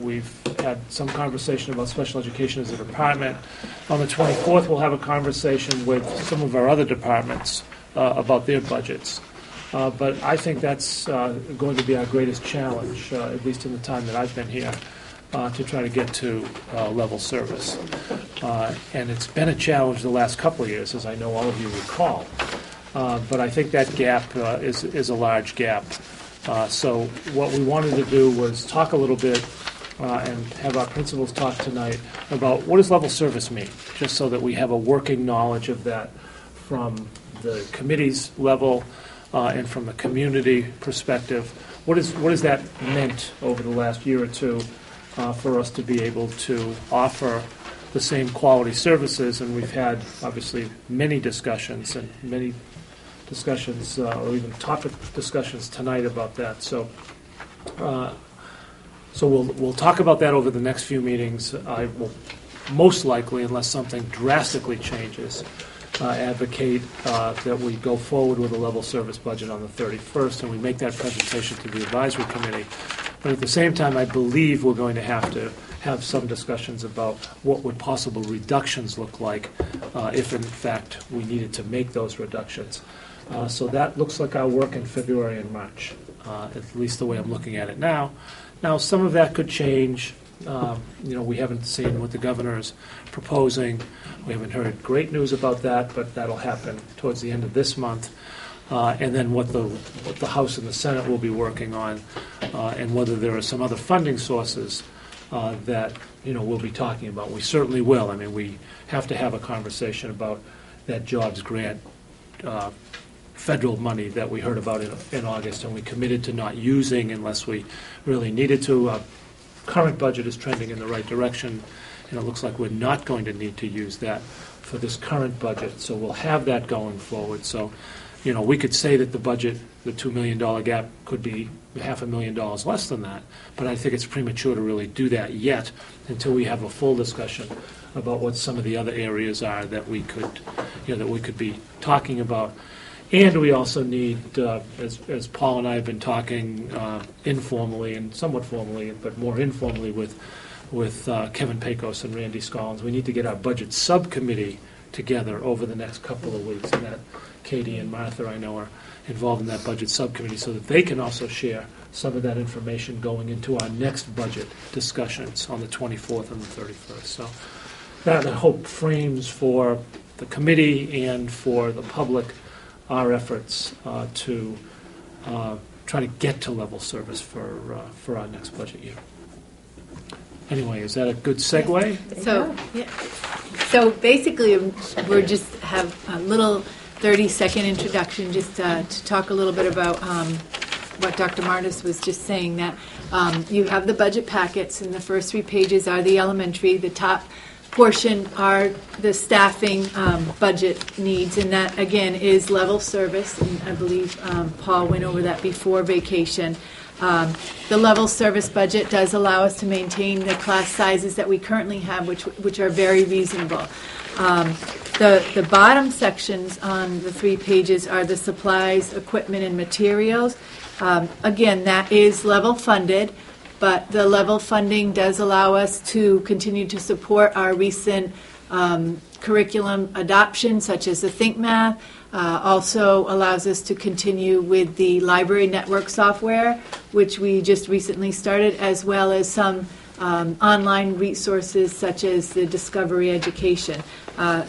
we've had some conversation about special education as a department. On the 24th, we'll have a conversation with some of our other departments about their budgets. But I think that's going to be our greatest challenge, at least in the time that I've been here, to try to get to level service. And it's been a challenge the last couple of years, as I know all of you recall. But I think that gap is a large gap. So what we wanted to do was talk a little bit and have our principals talk tonight about what does level service mean, just so that we have a working knowledge of that from the committee's level and from a community perspective. What has that meant over the last year or two for us to be able to offer the same quality services? And we've had, obviously, many discussions or even topic discussions tonight about that. So we'll talk about that over the next few meetings. I will most likely, unless something drastically changes, advocate that we go forward with a level service budget on the 31st, and we make that presentation to the advisory committee. But at the same time, I believe we're going to have some discussions about what would possible reductions look like if, in fact, we needed to make those reductions. So that looks like our work in February and March, at least the way I'm looking at it now. Now, some of that could change. We haven't seen what the governor is proposing. We haven't heard great news about that, but that'll happen towards the end of this month. And then what the House and the Senate will be working on, and whether there are some other funding sources that we'll be talking about. We certainly will. I mean, we have to have a conversation about that jobs grant federal money that we heard about in August, and we committed to not using unless we really needed to. Current budget is trending in the right direction, and it looks like we're not going to need to use that for this current budget. So we'll have that going forward. So, we could say that the budget, the $2 million gap, could be $500,000 less than that, but I think it's premature to really do that yet until we have a full discussion about what some of the other areas are that we could be talking about. And we also need, as Paul and I have been talking informally and somewhat formally, but more informally with Kevin Pecos and Randy Scollins, we need to get our budget subcommittee together over the next couple of weeks. And that Katie and Martha, I know, are involved in that budget subcommittee so that they can also share some of that information going into our next budget discussions on the 24th and the 31st. So that, I hope, frames for the committee and for the public our efforts to try to get to level service for our next budget year. Anyway, is that a good segue? So basically, we're just have a little 30-second introduction just to talk a little bit about what Dr. Martis was just saying, that you have the budget packets, and the first 3 pages are the elementary, the top portion are the staffing budget needs, and that again is level service, and I believe Paul went over that before vacation. The level service budget does allow us to maintain the class sizes that we currently have, which are very reasonable. The bottom sections on the 3 pages are the supplies, equipment, and materials. Again, that is level funded, but the level funding does allow us to continue to support our recent curriculum adoption, such as the ThinkMath. Also allows us to continue with the library network software, which we just recently started, as well as some online resources such as the Discovery Education.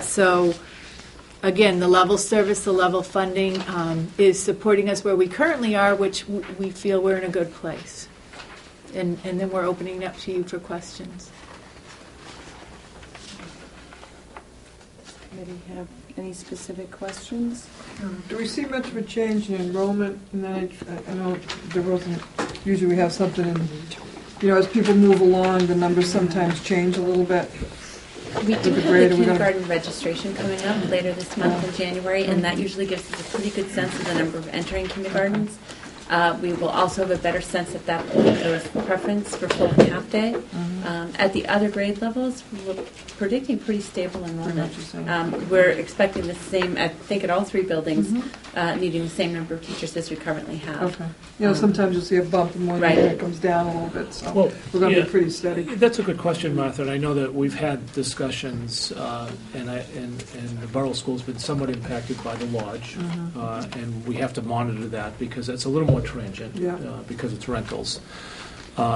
So again, the level service, the level funding is supporting us where we currently are, which we feel we're in a good place. And then we're opening it up to you for questions. Anybody have any specific questions? Do we see much of a change in enrollment? And then I know there wasn't, usually we have something in, as people move along, the numbers sometimes change a little bit. We do have the kindergarten registration coming up later this month in January, and that usually gives us a pretty good sense of the number of entering kindergartens. We will also have a better sense at that point of preference for full and half day. At the other grade levels, we're predicting pretty stable enrollment. We're expecting the same, I think, at all 3 buildings, needing the same number of teachers as we currently have. Okay. Sometimes you'll see a bump and one year it comes down a little bit, so we're going to be pretty steady. That's a good question, Martha, and I know that we've had discussions, and the Borough School's been somewhat impacted by the lodge, and we have to monitor that because it's a little more transient because it's rentals.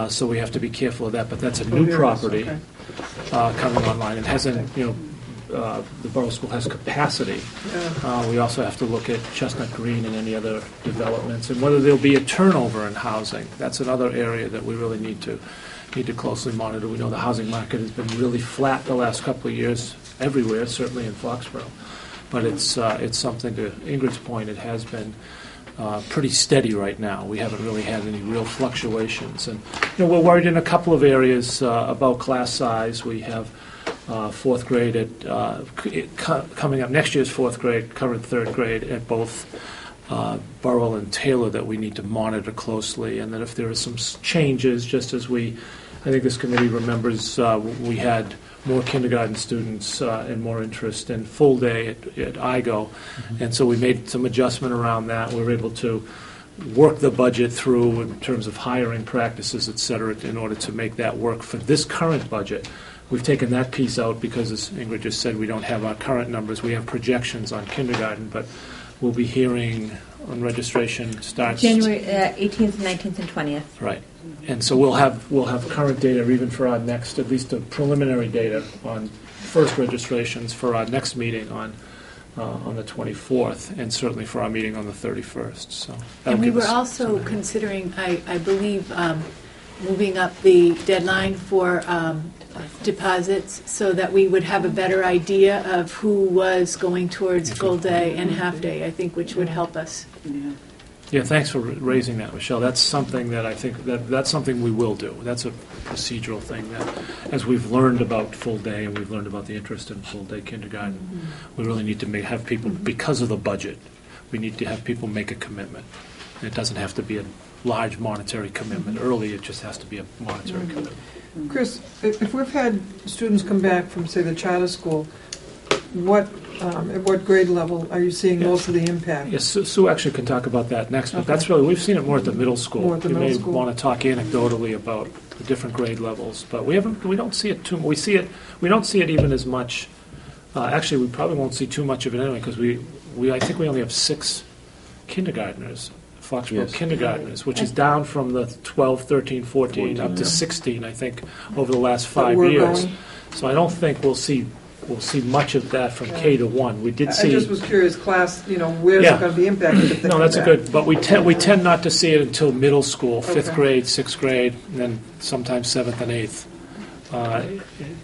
So we have to be careful of that, but that's a new property coming online. It hasn't, the Borough School has capacity. We also have to look at Chestnut Green and any other developments, and whether there'll be a turnover in housing. That's another area that we really need to closely monitor. We know the housing market has been really flat the last couple of years everywhere, certainly in Foxborough. But it's something, to Ingrid's point, it has been pretty steady right now. We haven't really had any real fluctuations. And we're worried in a couple of areas about class size. We have 4th grade coming up next year's 4th grade, current 3rd grade at both Burrell and Taylor that we need to monitor closely. And then if there are some changes, just as we I think this committee remembers we had more kindergarten students and more interest in full day at IGO, and so we made some adjustment around that. We were able to work the budget through in terms of hiring practices, et cetera, in order to make that work for this current budget. We've taken that piece out because, as Ingrid just said, we don't have our current numbers. We have projections on kindergarten, but we'll be hearing on registration starts January 18th, 19th, and 20th. Right, and so we'll have current data even for our next, at least a preliminary data on first registrations for our next meeting on the 24th, and certainly for our meeting on the 31st. So And we were also considering, I believe, moving up the deadline for deposits so that we would have a better idea of who was going towards full day and half day, I think, which would help us. Yeah, thanks for raising that, Michelle. That's something that I think that's something we will do. That's a procedural thing that, as we've learned about full day and we've learned about the interest in full day kindergarten, we really need to have people, because of the budget, we need to have people make a commitment. And it doesn't have to be a large monetary commitment early, it just has to be a monetary commitment. Chris, if we've had students come back from, say, the charter school, at what grade level are you seeing most of the impact? Yes, Sue actually can talk about that next, but that's really, we've seen it more at the middle school. More at the middle school. You may want to talk anecdotally about the different grade levels, but we don't see it too, we don't see it even as much, actually, we probably won't see too much of it anyway, because I think we only have 6 kindergartners, Foxborough kindergartners, which is down from the 12, 13, 14, up to 16, I think, over the last 5 years. So I don't think we'll see much of that from K to 1. We did see. I just was curious, class, where's it going to be impacted if they No, come that's back? a good, but we tend not to see it until middle school, 5th grade, 6th grade, and then sometimes 7th and 8th.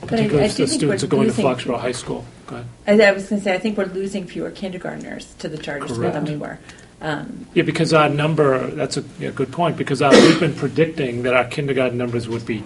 Particularly if the students are going to Foxborough High School. Go ahead. I was going to say, I think we're losing fewer kindergartners to the charter school than we were. Yeah, because our number, that's a good point, because we've been predicting that our kindergarten numbers would be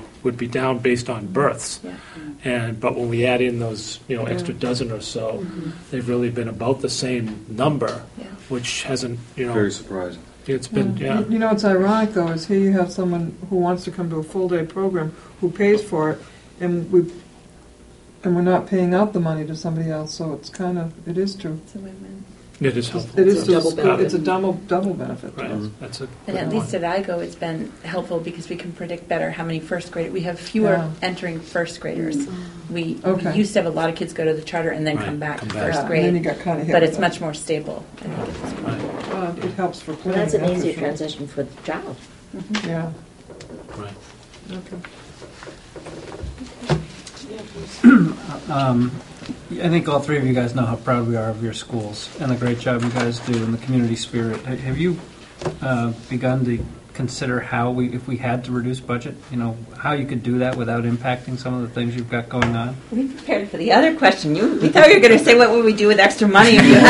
down based on births. Yeah. But when we add in those, extra dozen or so, they've really been about the same number, which hasn't, Very surprising. It's been, What's ironic, though, is here you have someone who wants to come to a full-day program, who pays for it, and we're not paying out the money to somebody else, so it is true. It's a win-win. It is helpful. It is to the school. It's a double benefit. Right. To us. And at least at IGO, it's been helpful because we can predict better how many first graders. We have fewer entering first graders. We used to have a lot of kids go to the charter and then come back to first grade. And then you got kind of hit but with it's it. much more stable. I think It helps for Well, planning. that's an easier for sure. transition for the child. Yeah. Right. Okay. I think all three of you guys know how proud we are of your schools and the great job you guys do in the community spirit. Have you begun to consider how if we had to reduce budget, how you could do that without impacting some of the things you've got going on? We prepared for the other question. We thought you were going to say, what would we do with extra money if we had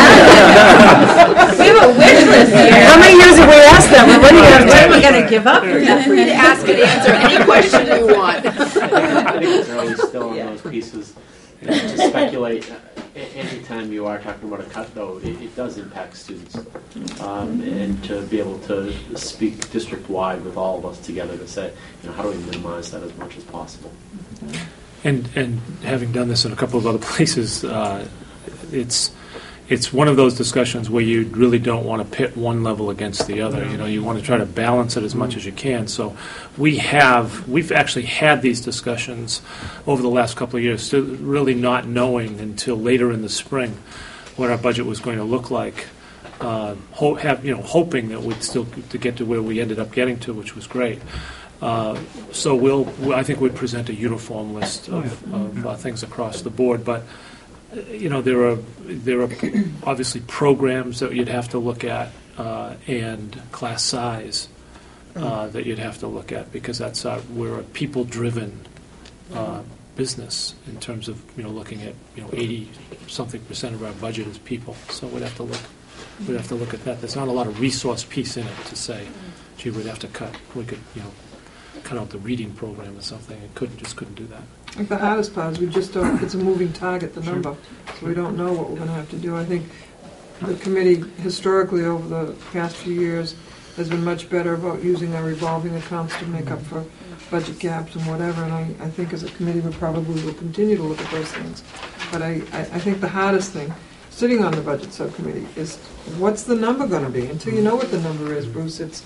it? We have a wish list here. How many years have we asked that? We're running out of time. We're going to give up. Feel free to ask and answer any question you want. I think it's early still on those pieces. To speculate, anytime you are talking about a cut, though, it does impact students. And to be able to speak district-wide with all of us together to say, how do we minimize that as much as possible? And having done this in a couple of other places, it's one of those discussions where you really don't want to pit one level against the other. You want to try to balance it as much as you can. So we've actually had these discussions over the last couple of years, really not knowing until later in the spring what our budget was going to look like. Hoping that we'd still to get to where we ended up getting to, which was great. So I think we'd present a uniform list of things across the board, but. There are obviously programs that you'd have to look at and class size that you'd have to look at, because we're a people-driven business in terms of looking at 80-something% of our budget is people. So we'd have to look at that. There's not a lot of resource piece in it to say, gee, we'd have to cut. We could cut out the reading program or something. It couldn't do that. I think the hardest part is we just don't, it's a moving target, the number, so we don't know what we're going to have to do. I think the committee historically over the past few years has been much better about using our revolving accounts to make up for budget gaps and whatever, and I think as a committee we probably will continue to look at those things. But I think the hardest thing, sitting on the budget subcommittee, is what's the number going to be? Until you know what the number is, Bruce, it's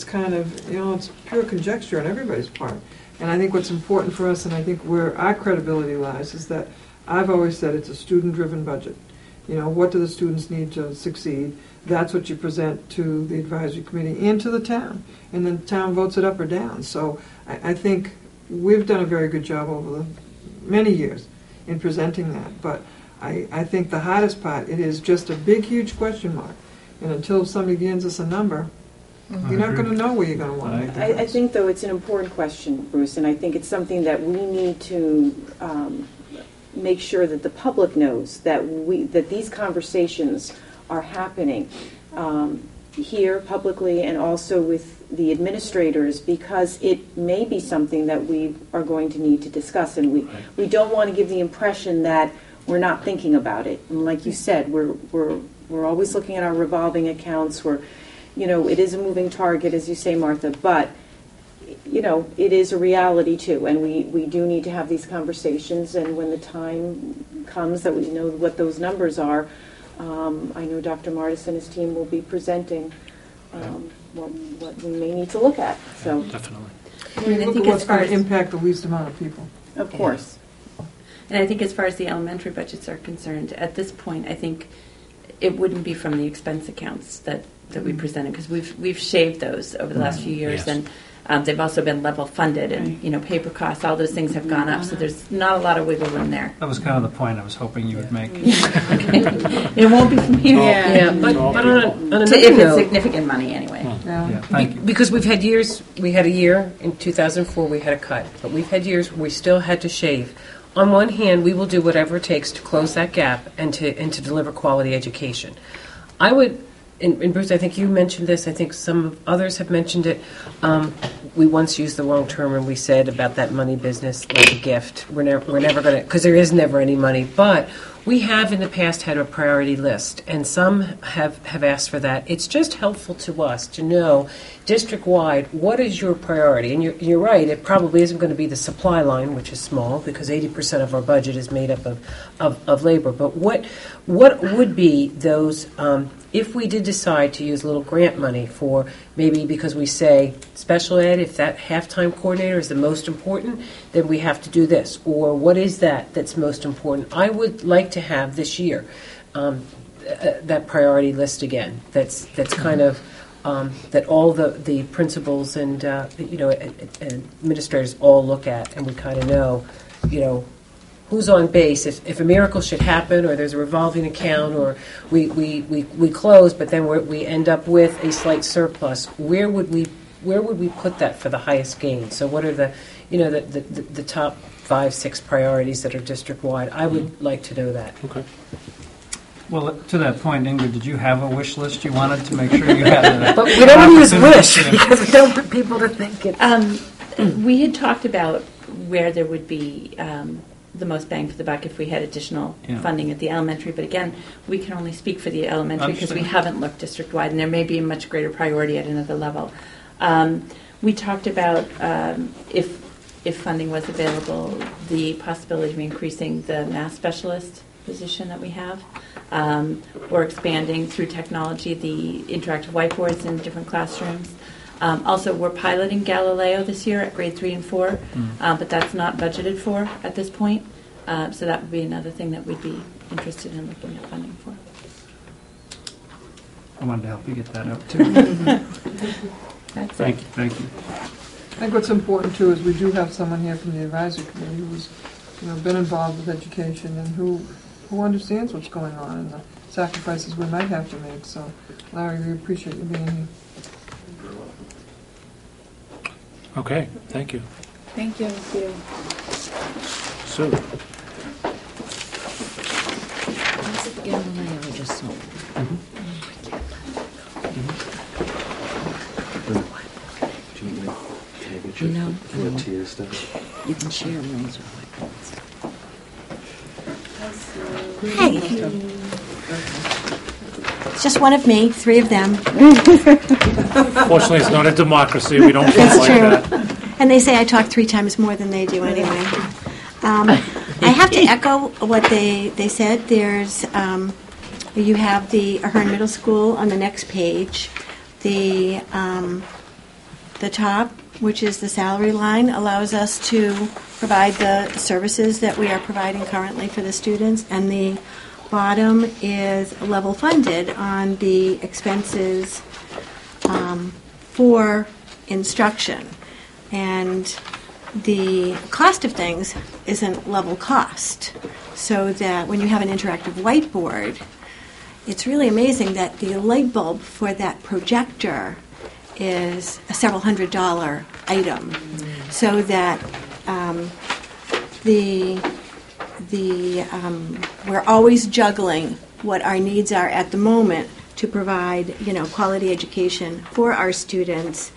kind of, it's pure conjecture on everybody's part. And I think what's important for us, and I think where our credibility lies, is that I've always said it's a student-driven budget. What do the students need to succeed? That's what you present to the advisory committee and to the town. And then the town votes it up or down. So I think we've done a very good job over the many years in presenting that. But I think the hardest part, it is just a big, huge question mark. And until somebody gives us a number, you're not going to know where you're going to want to make the I think, though, it's an important question, Bruce, and I think it's something that we need to make sure that the public knows that these conversations are happening here publicly and also with the administrators, because it may be something that we are going to need to discuss, and we don't want to give the impression that we're not thinking about it. And like you said, we're always looking at our revolving accounts. It is a moving target, as you say, Martha, but it is a reality too, and we do need to have these conversations, and when the time comes that we know what those numbers are, I know Dr. Martis and his team will be presenting what we may need to look at. So definitely. I think what's going to impact the least amount of people. Of course. And I think as far as the elementary budgets are concerned, at this point, I think it wouldn't be from the expense accounts that we presented, because we've shaved those over the last few years, Yes. and they've also been level funded, and paper costs, all those things have gone up, so there's not a lot of wiggle room there. That was kind of the point I was hoping you would make. It won't be from here. But on another If it's note, significant money anyway. Yeah, thank you. because we had a year in 2004 we had a cut, but we've had years where we still had to shave. On one hand, we will do whatever it takes to close that gap and to deliver quality education. I would, and Bruce, I think you mentioned this, I think some others have mentioned it. We once used the wrong term and we said about that money business like a gift. We're never going to, because there is never any money, but we have in the past had a priority list, and some have asked for that. It's just helpful to us to know district-wide what is your priority. And you're right, it probably isn't going to be the supply line, which is small, because 80% of our budget is made up of labor. But what would be those, if we did decide to use a little grant money for maybe because we say special ed, if that halftime coordinator is the most important, then we have to do this. Or what is that's most important? I would like to have this year that priority list again. That's kind of that all the principals and administrators all look at, and we kind of know, who's on base. If a miracle should happen, or there's a revolving account, or we close, but then we end up with a slight surplus, where would we put that for the highest gain? So what are the top 5-6 priorities that are district wide? I would like to know that. Okay. Well, to that point, Ingrid, did you have a wish list you wanted to make sure you had? But we don't want to use wish because we don't want people to think it. We had talked about where there would be the most bang for the buck if we had additional funding at the elementary. But again, we can only speak for the elementary because we haven't looked district-wide, and there may be a much greater priority at another level. We talked about if funding was available, the possibility of increasing the math specialist position that we have, or expanding through technology the interactive whiteboards in different classrooms. Also, we're piloting Galileo this year at grade 3 and 4, but that's not budgeted for at this point. So that would be another thing that we'd be interested in looking at funding for. I wanted to help you get that out too. Thank you. Thank you. I think what's important too is we do have someone here from the advisory committee who's been involved with education and who understands what's going on and the sacrifices we might have to make. So, Larry, we appreciate you being here. Okay, thank you. Thank you. Sue. Galileo just sold. You can share those whiteboards. Hey. It's just one of me, three of them. Fortunately, it's not a democracy. We don't vote That's like true. that. And they say I talk 3 times more than they do anyway. I have to echo what they said. There's you have the Ahern Middle School on the next page. The top, which is the salary line, allows us to provide the services that we are providing currently for the students, and the bottom is level funded on the expenses for instruction. And the cost of things isn't level cost, so that when you have an interactive whiteboard, it's really amazing that the light bulb for that projector is a several $100 item, so that we're always juggling what our needs are at the moment to provide, quality education for our students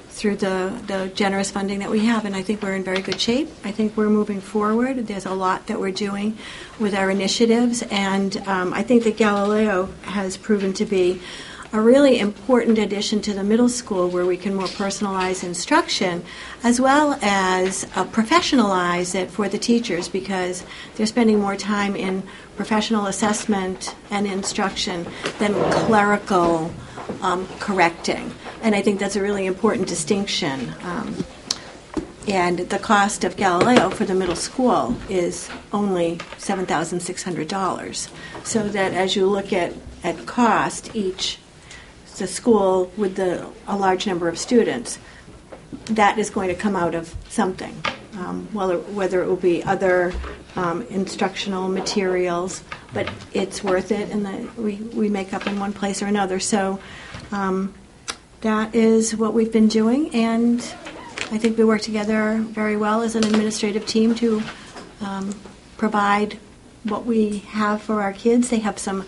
through the generous funding that we have, and I think we're in very good shape. I think we're moving forward. There's a lot that we're doing with our initiatives, and I think that Galileo has proven to be a really important addition to the middle school, where we can more personalize instruction as well as professionalize it for the teachers, because they're spending more time in professional assessment and instruction than clerical correcting. And I think that's a really important distinction. And the cost of Galileo for the middle school is only $7,600. So that as you look at cost, the school with a large number of students, that is going to come out of something. Whether it will be other instructional materials, but it's worth it, and we make up in one place or another. So that is what we've been doing, and I think we work together very well as an administrative team to provide what we have for our kids. They have some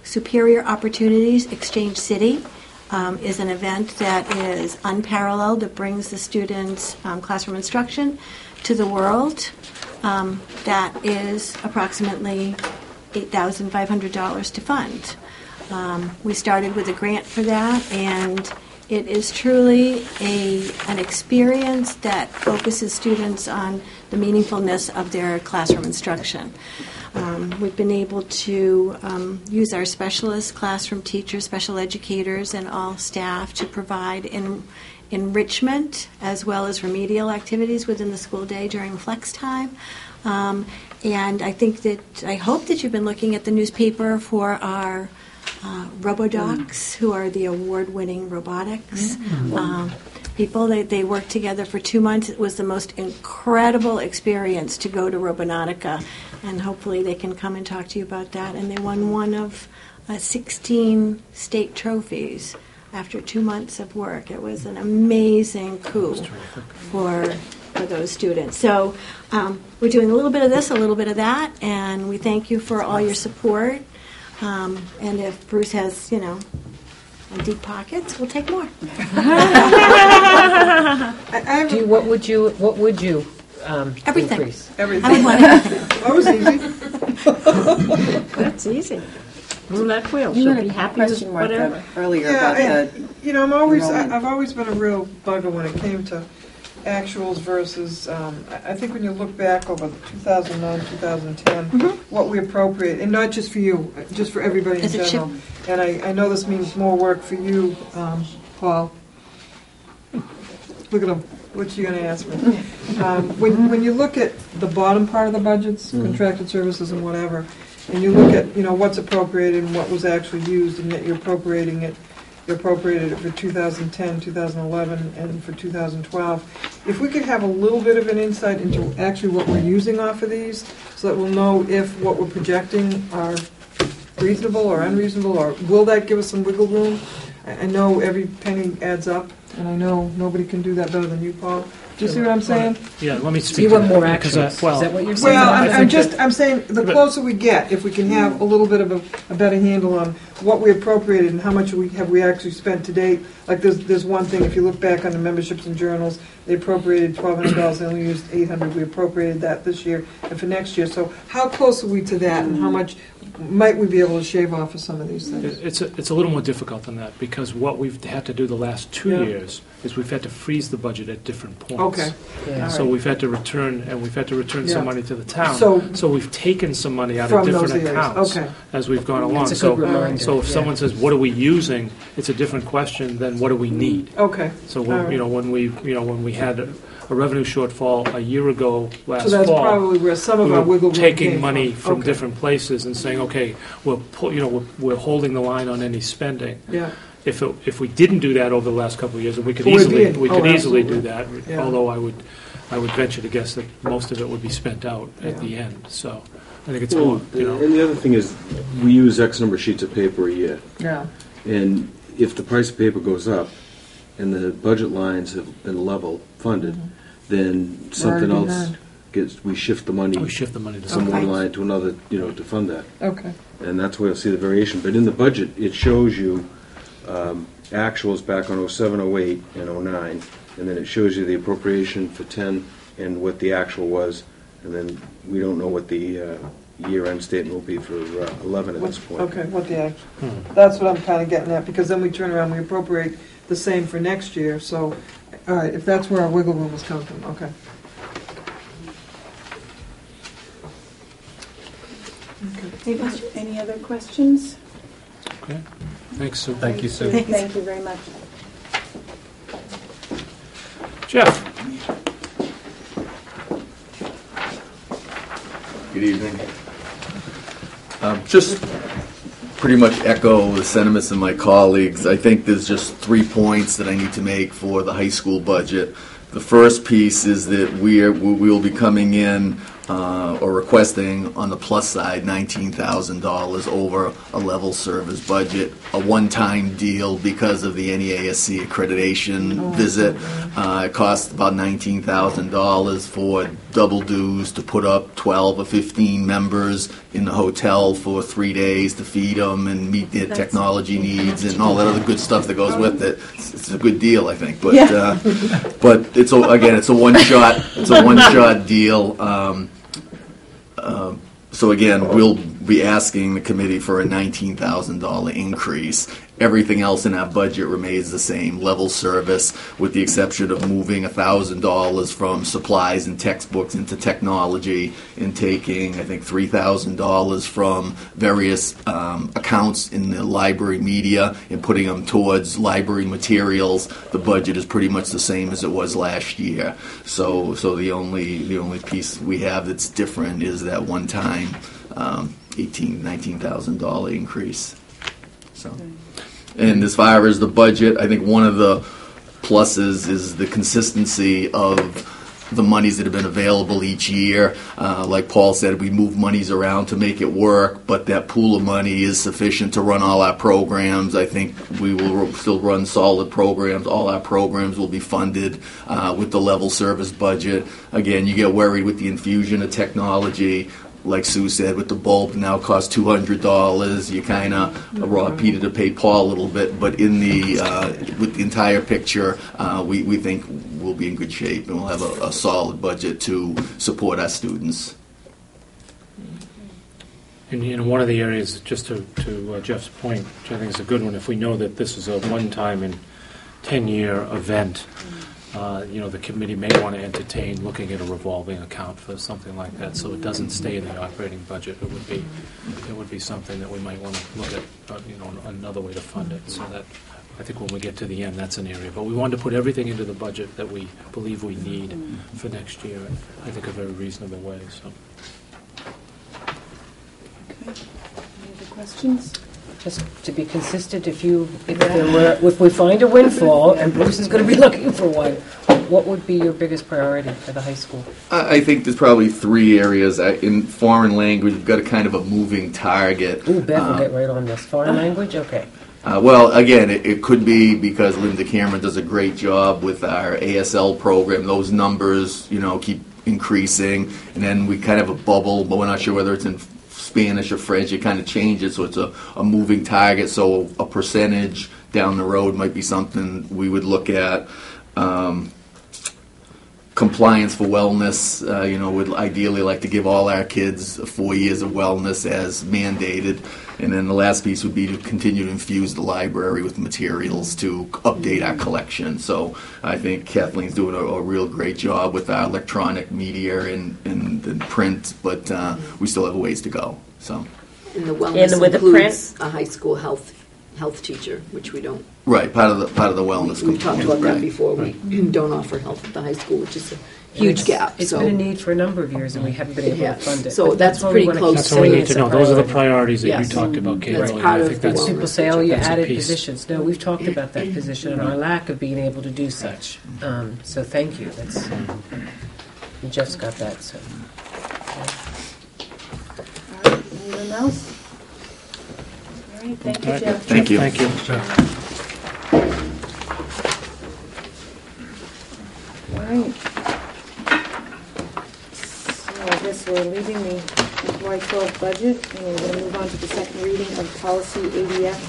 superior opportunities. Exchange City is an event that is unparalleled, that brings the students' classroom instruction to the world. That is approximately $8,500 to fund. We started with a grant for that, and it is truly an experience that focuses students on the meaningfulness of their classroom instruction. We've been able to use our specialist classroom teachers, special educators, and all staff to provide enrichment as well as remedial activities within the school day during flex time. And I hope that you've been looking at the newspaper for our RoboDocs, who are the award-winning robotics people. They worked together for 2 months. It was the most incredible experience to go to Robonautica, and hopefully they can come and talk to you about that. And they won one of 16 state trophies after 2 months of work. It was an amazing coup for those students. So we're doing a little bit of this, a little bit of that, and we thank you for all your support. And if Bruce has, deep pockets, we'll take more. What would you everything. increase? Everything. I would want everything. That was easy. That's easy. Roulette wheel. You She'll had be a happy question with mark whatever. earlier about the I've always enrollment. been a real bugger when it came to actuals versus. I think when you look back over 2009, 2010, what we appropriate, and not just for you, just for everybody in general. And I know this means more work for you, Paul. Look at him. What's you going to ask me? When you look at the bottom part of the budgets, contracted services and whatever, and you look at what's appropriated and what was actually used, and that you're appropriated it for 2010, 2011, and for 2012. If we could have a little bit of an insight into actually what we're using off of these, so that we'll know if what we're projecting are reasonable or unreasonable, or will that give us some wiggle room? I know every penny adds up, and I know nobody can do that better than you, Paul. Do you see what I'm saying? Yeah, let me speak. Do you want more because, actions? Is that what you're saying? Well, I'm saying the closer we get, if we can have a little bit of a better handle on what we appropriated and how much have we actually spent to date. Like there's one thing, if you look back on the memberships and journals, they appropriated $1,200, they only used $800. We appropriated that this year and for next year. So how close are we to that, and how much might we be able to shave off of some of these things? It's a little more difficult than that, because what we've had to do the last 2 years is we've had to freeze the budget at different points. Okay. Yeah. So All right. we've had to return Yeah. some money to the town. So we've taken some money out from of different those areas. accounts Okay. as we've gone along. That's a good reminder. So if Yeah. someone says, "What are we using?" it's a different question than what do we need. Okay. So All right. when we had a revenue shortfall a year ago last So that's fall, probably where some of we our were wiggle room taking came money from Okay. different places and saying, okay, we're holding the line on any spending. Yeah. If we didn't do that over the last couple of years, and we could Well, we easily did. we Oh, could easily do absolutely. that. Yeah. Although I would venture to guess that most of it would be spent out at Yeah. the end. So I think it's Well, more. and the other thing is, we use X number of sheets of paper a year. Yeah. And if the price of paper goes up and the budget lines have been level funded, then something already else behind. we shift the money We shift the money to from something. one line to another, to fund that. Okay. And that's where you'll see the variation. But in the budget, it shows you actuals back on 07, 08, and 09, and then it shows you the appropriation for 10 and what the actual was, and then we don't know what the year-end statement will be for 11 at this point. Okay, what the actual, that's what I'm kind of getting at, because then we turn around, we appropriate the same for next year, so, all right, if that's where our wiggle room is coming from, okay. Any other questions? Okay. Thanks, Sue. Thank you, Sue. Thank you very much. Jeff. Good evening. Just pretty much echo the sentiments of my colleagues. I think there's just 3 points that I need to make for the high school budget. The first piece is that we will be coming in or requesting on the plus side $19,000 over a level service budget, a one-time deal because of the NEASC accreditation visit. It cost about $19,000 for double dues to put up 12 or 15 members in the hotel for 3 days to feed them and meet their technology needs and all that other good stuff that goes with it. It's a good deal, I think, but but it's a one-shot. It's a one-shot deal. So again, we'll be asking the committee for a $19,000 increase. Everything else in our budget remains the same, level service, with the exception of moving $1,000 from supplies and textbooks into technology and taking, I think, $3,000 from various accounts in the library media and putting them towards library materials. The budget is pretty much the same as it was last year. So the only piece we have that's different is that one-time $19,000 increase. So. And as far as the budget, I think one of the pluses is the consistency of the monies that have been available each year. Like Paul said, we move monies around to make it work, but that pool of money is sufficient to run all our programs. I think we will still run solid programs. All our programs will be funded with the level service budget. Again, you get worried with the infusion of technology. Like Sue said, with the bulb now costs $200. You kind of rob Peter to pay Paul a little bit, but in the with the entire picture, we think we'll be in good shape and we'll have a solid budget to support our students. And one of the areas, just to Jeff's point, which I think is a good one, if we know that this is a one-time and 10-year event, the committee may want to entertain looking at a revolving account for something like that, so it doesn't stay in the operating budget. It would be something that we might want to look at, another way to fund it. So that I think when we get to the end, that's an area. But we wanted to put everything into the budget that we believe we need for next year. In, I think, a very reasonable way. So. Okay. Any other questions? Just to be consistent, if we find a windfall, and Bruce is going to be looking for one, what would be your biggest priority for the high school? I think there's probably 3 areas. In foreign language, we've got a kind of a moving target. Ooh, Beth will get right on this. Foreign language? Okay. Well, again, it could be because Linda Cameron does a great job with our ASL program. Those numbers, keep increasing, and then we kind of have a bubble, but we're not sure whether it's in Spanish or French, it kind of changes, so it's a moving target. So a percentage down the road might be something we would look at. Compliance for wellness, would ideally like to give all our kids 4 years of wellness as mandated. And then the last piece would be to continue to infuse the library with materials to update our collection. So I think Kathleen's doing a real great job with our electronic media and print, but we still have a ways to go. So, and the wellness with includes a high school health teacher, which we don't. Right, part of the wellness. We've talked about right. that before. We don't offer health at the high school, which is a huge gap. It's been a need for a number of years, and we haven't been able to fund it. So But that's what pretty we wanna close. keep That's what we saying need to it's a know. Those are the priority. priorities that Yes. you talked about, Kate. That's earlier. part I of think the that's People say, oh, you that's a added piece. positions. No, we've talked about that position and our lack of being able to do such. So thank you. That's, and Jeff's got that, so. Anyone else? All right, thank you, All right. Jeff. Thank you. Thank you. All right. So I guess we're leaving the FY12 budget, and we're going to move on to the second reading of policy ADF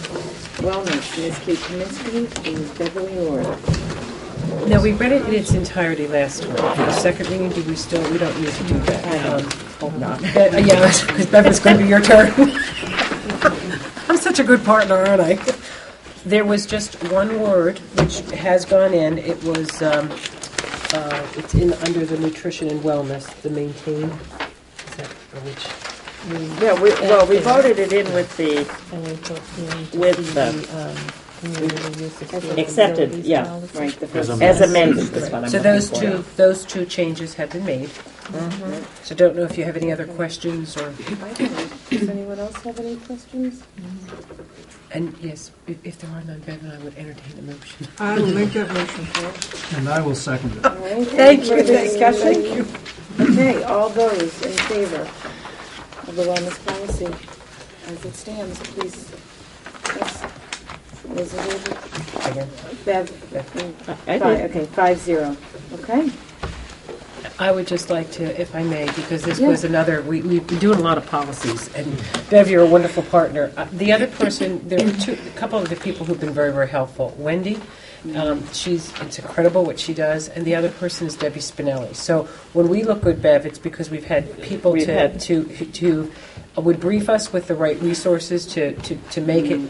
wellness. Ms. Kate Kaminsky and Ms. Beverly Lord. No, we read it in its entirety last week. For the second reading, we don't need to do that. Hope not. Yeah, because Bev, going to be your turn. I'm such a good partner, aren't I? There was just one word which has gone in. It was, it's in under the nutrition and wellness, the maintain. Is that, or which? Yeah, we voted it in with the, accepted, yeah, Right, the first. as amended. That's what I'm So looking for. those two changes have been made. So don't know if you have any other questions or. Does anyone else have any questions? And yes, if there are none, Bev and I would entertain a motion. I will make that motion for it. And I will second it. All right. Thank you. Any further discussion? Thank you. Okay, all those in favor of the wellness policy as it stands, please. Yes. Ms. Elizabeth? Bev? I did. Okay, 5-0. Okay. I would just like to, if I may, because this Yeah. was another, we've been doing a lot of policies, and Bev, you're a wonderful partner. The other person, there were a couple of the people who've been very, very helpful. Wendy, it's incredible what she does, and the other person is Debbie Spinelli. So when we look good, Bev, it's because we've had people to would brief us with the right resources to make it.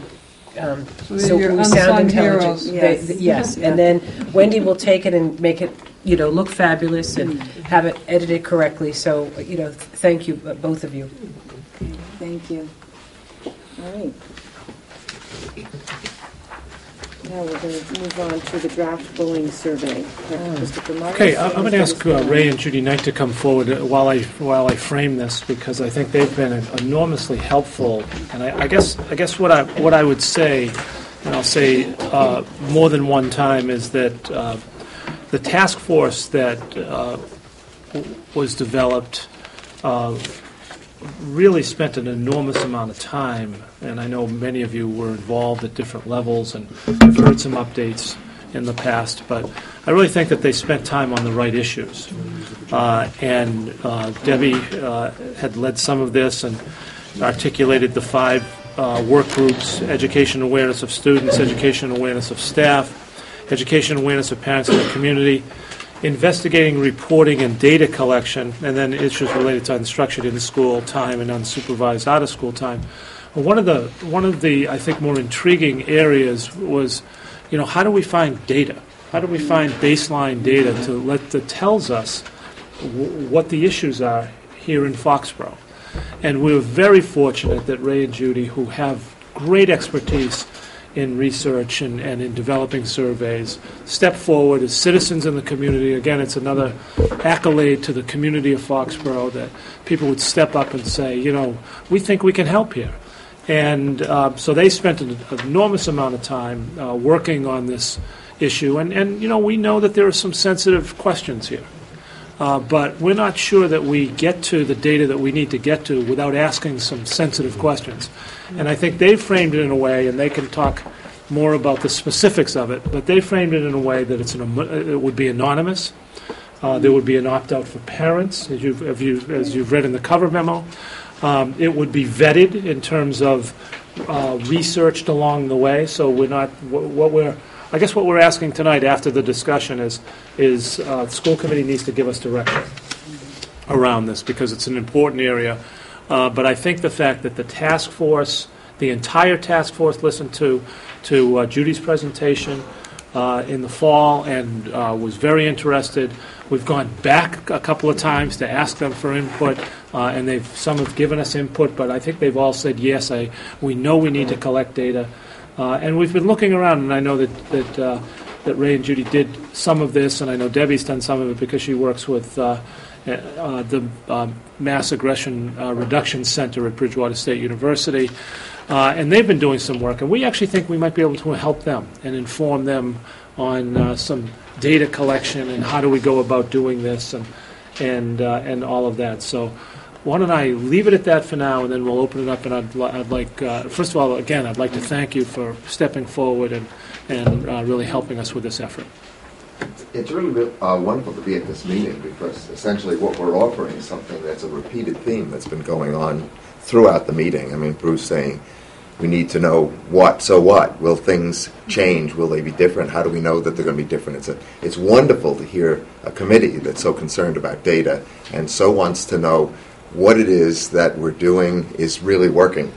So your we sound unsung intelligent. heroes. Yes. Yes, and then Wendy will take it and make it, look fabulous and have it edited correctly. So, thank you, both of you. Okay, thank you. All right. Now we're going to move on to the draft bullying survey. Mr. Martis. Okay, I'm going to ask Ray and Judy Knight to come forward while I frame this, because I think they've been enormously helpful. And I guess what I would say, and I'll say more than one time, is that the task force that was developed really spent an enormous amount of time, and I know many of you were involved at different levels, and I've heard some updates in the past, but I really think that they spent time on the right issues. And Debbie had led some of this and articulated the 5 work groups: education awareness of students, education awareness of staff, education awareness of parents and the community, investigating, reporting, and data collection, and then issues related to instruction in school time and unsupervised out-of-school time. One of the I think more intriguing areas was, how do we find data? How do we find baseline data that tells us what the issues are here in Foxborough? And we were very fortunate that Ray and Judy, who have great expertise in research and in developing surveys, step forward as citizens in the community. Again, it's another accolade to the community of Foxborough that people would step up and say, we think we can help here. And so they spent an enormous amount of time working on this issue. And we know that there are some sensitive questions here. But we're not sure that we get to the data that we need to get to without asking some sensitive questions. And I think they framed it in a way, and they can talk more about the specifics of it, but they framed it in a way that it would be anonymous. There would be an opt-out for parents, as you've read in the cover memo. It would be vetted in terms of researched along the way, so we're not, I guess what we're asking tonight after the discussion is the school committee needs to give us direction around this, because it's an important area. But I think the fact that the task force, the entire task force listened to Judy's presentation in the fall and was very interested. We've gone back a couple of times to ask them for input, and some have given us input, but I think they've all said, yes, we know we need to collect data. And we've been looking around, and I know that Ray and Judy did some of this, and I know Debbie's done some of it because she works with the Mass Aggression Reduction Center at Bridgewater State University. And they've been doing some work, and we actually think we might be able to help them and inform them on some data collection and how do we go about doing this and all of that. So why don't I leave it at that for now, and then we'll open it up. And I'd like, first of all, again, I'd like to thank you for stepping forward and really helping us with this effort. It's really wonderful to be at this meeting, because essentially what we're offering is something that's a repeated theme that's been going on throughout the meeting. I mean, Bruce saying we need to know what. So what? Will things change? Will they be different? How do we know that they're going to be different? It's wonderful to hear a committee that's so concerned about data and so wants to know what it is that we're doing is really working.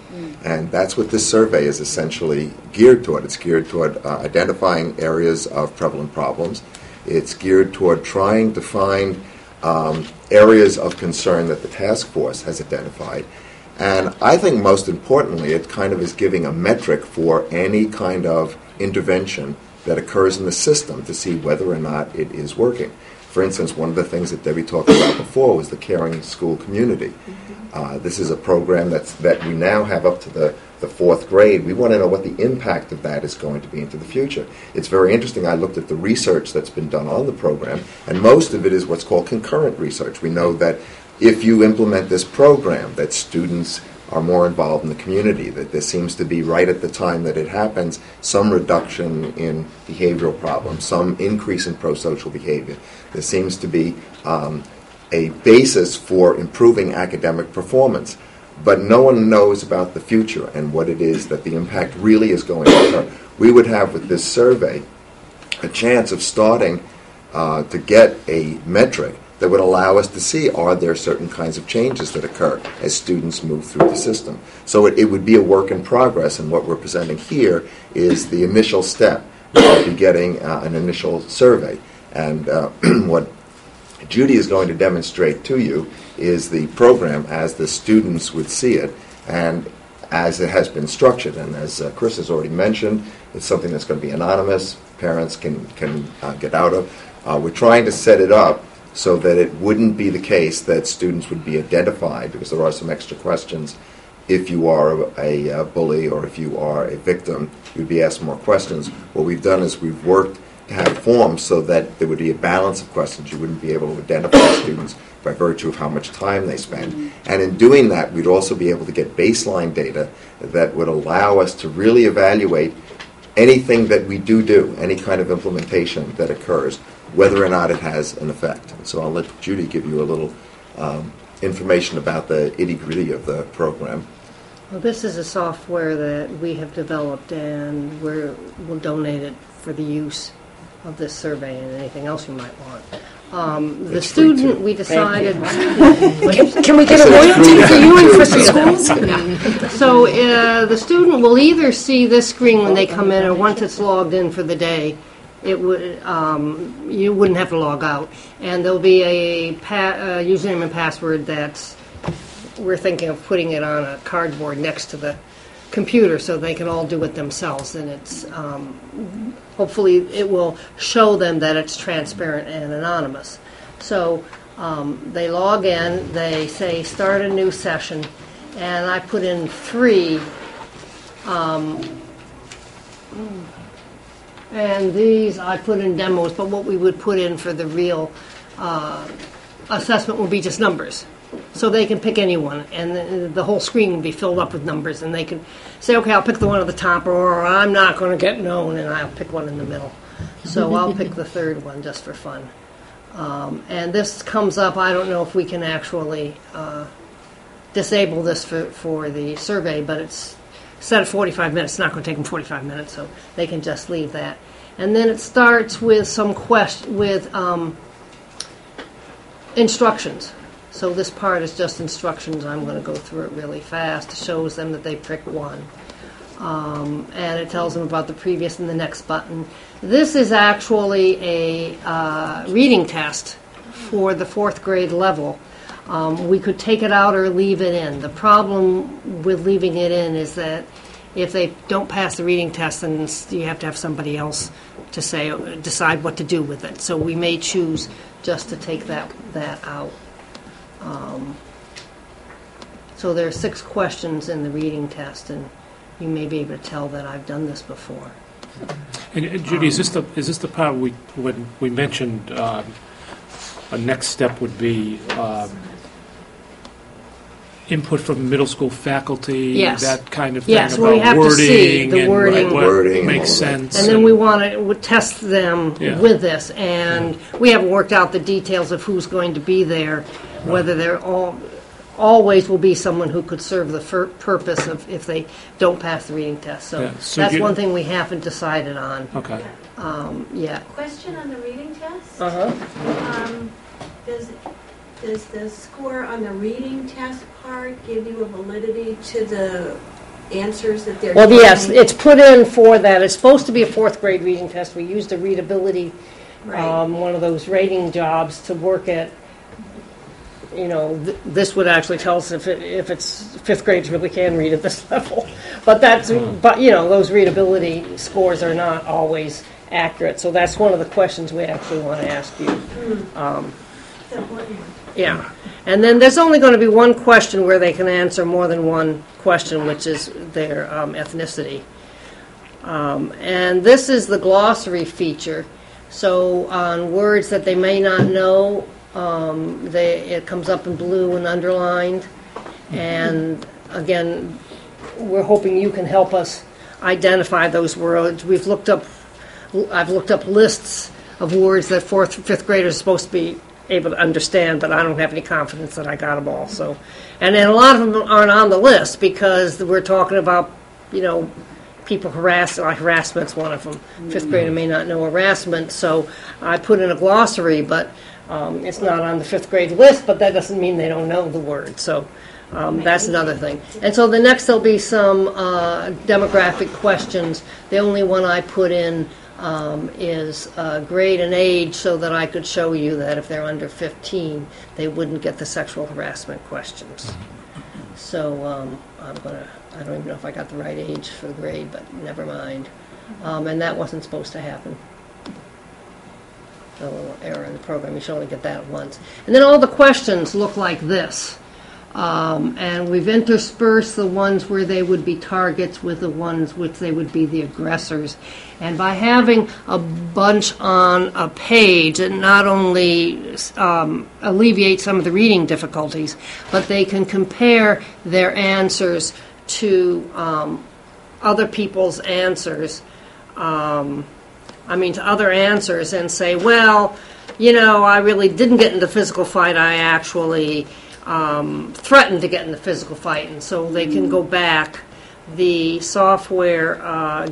And that's what this survey is essentially geared toward. It's geared toward identifying areas of prevalent problems. It's geared toward trying to find areas of concern that the task force has identified. And I think most importantly, it kind of is giving a metric for any kind of intervention that occurs in the system to see whether or not it is working. For instance, one of the things that Debbie talked about before was the Caring School Community. This is a program that we now have up to the fourth grade. We want to know what the impact of that is going to be into the future. It's very interesting. I looked at the research that's been done on the program, and most of it is what's called concurrent research. We know that if you implement this program, that students are more involved in the community, that there seems to be, right at the time that it happens, some reduction in behavioral problems, some increase in prosocial behavior. There seems to be a basis for improving academic performance. But no one knows about the future and what it is that the impact really is going to occur. We would have, with this survey, a chance of starting to get a metric that would allow us to see, are there certain kinds of changes that occur as students move through the system. So it would be a work in progress, and what we're presenting here is the initial step. We'll be getting an initial survey. And what Judy is going to demonstrate to you is the program as the students would see it and as it has been structured. And as Chris has already mentioned, it's something that's going to be anonymous. Parents can get out of. We're trying to set it up so that it wouldn't be the case that students would be identified, because there are some extra questions. If you are a bully or if you are a victim, you'd be asked more questions. What we've done is we've worked to have forms so that there would be a balance of questions. You wouldn't be able to identify students by virtue of how much time they spend. And in doing that, we'd also be able to get baseline data that would allow us to really evaluate anything that we do, any kind of implementation that occurs, whether or not it has an effect. And so I'll let Judy give you a little information about the itty-gritty of the program. Well, this is a software that we have developed, and we'll donate it for the use of this survey and anything else you might want. The student, we decided... Can we get a royalty for you and for the schools? So the student will either see this screen when they come in, or once it's logged in for the day, it would you wouldn't have to log out. And there'll be a username and password that's... We're thinking of putting it on a cardboard next to the computer so they can all do it themselves, and it's hopefully it will show them that it's transparent and anonymous. So they log in, they say start a new session, and I put in 3 and these I put in demos, but what we would put in for the real assessment would be just numbers. So they can pick anyone, and the whole screen will be filled up with numbers, and they can say, okay, I'll pick the one at the top, or I'm not going to get known, and I'll pick one in the middle. So I'll pick the third one just for fun. And this comes up, I don't know if we can actually disable this for the survey, but it's set at 45 minutes. It's not going to take them 45 minutes, so they can just leave that. And then it starts with some instructions. So this part is just instructions. I'm going to go through it really fast. It shows them that they pick one. And it tells them about the previous and the next button. This is actually a reading test for the 4th grade level. We could take it out or leave it in. The problem with leaving it in is that if they don't pass the reading test, then you have to have somebody else to decide what to do with it. So we may choose just to take that out. So there are 6 questions in the reading test, and you may be able to tell that I've done this before. And Judy, is this the part when we mentioned a next step would be input from middle school faculty, yes. that kind of thing, yes, about we have wording, to see the and wording what makes sense. And then we want to test them with this, and we haven't worked out the details of who's going to be there, whether they're always will be someone who could serve the purpose of if they don't pass the reading test. So, that's one thing we haven't decided on. Okay. Yet. Question on the reading test. Does the score on the reading test part give you a validity to the answers that they're Well, giving? yes, it's put in for that. It's supposed to be a 4th grade reading test. We used a readability, one of those rating jobs to work at. This would actually tell us if it's 5th graders really can read at this level. But those readability scores are not always accurate. So that's one of the questions we actually want to ask you. Yeah. And then there's only going to be one question where they can answer more than one question, which is their ethnicity. And this is the glossary feature. So on words that they may not know, it comes up in blue and underlined. And again, we're hoping you can help us identify those words. I've looked up lists of words that 4th, 5th graders are supposed to be able to understand, but I don't have any confidence that I got them all. So, and then a lot of them aren't on the list because we're talking about, people harassment's one of them. 5th grader may not know harassment, so I put in a glossary, but it's not on the 5th grade list, but that doesn't mean they don't know the word. So that's another thing. And so the next there'll be some demographic questions. The only one I put in is grade and age so that I could show you that if they're under 15, they wouldn't get the sexual harassment questions. So I don't even know if I got the right age for the grade, but never mind. And that wasn't supposed to happen. A little error in the program. You should only get that once. And then all the questions look like this. And we've interspersed the ones where they would be targets with the ones which they would be the aggressors. And by having a bunch on a page, it not only alleviates some of the reading difficulties, but they can compare their answers to other people's answers. To other answers and say, well, I really didn't get into a physical fight. I actually threatened to get in the physical fight, and so they can go back. The software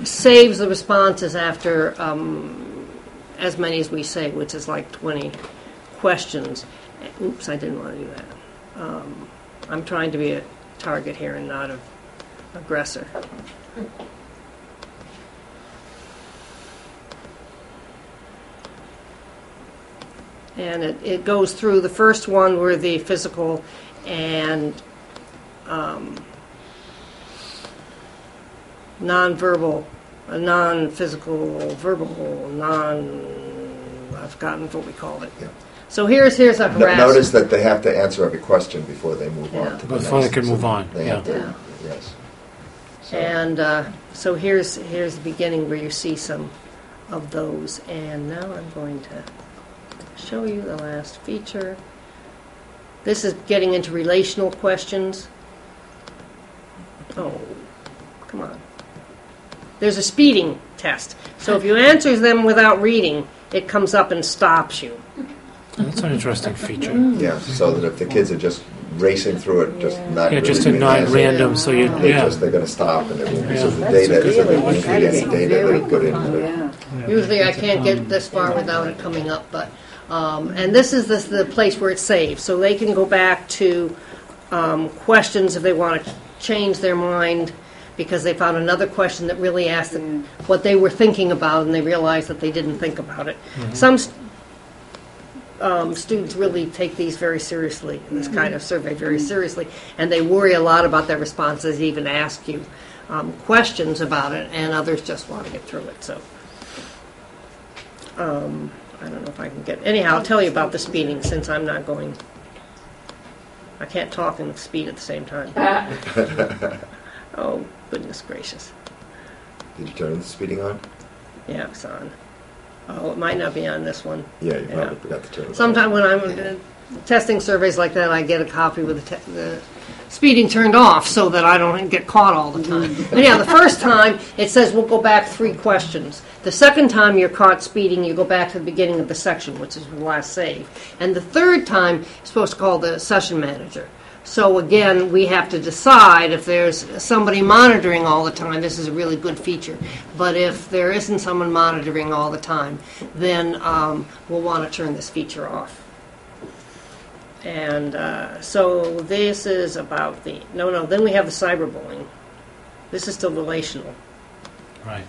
saves the responses after as many as we say, which is like 20 questions. Oops, I didn't want to do that. I'm trying to be a target here and not an aggressor. And it goes through. The first one were the physical and non-verbal, non-physical, verbal, I've forgotten what we called it. Yeah. So here's a harassment. Notice that they have to answer every question before they move on to the Before next. they can move on. They have to, yes. And so here's the beginning where you see some of those. And now I'm going to show you the last feature. This is getting into relational questions. Oh, come on. There's a speeding test. So if you answer them without reading, it comes up and stops you. That's an interesting feature. Yeah, so that if the kids are just racing through it, just not Yeah, really just a being not answered. random, so you, They're yeah. just, they're going to stop, and there won't be Yeah. some data, so there won't be any data that put into it. Usually I can't get this far without it coming up, but, and this is the place where it's saved, so they can go back to questions if they want to change their mind, because they found another question that really asked them what they were thinking about, and they realized that they didn't think about it. Some students really take these very seriously, this kind of survey very seriously, and they worry a lot about their responses, even ask you questions about it, and others just want to get through it. So I don't know if I can get... Anyhow, I'll tell you about the speeding, since I'm not going... I can't talk and speed at the same time. Oh, goodness gracious. Did you turn the speeding on? Yeah, it's on. Oh, it might not be on this one. Yeah, you probably forgot to turn it on. Sometimes when I'm testing surveys like that, I get a copy with the speeding turned off so that I don't get caught all the time. But yeah, the first time it says we'll go back 3 questions. The second time you're caught speeding, you go back to the beginning of the section, which is the last save. And the third time, you're supposed to call the session manager. So again, we have to decide if there's somebody monitoring all the time. This is a really good feature. But if there isn't someone monitoring all the time, then we'll want to turn this feature off. And so this is about the... then we have the cyberbullying. This is still relational. Right.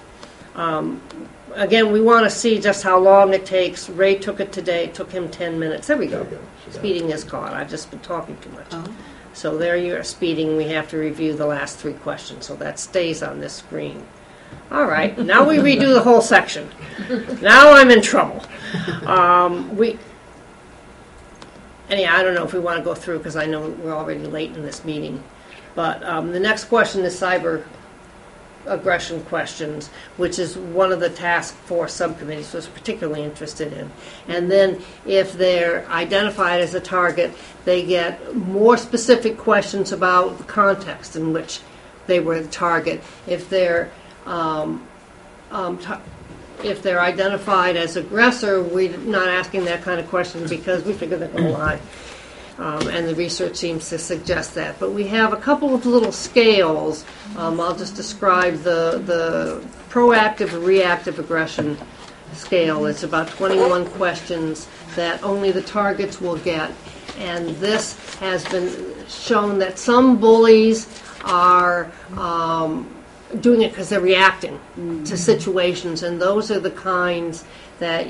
Again, we want to see just how long it takes. Ray took it today. It took him 10 minutes. There we go. Speeding is caught. I've just been talking too much. So there you are, speeding. We have to review the last 3 questions. So that stays on this screen. All right. Now we redo the whole section. Now I'm in trouble. Anyhow, I don't know if we want to go through, because I know we're already late in this meeting. But the next question is cyber aggression questions, which is one of the task force subcommittees was particularly interested in. And then if they're identified as a target, they get more specific questions about the context in which they were the target. If they're identified as aggressor, we're not asking that kind of question because we figure they're going to lie. And the research seems to suggest that. But we have a couple of little scales. I'll just describe the proactive and reactive aggression scale. It's about 21 questions that only the targets will get. And this has been shown that some bullies are doing it because they're reacting to situations, and those are the kinds that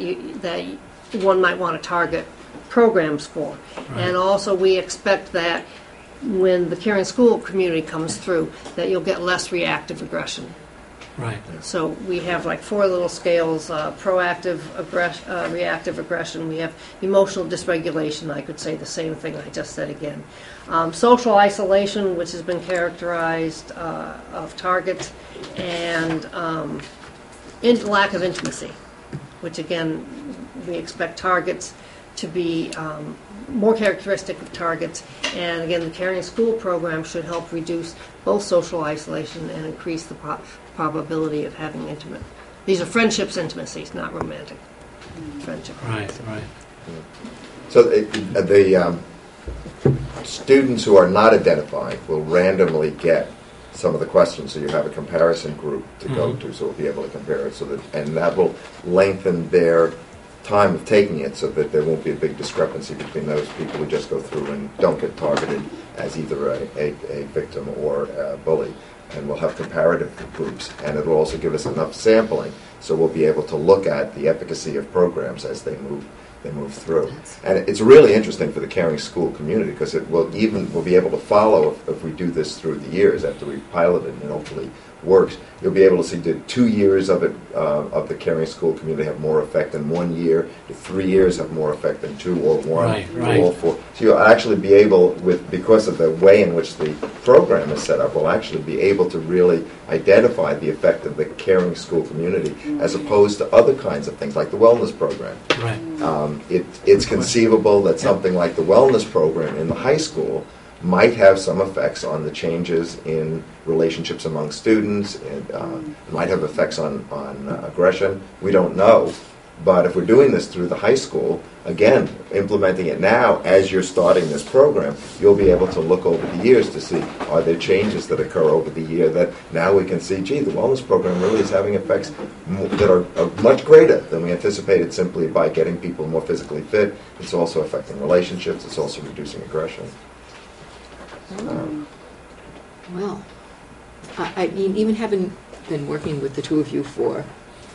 one might want to target programs for. Right. And also we expect that when the caring school community comes through, that you'll get less reactive aggression. Right. So we have like 4 little scales: proactive aggression, reactive aggression. We have emotional dysregulation. I could say the same thing I just said again. Social isolation, which has been characterized of targets, and lack of intimacy, which again we expect targets to be more characteristic of targets. And again, the Caring School program should help reduce both social isolation and increase the probability of having intimate. These are friendships, intimacies, not romantic friendship. Right. So the students who are not identified will randomly get some of the questions, so you have a comparison group to go to, so we'll be able to compare it, and that will lengthen their time of taking it, so that there won't be a big discrepancy between those people who just go through and don't get targeted as either a victim or a bully. And we'll have comparative groups, and it'll also give us enough sampling, so we'll be able to look at the efficacy of programs as they move through. And it's really interesting for the Caring School community, because we'll be able to follow, if we do this through the years after we pilot it and hopefully works, you'll be able to see did 2 years of it of the Caring School community have more effect than 1 year, did 3 years have more effect than 2 or 1 or all 4. So you'll actually be able, because of the way in which the program is set up, we'll actually be able to really identify the effect of the Caring School community as opposed to other kinds of things like the wellness program. Right. It's conceivable that something like the wellness program in the high school might have some effects on the changes in relationships among students. It might have effects on aggression. We don't know. But if we're doing this through the high school, again, implementing it now as you're starting this program, you'll be able to look over the years to see, are there changes that occur over the year that now we can see, gee, the wellness program really is having effects that are much greater than we anticipated simply by getting people more physically fit. It's also affecting relationships. It's also reducing aggression. Well, I mean, even having been working with the two of you for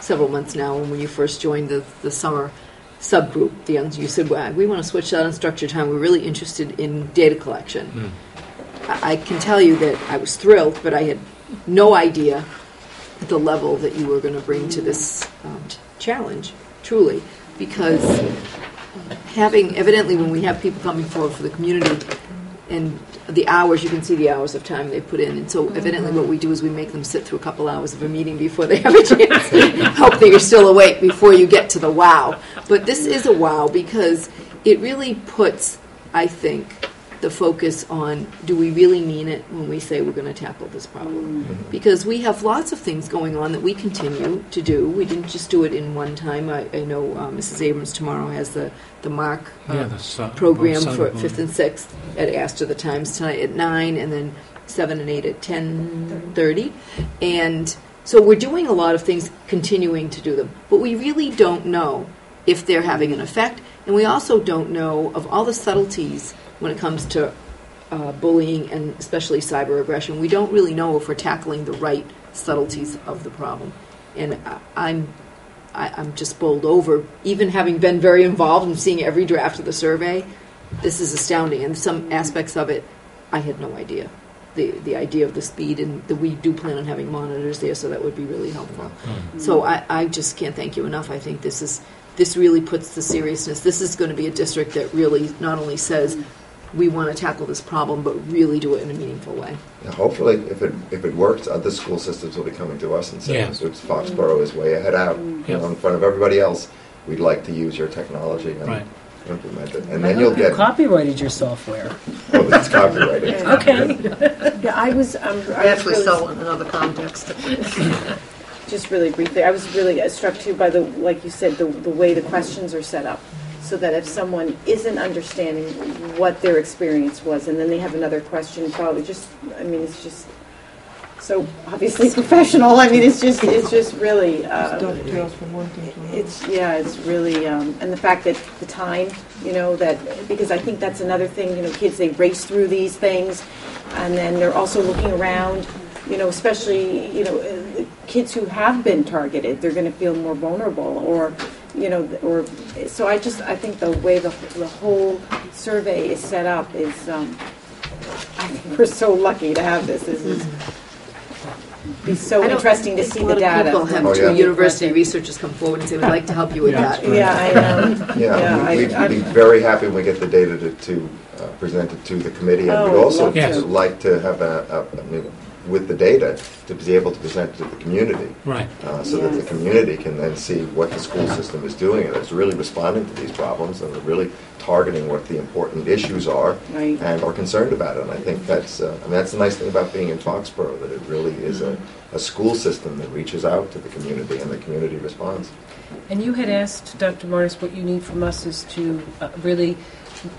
several months now, and when you first joined the summer subgroup, you said, well, we want to switch that unstructured time. We're really interested in data collection. I can tell you that I was thrilled, but I had no idea the level that you were going to bring to this challenge, truly, because evidently when we have people coming forward for the community, and the hours, you can see the hours of time they put in. And so evidently what we do is we make them sit through a couple hours of a meeting before they have a chance to hope that you're still awake before you get to the wow. But this is a wow because it really puts, I think, the focus on, do we really mean it when we say we're going to tackle this problem? Because we have lots of things going on that we continue to do. We didn't just do it in one time. I know Mrs. Abrams tomorrow has the MARC program for 5th and 6th at Astor, the Times tonight at 9, and then 7 and 8 at 10:30. And so we're doing a lot of things, continuing to do them. But we really don't know if they're having an effect, and we also don't know of all the subtleties when it comes to bullying and especially cyber aggression. We don't really know if we're tackling the right subtleties of the problem. And I'm just bowled over, even having been very involved and seeing every draft of the survey. This is astounding, and some aspects of it I had no idea. The idea of the speed, and we do plan on having monitors there, so that would be really helpful. So I just can't thank you enough. I think this really puts the seriousness. This is going to be a district that really not only says we want to tackle this problem, but really do it in a meaningful way. Now, hopefully, if it works, other school systems will be coming to us and saying, Foxborough is way ahead out, in front of everybody else. We'd like to use your technology and implement it. And then you'll get... You copyrighted your software. Oh, it's copyrighted. Okay. Yeah, I was... I actually saw it in another context. Just really briefly, I was really struck too by like you said, the way the questions are set up. So that if someone isn't understanding what their experience was, and then they have another question, probably it's just so obviously professional. I mean, it's just really. Dovetails from one thing to another. It's really, and the fact that the time, that because I think that's another thing. Kids, they race through these things, and then they're also looking around. Especially kids who have been targeted, they're going to feel more vulnerable, or so I think the way the whole survey is set up is, I think we're so lucky to have this. This is be so interesting to see the data. People have university researchers come forward and say, we'd like to help you with that. Yeah, I know. We'd be very happy when we get the data to present it to the committee, and we'd also like to have with the data to be able to present it to the community, so that the community can then see what the school system is doing and is really responding to these problems and are really targeting what the important issues are and are concerned about it. And I think that's that's the nice thing about being in Foxborough, that it really is a school system that reaches out to the community and the community responds. And you had asked Dr. Martis what you need from us is to really,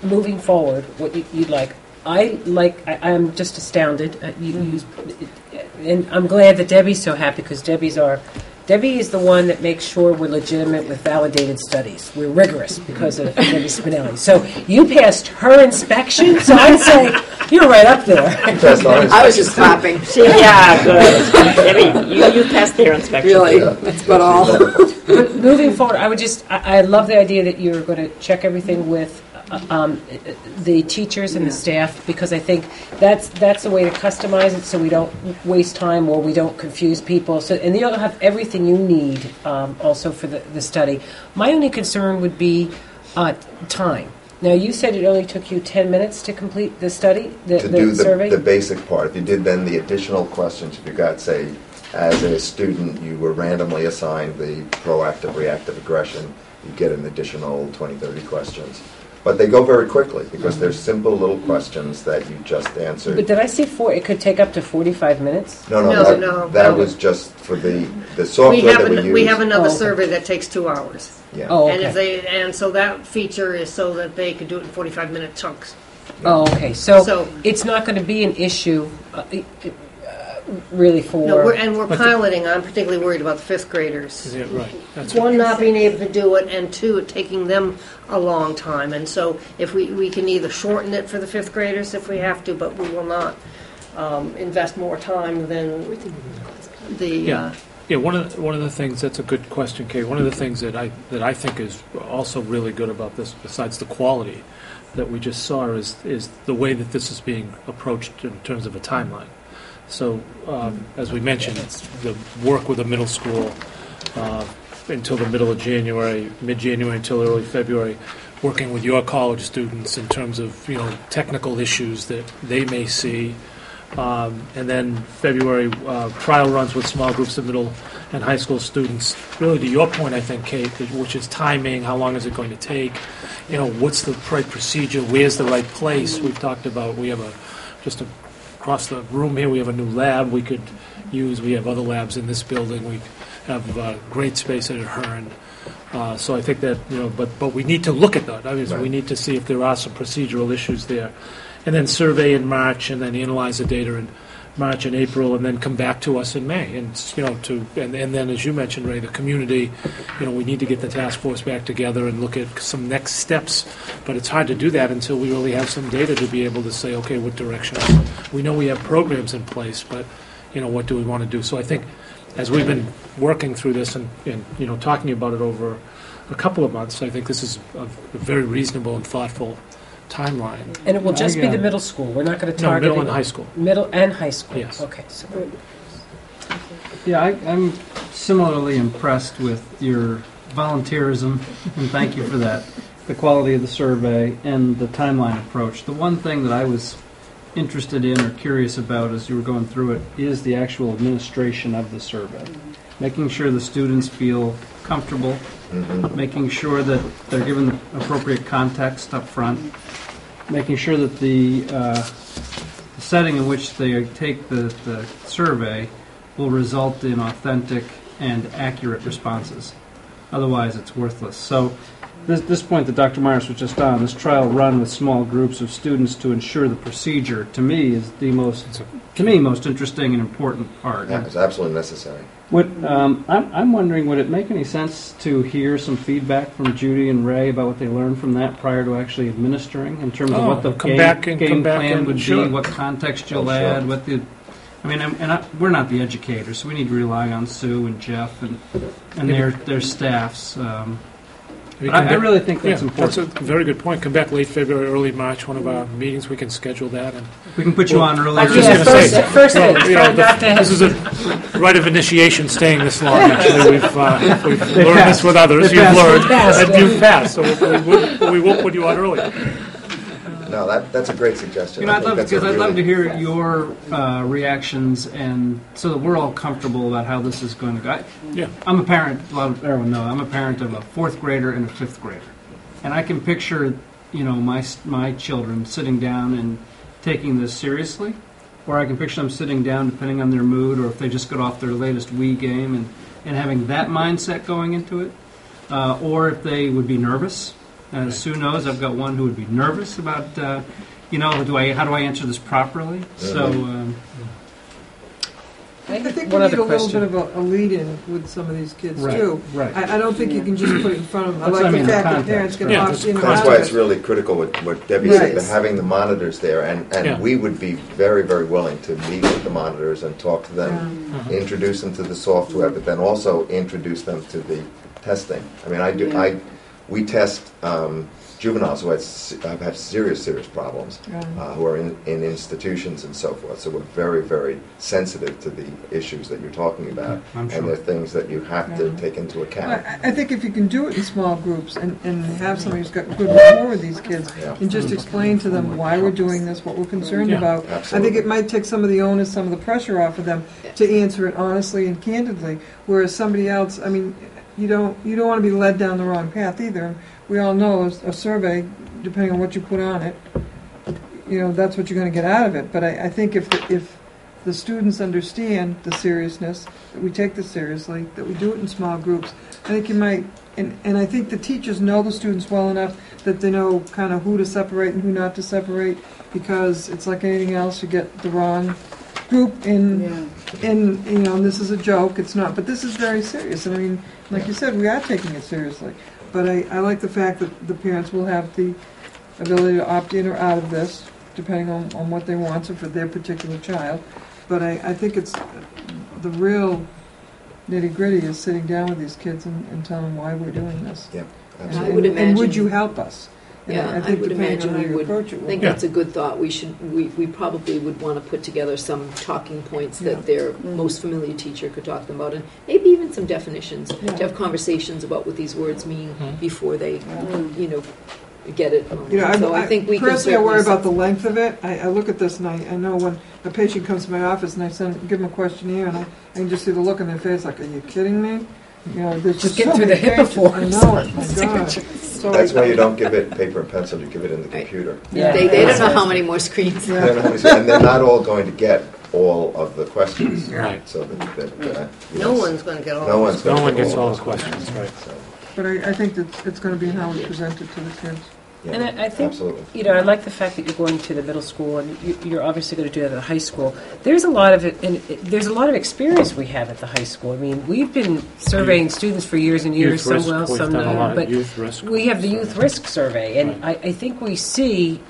moving forward, what you'd like. I'm just astounded. And I'm glad that Debbie's so happy, because Debbie is the one that makes sure we're legitimate with validated studies. We're rigorous because of Debbie Spinelli. So you passed her inspection, so I'd say you're right up there. I was just clapping. Yeah, good. Debbie, you passed their inspection. Really, that's about all. But moving forward, I love the idea that you're going to check everything with the teachers and the staff, because I think that's a way to customize it so we don't waste time or we don't confuse people. So, and you'll have everything you need also for the study. My only concern would be time. Now, you said it only took you 10 minutes to complete the study, the survey? The basic part. If you did then the additional questions, if you got, say, as a student, you were randomly assigned the proactive, reactive aggression, you get an additional 20, 30 questions. But they go very quickly because they're simple little questions that you just answered. But did I see it could take up to 45 minutes? No, that was just for the software that we use. We have another survey that takes 2 hours. Yeah. Oh, And okay. and so that feature is so that they could do it in 45-minute chunks. Oh, okay. So, So- it's not going to be an issue, really, for. No, we're piloting. I'm particularly worried about the fifth graders. Yeah, right. That's One, not being able to do it, and two, it taking them a long time. And so if we can either shorten it for the fifth graders if we have to, but we will not invest more time than the. Yeah, one of the things, that's a good question, Kate. One of the things that I think is also really good about this, besides the quality that we just saw, is the way that this is being approached in terms of a timeline. So, as we mentioned, it's the work with the middle school until the middle of January, mid-January until early February, working with your college students in terms of technical issues that they may see. And then February, trial runs with small groups of middle and high school students. Really, to your point, I think, Kate, which is timing, how long is it going to take? What's the right procedure? Where's the right place? We've talked about, we have just across the room here, we have a new lab we could use. We have other labs in this building. We have great space at Hearn. So I think that, but we need to look at that. Obviously, we need to see if there are some procedural issues there. And then survey in March, and then analyze the data in March and April, and then come back to us in May. And and then, as you mentioned, Ray, the community, we need to get the task force back together and look at some next steps. But it's hard to do that until we really have some data to be able to say, okay, what direction? We know we have programs in place, but what do we want to do? So I think as we've been working through this and talking about it over a couple of months, I think this is a very reasonable and thoughtful timeline. And it will just be the middle school. We're not going to target middle and high school. Middle and high school. Yes. Okay. So. Yeah, I'm similarly impressed with your volunteerism, and thank you for that. The quality of the survey and the timeline approach. The one thing that I was interested in or curious about as you were going through it is the actual administration of the survey. Making sure the students feel comfortable, making sure that they're given the appropriate context up front, making sure that the setting in which they take the survey will result in authentic and accurate responses. Otherwise, it's worthless. So this point that Dr. Myers was just on, this trial run with small groups of students to ensure the procedure, to me, is the most interesting and important part. Yeah, it's absolutely necessary. I'm wondering, would it make any sense to hear some feedback from Judy and Ray about what they learned from that prior to actually administering, in terms of what the game plan would be, what context you'll add, what the... we're not the educators, so we need to rely on Sue and Jeff and their staffs. I really think that's important. That's a very good point. Come back late February, early March, one of our meetings, we can schedule that. And we can put you on earlier. I was just going to say, this is a rite of initiation staying this long, actually. We've learned this with others. You've learned, and you've passed, so we won't put you on early. No, that's a great suggestion. I'd love to hear your reactions, and so that we're all comfortable about how this is going to go. I'm a parent. Everyone knows I'm a parent of a fourth grader and a fifth grader, and I can picture, my children sitting down and taking this seriously, or I can picture them sitting down, depending on their mood, or if they just got off their latest Wii game, and having that mindset going into it, or if they would be nervous. Sue knows I've got one who would be nervous about, how do I answer this properly? So, I think we need a little bit of a lead-in with some of these kids too. Right. I don't think you can just put it in front of them. I like the fact that parents can opt in. That's why it's really critical what Debbie said, that having the monitors there, and we would be very, very willing to meet with the monitors and talk to them, introduce them to the software, but then also introduce them to the testing. We test juveniles who have serious problems, who are in institutions and so forth. So we're very, very sensitive to the issues that you're talking about, and they're things that you have to take into account. I think if you can do it in small groups and have somebody who's got good rapport with these kids, and just explain to them why we're doing this, what we're concerned about, absolutely. I think it might take some of the onus, some of the pressure off of them to answer it honestly and candidly, whereas somebody else, you don't want to be led down the wrong path either. We all know a survey, depending on what you put on it, that's what you're going to get out of it. But I think if the students understand the seriousness, that we take this seriously, that we do it in small groups, I think you might, and I think the teachers know the students well enough that they know kind of who to separate and who not to separate, because it's like anything else, you get the wrong group and this is a joke, it's not, but this is very serious. And I mean, like you said, we are taking it seriously. But I like the fact that the parents will have the ability to opt in or out of this, depending on what they want for their particular child. But I think it's the real nitty-gritty is sitting down with these kids and telling them why we're doing this. Yeah, I would imagine. And would you help us? Yeah, I think would imagine we would. I think that's a good thought. We probably would want to put together some talking points that their most familiar teacher could talk to them about, and maybe even some definitions to have conversations about what these words mean before they, get it. So I think we personally, I worry about the length of it. I look at this and I know when a patient comes to my office and I give them a questionnaire and I can just see the look on their face like, are you kidding me? There's just get so through many the HIPAA pages. forms. I know it. My God. So That's why you don't give it paper and pencil. You give it in the computer. Yeah. They don't know how many more screens. They don't know how many screens. And they're not all going to get all of the questions. Right. So that no one's going to get all. No one gets all the questions. Right. But I think that it's going to be how we present it to the kids. Yeah, and I think, absolutely. I like the fact that you're going to the middle school and you're obviously going to do that at the high school. There's a lot of it, and there's a lot of experience we have at the high school. I mean, we've been surveying students for years and years, some well, some not, but we have the youth risk survey, and I think we see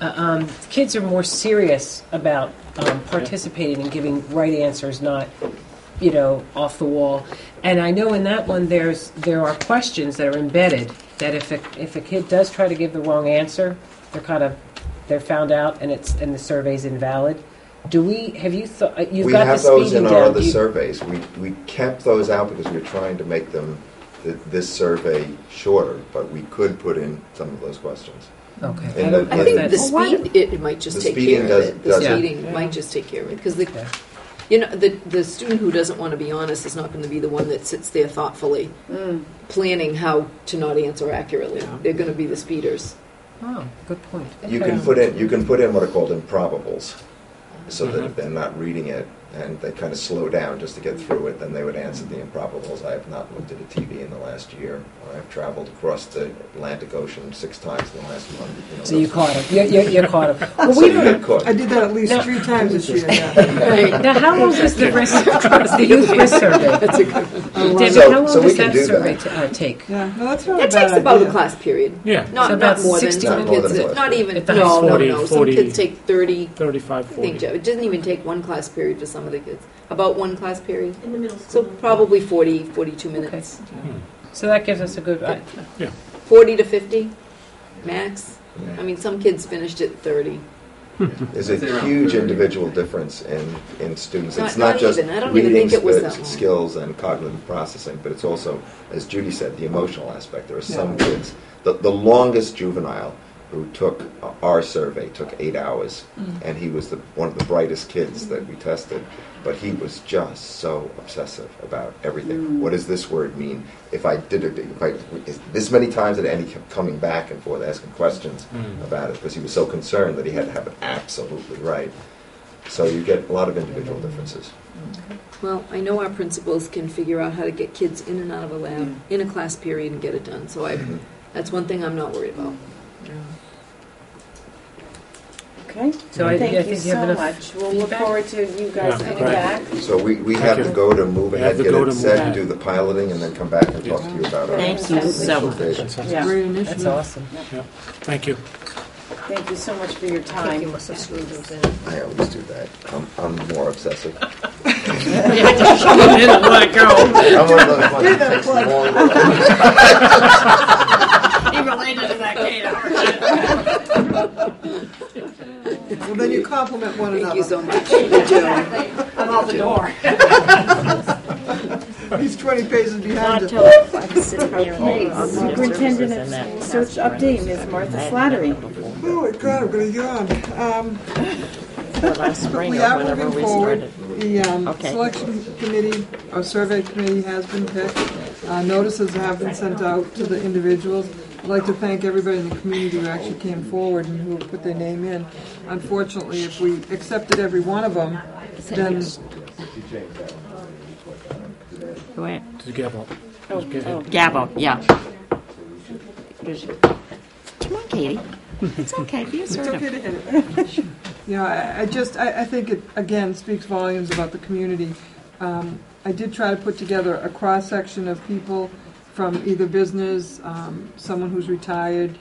kids are more serious about participating and giving right answers, not off the wall. And I know in that one there are questions that are embedded that if a kid does try to give the wrong answer, they're found out and the survey's invalid. Have you thought you've we got have the those in down. our other surveys. We kept those out because we were trying to make them this survey shorter, but we could put in some of those questions. Okay. I think the speed it might just take care of it. The speeding might just take care of it because the student who doesn't want to be honest is not going to be the one that sits there thoughtfully planning how to not answer accurately. They're going to be the speeders. Oh, good point. You can put in what are called improbables, so that if they're not reading it and they kind of slow down just to get through it, then they would answer the improbables. I have not looked at a TV in the last year. I've traveled across the Atlantic Ocean 6 times in the last month. So you caught him. You caught him. Well, so you get caught. I did that at least 3 times this year. Right. Now, how long does the youth risk survey? That's a good one. Debbie, how long does that survey take? Yeah, no, that's not It takes about a class period. Yeah. Not more than some kids. Not even. No. Some kids take 30, 35, 40. It doesn't even take one class period for some of the kids. About one class period. In the middle school. So probably 40, 42 minutes. Okay. So that gives us a good... 40 to 50, max. I mean, some kids finished at 30. There's a huge individual difference in students. It's Not not just even. I don't reading even think it was that long. skills and cognitive processing, but it's also, as Judy said, the emotional aspect. There are some kids, the longest juvenile who took our survey took 8 hours, and he was one of the brightest kids that we tested, but he was just so obsessive about everything. What does this word mean? If I did it, this many times, and he kept coming back and forth, asking questions about it, because he was so concerned that he had to have it absolutely right. So you get a lot of individual differences. Well, I know our principals can figure out how to get kids in and out of a lab in a class period and get it done. So that's one thing I'm not worried about. Okay. So I Thank think you you have so enough much. We'll look forward to you guys coming back. So we have to go to move ahead, get it set, do the piloting, and then come back and talk to you about our Thank you so much. Yeah. Great initiative. That's awesome. Yeah. Thank you. Thank you so much for your time. I think you must have screwed those in. I always do that. I'm more obsessive. You had to shove them in and let it go. I'm one of those ones that takes longer. He related to that Kate. Well, then you compliment one another. Thank you so much. I'm out the door. He's 20 paces behind us. Superintendent of Search Update, Ms. Martha Slattery. Oh my God, I'm going to yawn. Last spring We or are whenever moving we forward. started. The selection committee, or survey committee has been picked. Notices have been sent out to the individuals. I'd like to thank everybody in the community who actually came forward and who put their name in. Unfortunately, if we accepted every one of them, then... Go ahead. Gavel. Gavel, yeah. Come on, Katie. It's okay. Be It's assertive. okay to hit it. I think it, again, speaks volumes about the community. I did try to put together a cross-section of people from either business, someone who's retired,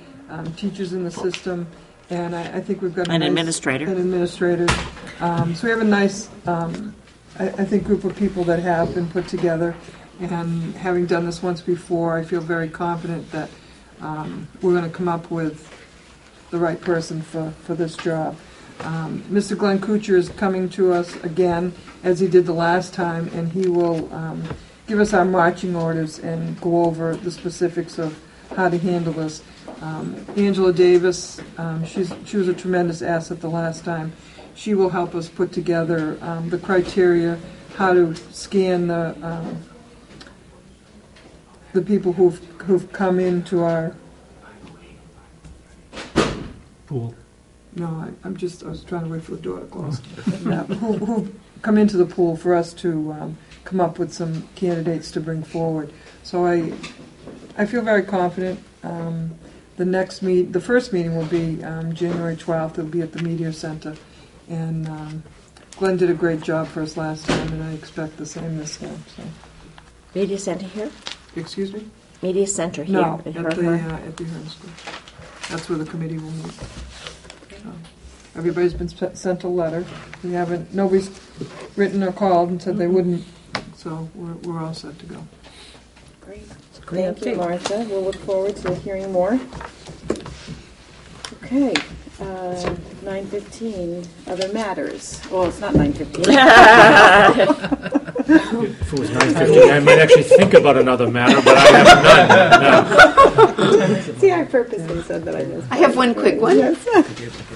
teachers in the system, and I think we've got An administrator. An administrator. So we have a nice, I think, group of people that have been put together. And having done this once before, I feel very confident that we're going to come up with the right person for this job. Mr. Glenn Kuchar is coming to us again, as he did the last time, and he will give us our marching orders and go over the specifics of how to handle this. Angela Davis, she was a tremendous asset the last time. She will help us put together the criteria, how to scan the people who've come into our Pool. No, I was trying to wait for the door to close. Who come into the pool for us to come up with some candidates to bring forward. So I feel very confident. The first meeting will be January 12th. It'll be at the Media Center. And Glenn did a great job for us last time, and I expect the same this time. So. Media Center here? Excuse me? Media Center here? No, at the Hearn School. That's where the committee will meet. So, everybody's been sent a letter. Nobody's written or called and said they wouldn't. So we're all set to go. Great. Great Thank you, Martha. We'll look forward to hearing more. Okay. 9:15. Other matters. Well, it's not 9:15. If it was 9:50, I might actually think about another matter, but I have none. No. See, I purposely said that I missed. I have one quick one. Yes.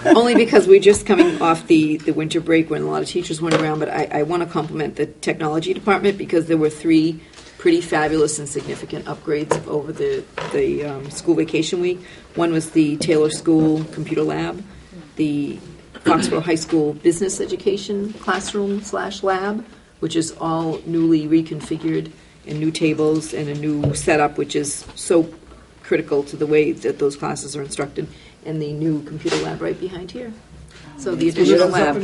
Only because we're just coming off the winter break when a lot of teachers went around, but I want to compliment the technology department because there were 3 pretty fabulous and significant upgrades over the school vacation week. One was the Taylor School Computer Lab, the Foxborough High School Business Education Classroom/Lab, which is all newly reconfigured and new tables and a new setup, which is so critical to the way that those classes are instructed, and the new computer lab right behind here. So the additional lab.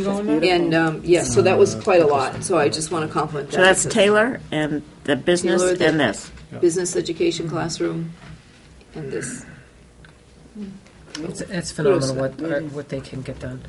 And yes, so that was quite a lot. So I just want to compliment that. So that's Taylor and the business Taylor, and this. Business education classroom and this. It's phenomenal what they can get done.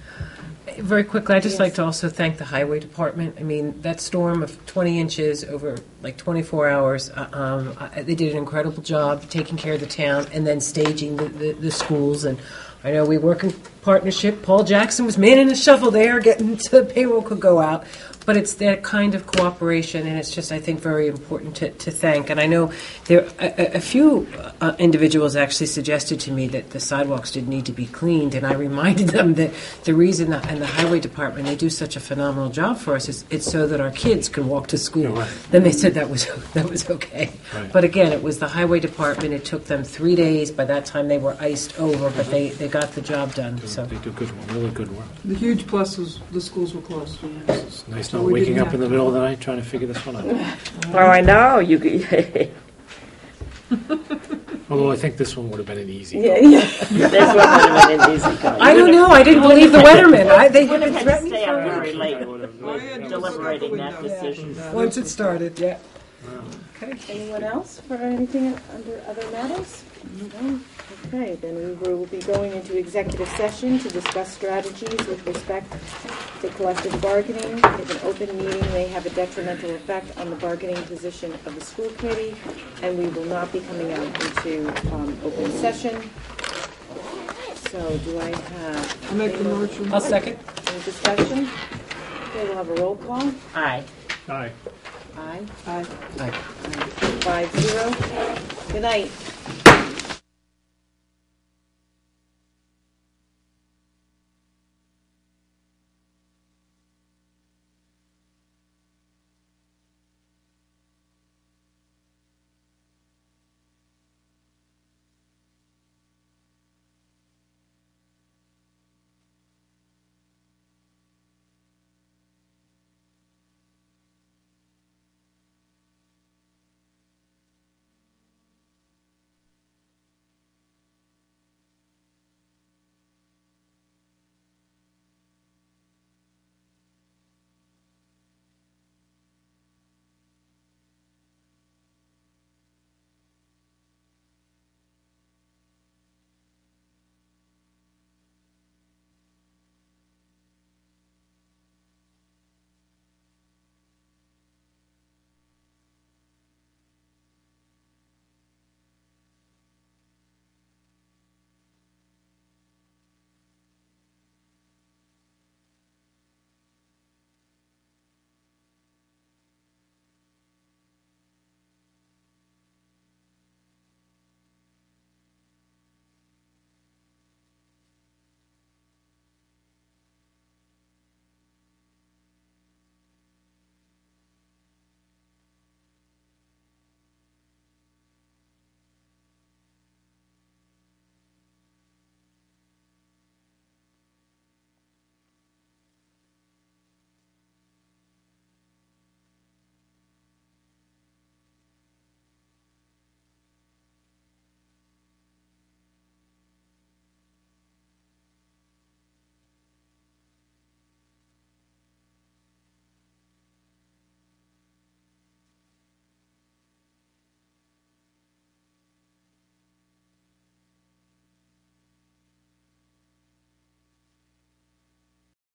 Very quickly, I'd just like to also thank the Highway Department. I mean, that storm of 20 inches over like 24 hours, they did an incredible job taking care of the town and then staging the schools. And I know we work in partnership. Paul Jackson was manning the shovel there, getting so the payroll could go out. But it's that kind of cooperation, and it's just, I think, very important to thank. And I know there a few individuals actually suggested to me that the sidewalks did need to be cleaned, and I reminded them that the reason and the Highway Department, they do such a phenomenal job for us is it's so that our kids can walk to school. Yeah, right. Then they said that was okay. Right. But again, it was the Highway Department. It took them 3 days. By that time, they were iced over, but they got the job done. They do good work, really good work. The huge plus is the schools were closed. It's nice not waking up in the middle of the night trying to figure this one out. Oh, I know. Although I think this one would have been an easy. Yeah. This one would have been an easy call. I don't know. I didn't believe the weathermen. They would have had to stay up very late deliberating that decision. Once it started. Yeah. Okay. Anyone else for anything under other matters? No. Okay, then we will be going into executive session to discuss strategies with respect to collective bargaining. If an open meeting may have a detrimental effect on the bargaining position of the school committee, and we will not be coming out into open session. So do I have... I'll make the motion. I'll second. Any discussion? Okay, we'll have a roll call. Aye. Aye. Aye. Aye. Aye. 5-0. Good night.